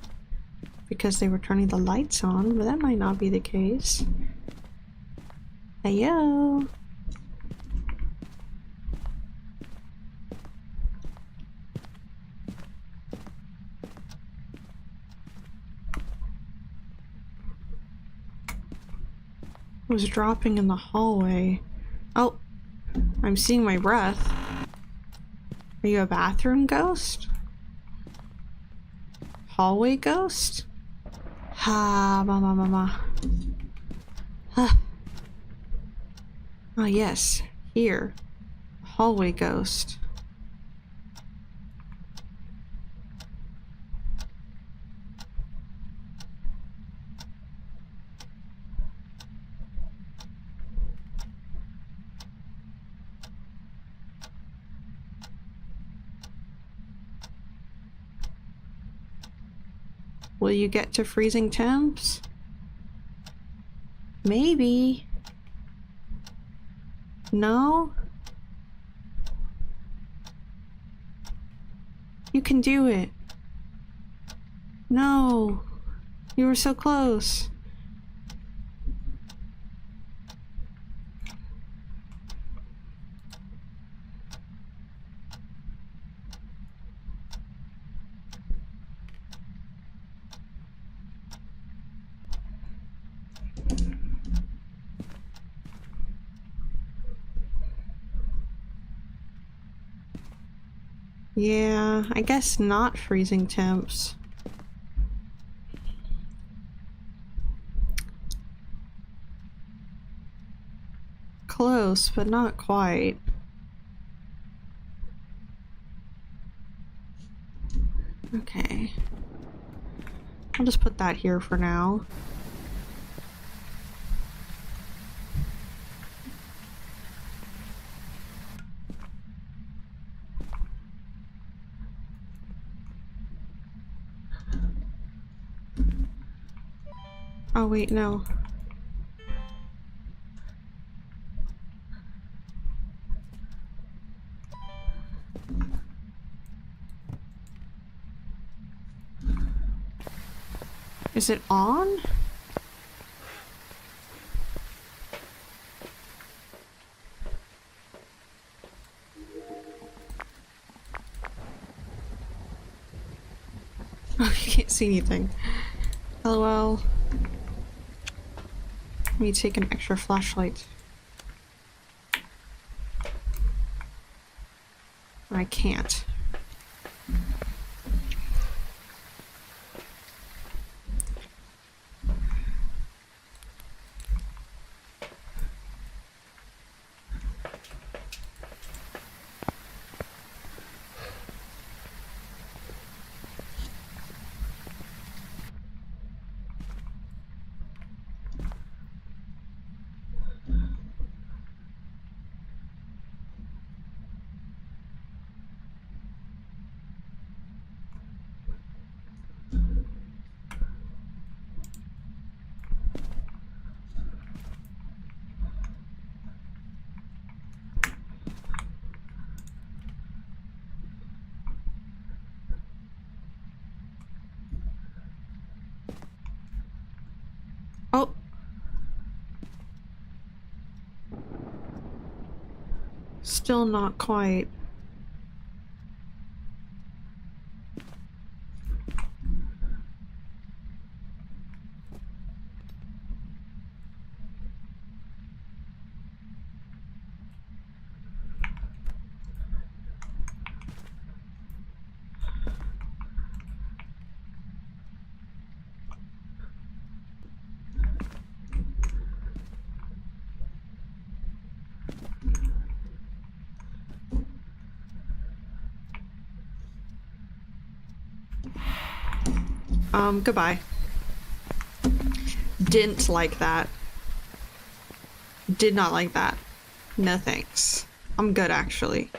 because they were turning the lights on, but that might not be the case. Heyo. It was dropping in the hallway. Oh, I'm seeing my breath. Are you a bathroom ghost? Hallway ghost? Ha, ma. Huh. Oh yes, here. Hallway ghost. Will you get to freezing temps? Maybe. No? You can do it. No. You were so close. Yeah, I guess not freezing temps. Close, but not quite. Okay. I'll just put that here for now. Oh wait, no. Is it on? Oh, you can't see anything. LOL. Let me take an extra flashlight. I can't. Oh. Still not quite. Goodbye. Didn't like that. Did not like that. No thanks. I'm good, actually.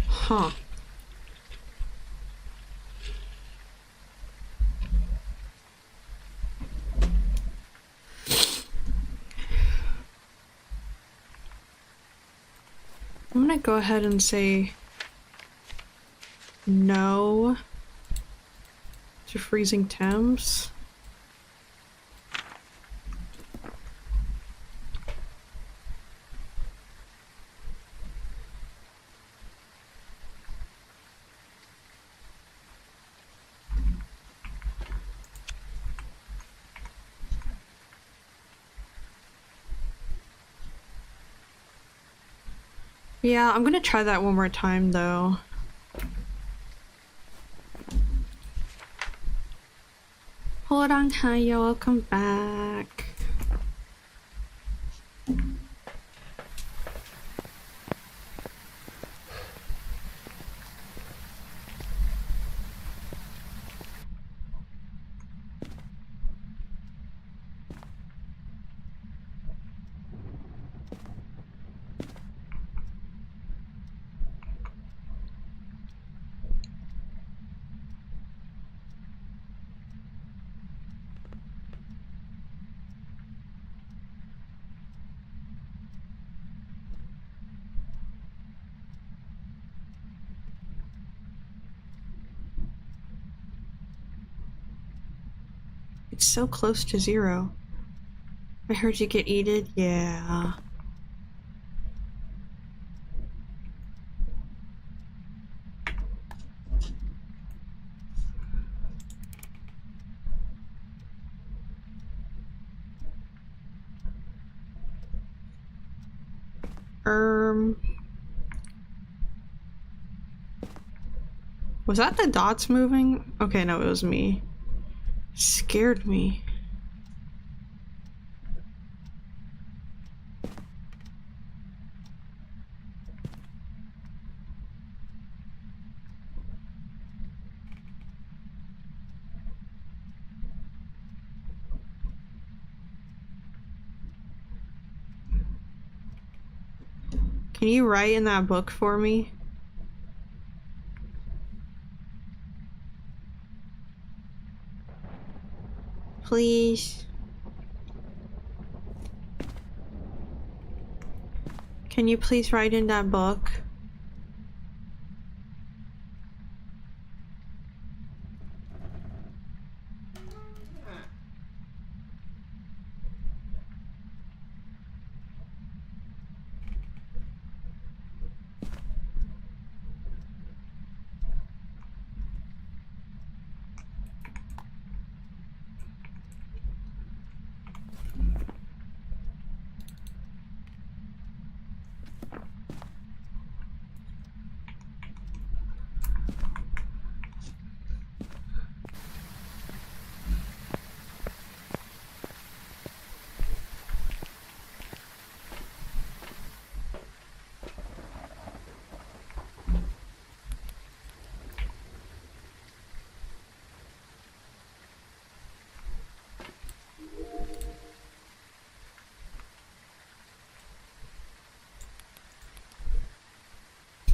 Huh. I'm gonna go ahead and say no to freezing temps. Yeah, I'm gonna try that one more time though. Horanghello, welcome back. It's so close to 0. I heard you get eaten. Yeah. Was that the dots moving? Okay, no, it was me. Scared me. Can you write in that book for me? Please. Can you please write in that book?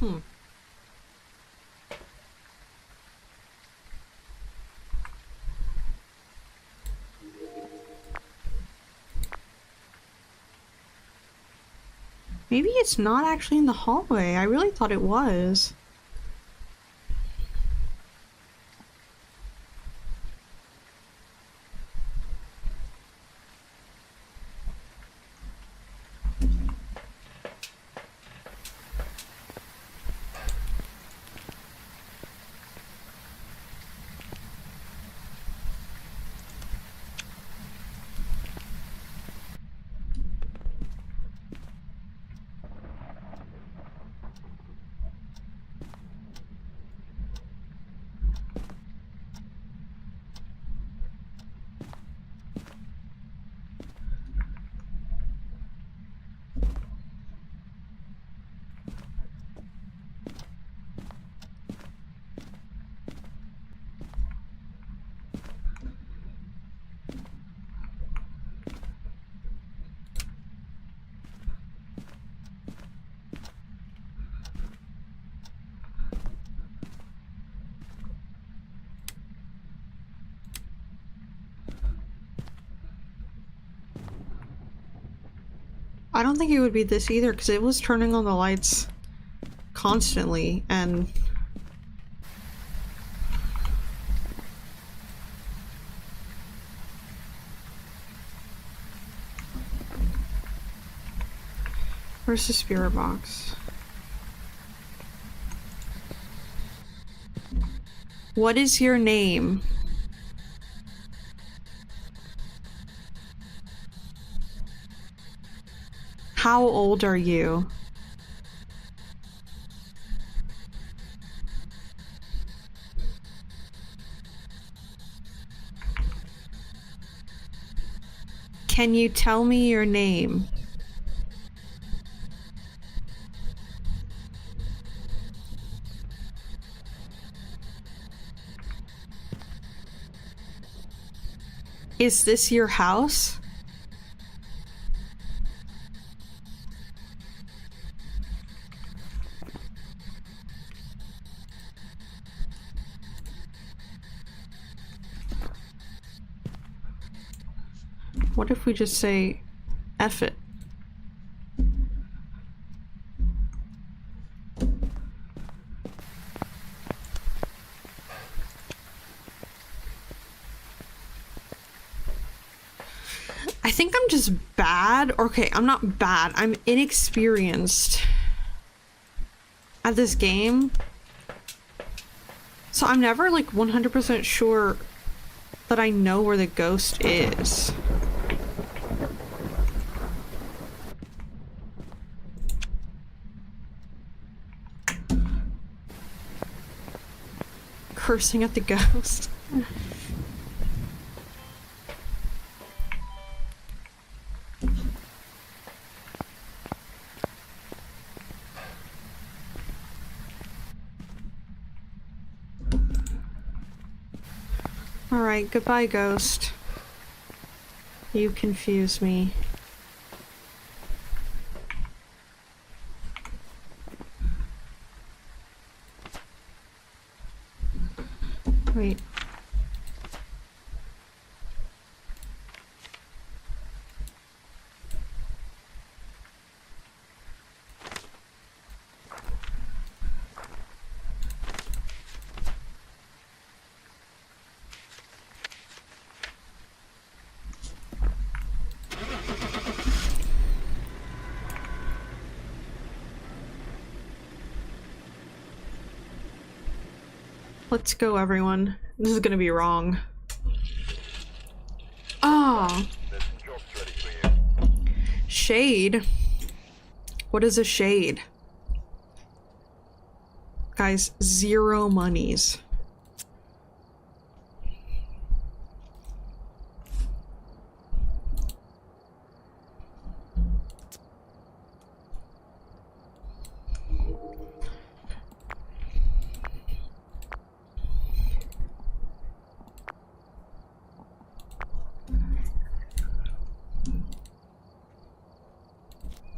Hmm. Maybe it's not actually in the hallway. I really thought it was. I don't think it would be this either, because it was turning on the lights constantly, and... Where's the spirit box? What is your name? How old are you? Can you tell me your name? Is this your house? What if we just say, F it? I think I'm just bad. Okay, I'm not bad. I'm inexperienced at this game. So I'm never like 100% sure that I know where the ghost is. Cursing at the ghost. Alright, goodbye, ghost. You confuse me. Wait. Let's go, everyone. This is gonna be wrong. Ah, There's some jobs ready for you. shade. What is a shade? Guys, 0 monies.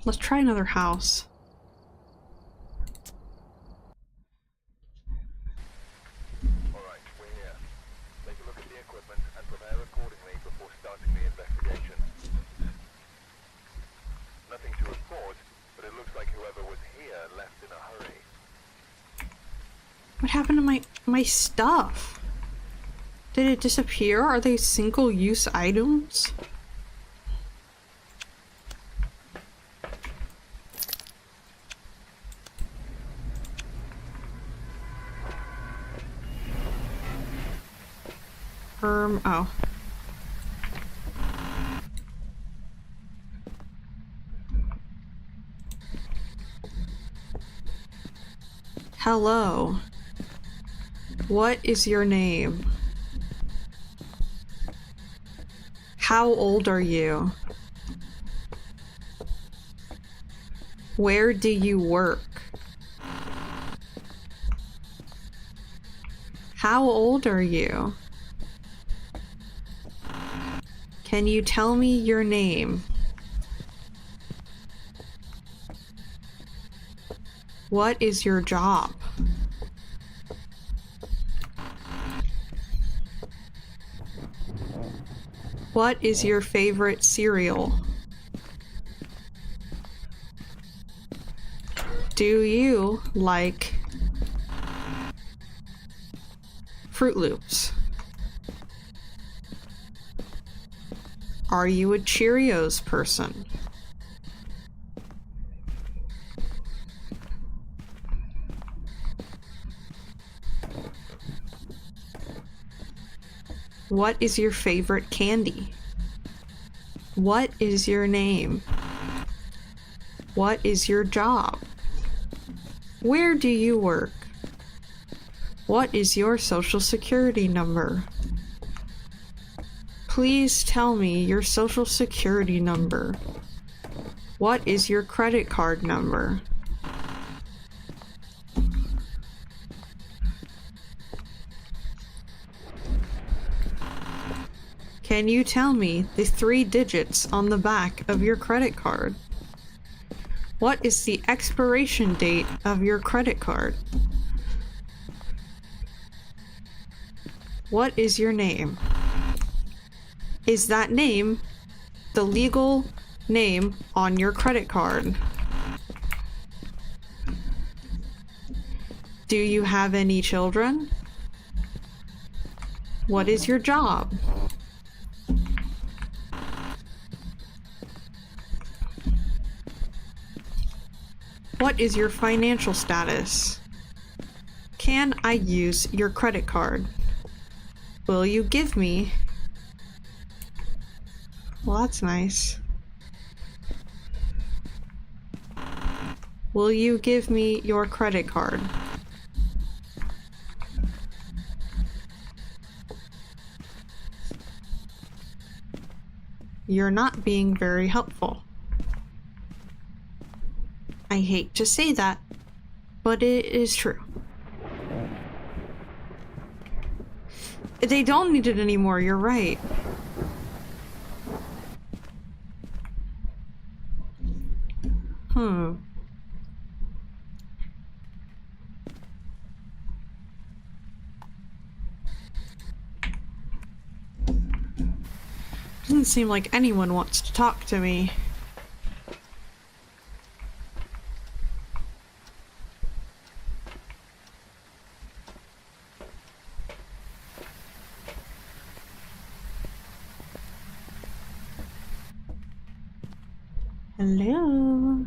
Let's try another house. What happened to my stuff? Did it disappear? Are they single-use items? Oh. Hello. What is your name? How old are you? Where do you work? How old are you? Can you tell me your name? What is your job? What is your favorite cereal? Do you like Fruit Loops? Are you a Cheerios person? What is your favorite candy? What is your name? What is your job? Where do you work? What is your social security number? Please tell me your social security number. What is your credit card number? Can you tell me the 3 digits on the back of your credit card? What is the expiration date of your credit card? What is your name? Is that name the legal name on your credit card? Do you have any children? What is your job? What is your financial status? Can I use your credit card? Will you give me... Well, that's nice. Will you give me your credit card? You're not being very helpful. I hate to say that, but it is true. They don't need it anymore, you're right. Doesn't seem like anyone wants to talk to me. Hello?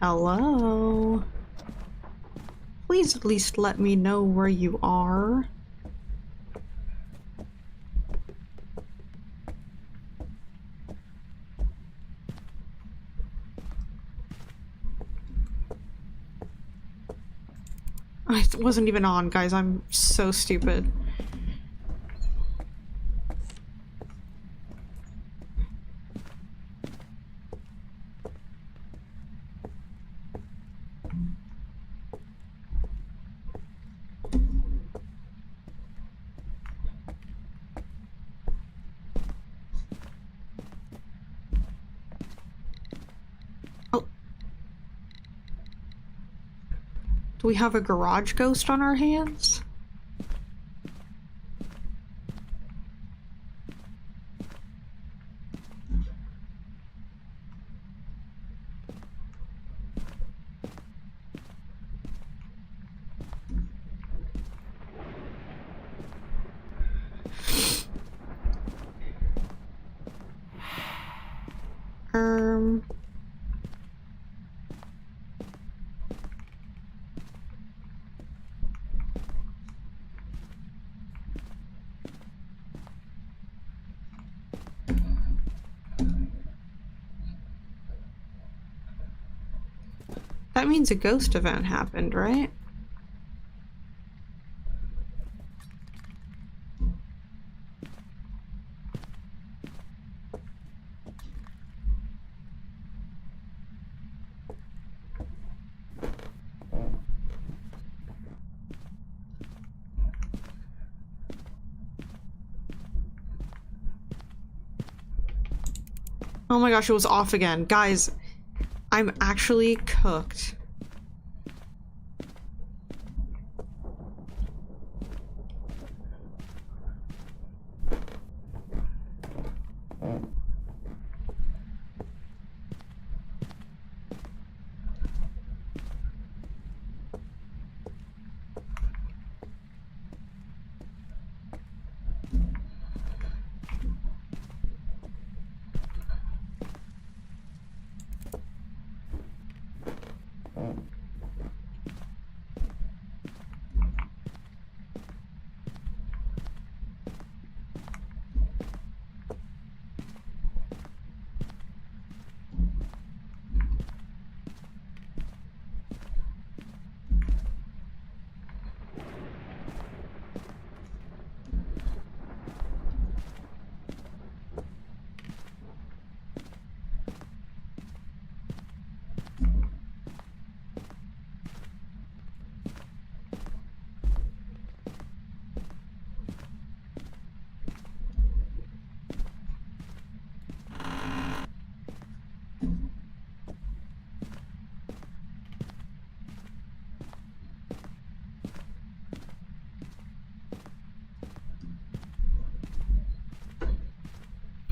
Hello? Please at least let me know where you are. I wasn't even on, guys. I'm so stupid. Do we have a garage ghost on our hands? That means a ghost event happened, right? Oh my gosh, it was off again. Guys, I'm actually cooked.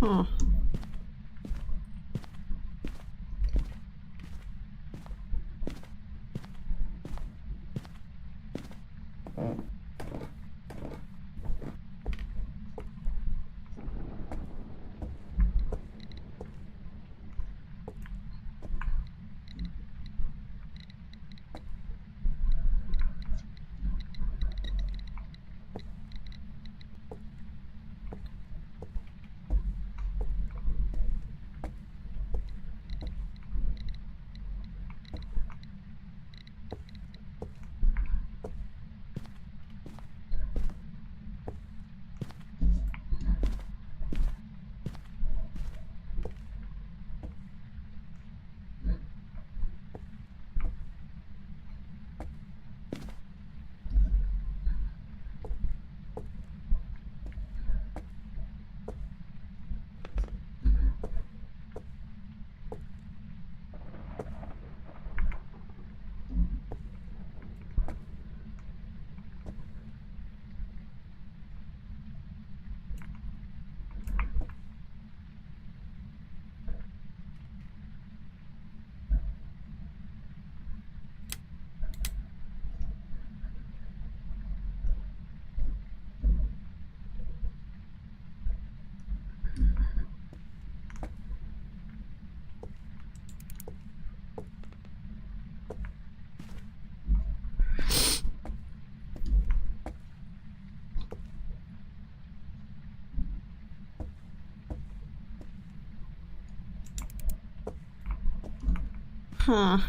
Huh. Huh.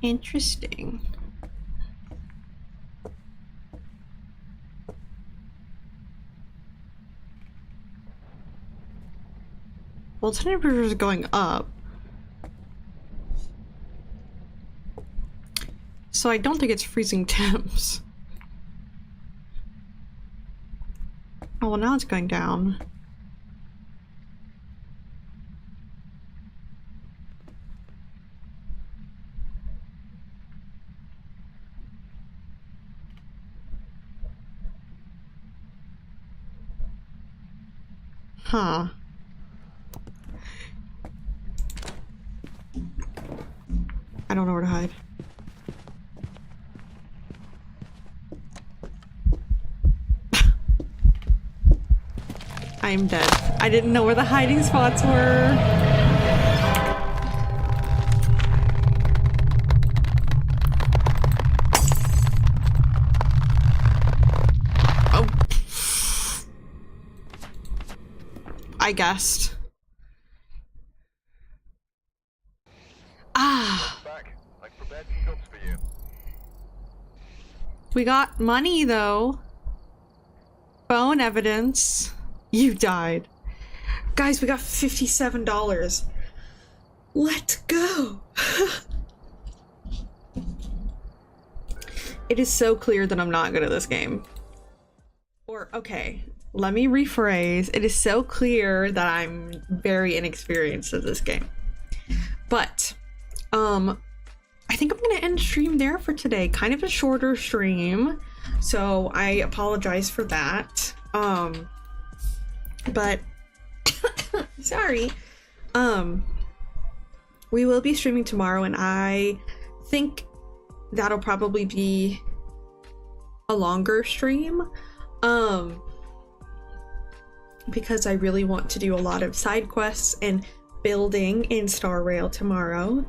Interesting. Well, temperature is going up. So I don't think it's freezing temps. Oh, well, now it's going down. Huh. I don't know where to hide. I am dead. I didn't know where the hiding spots were. Oh. I guessed. Ah. Back. I've prepared some jobs for you. We got money though. Phone evidence. You died. Guys, we got $57. Let's go. It is so clear that I'm not good at this game. Or, okay, let me rephrase. It is so clear that I'm very inexperienced at this game. But, I think I'm gonna end stream there for today. Kind of a shorter stream, so I apologize for that. But sorry. We will be streaming tomorrow, and I think that'll probably be a longer stream. Because I really want to do a lot of side quests and building in Star Rail tomorrow.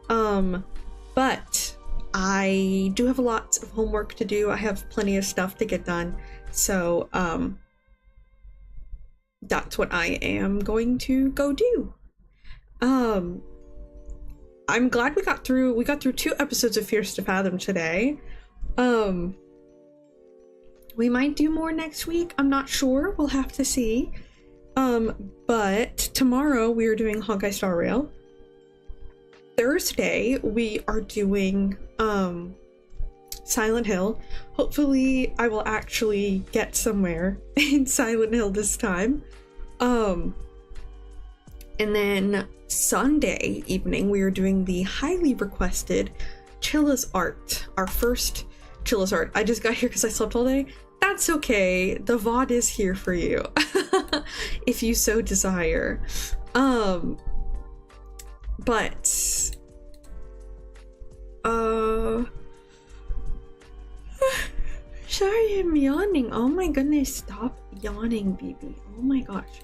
But I do have a lot of homework to do. I have plenty of stuff to get done. So, that's what I am going to go do. I'm glad we got through 2 episodes of Fierce to Fathom today. We might do more next week. I'm not sure. We'll have to see. But tomorrow we are doing Honkai Star Rail. Thursday we are doing Silent Hill. Hopefully I will actually get somewhere in Silent Hill this time. And then Sunday evening we are doing the highly requested Chilla's Art, our first Chilla's Art. I just got here because I slept all day. That's okay. The VOD is here for you if you so desire. But sorry, I'm yawning. Oh my goodness, stop yawning, baby. Oh my gosh.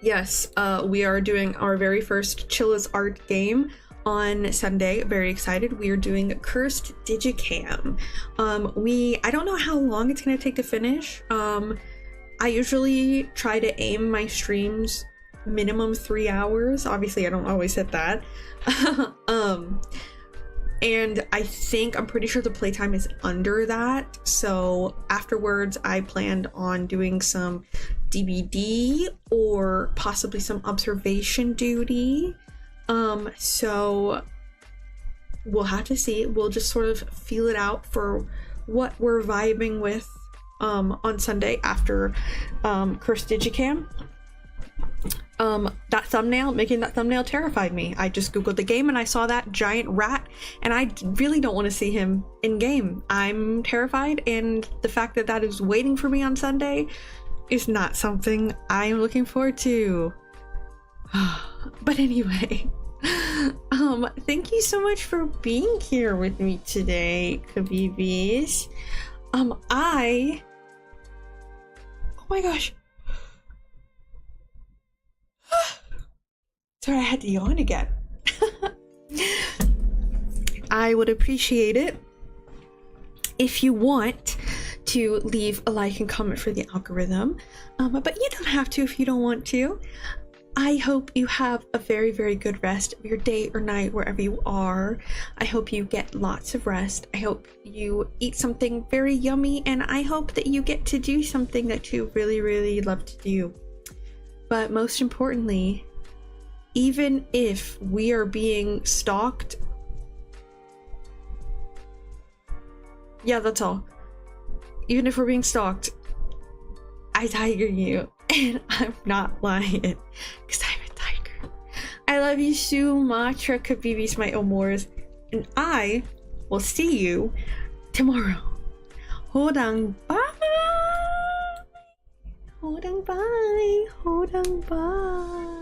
Yes, we are doing our very first Chilla's Art game on Sunday. Very excited. We are doing Cursed Digicam. I don't know how long it's gonna take to finish. I usually try to aim my streams minimum 3 hours. Obviously I don't always hit that. And I'm pretty sure the playtime is under that. So afterwards I planned on doing some DVD or possibly some observation duty. So we'll have to see. We'll just sort of feel it out for what we're vibing with on Sunday after Cursed Digicam. Making that thumbnail terrified me. I just googled the game and I saw that giant rat, and I really don't want to see him in game. I'm terrified, and the fact that that is waiting for me on Sunday is not something I am looking forward to. But anyway, thank you so much for being here with me today, Kabibis. Oh my gosh. Sorry, I had to yawn again. I would appreciate it if you want to leave a like and comment for the algorithm, but you don't have to if you don't want to. I hope you have a very, very good rest of your day or night wherever you are. I hope you get lots of rest. I hope you eat something very yummy, and I hope that you get to do something that you really, really love to do. But most importantly, even if we are being stalked, yeah, that's all. Even if we're being stalked, I tiger you, and I'm not lying, because I'm a tiger. I love you so much, Kabibis, my amores, and I will see you tomorrow. Horang, bye. Horang. Horang bye. Horang bye.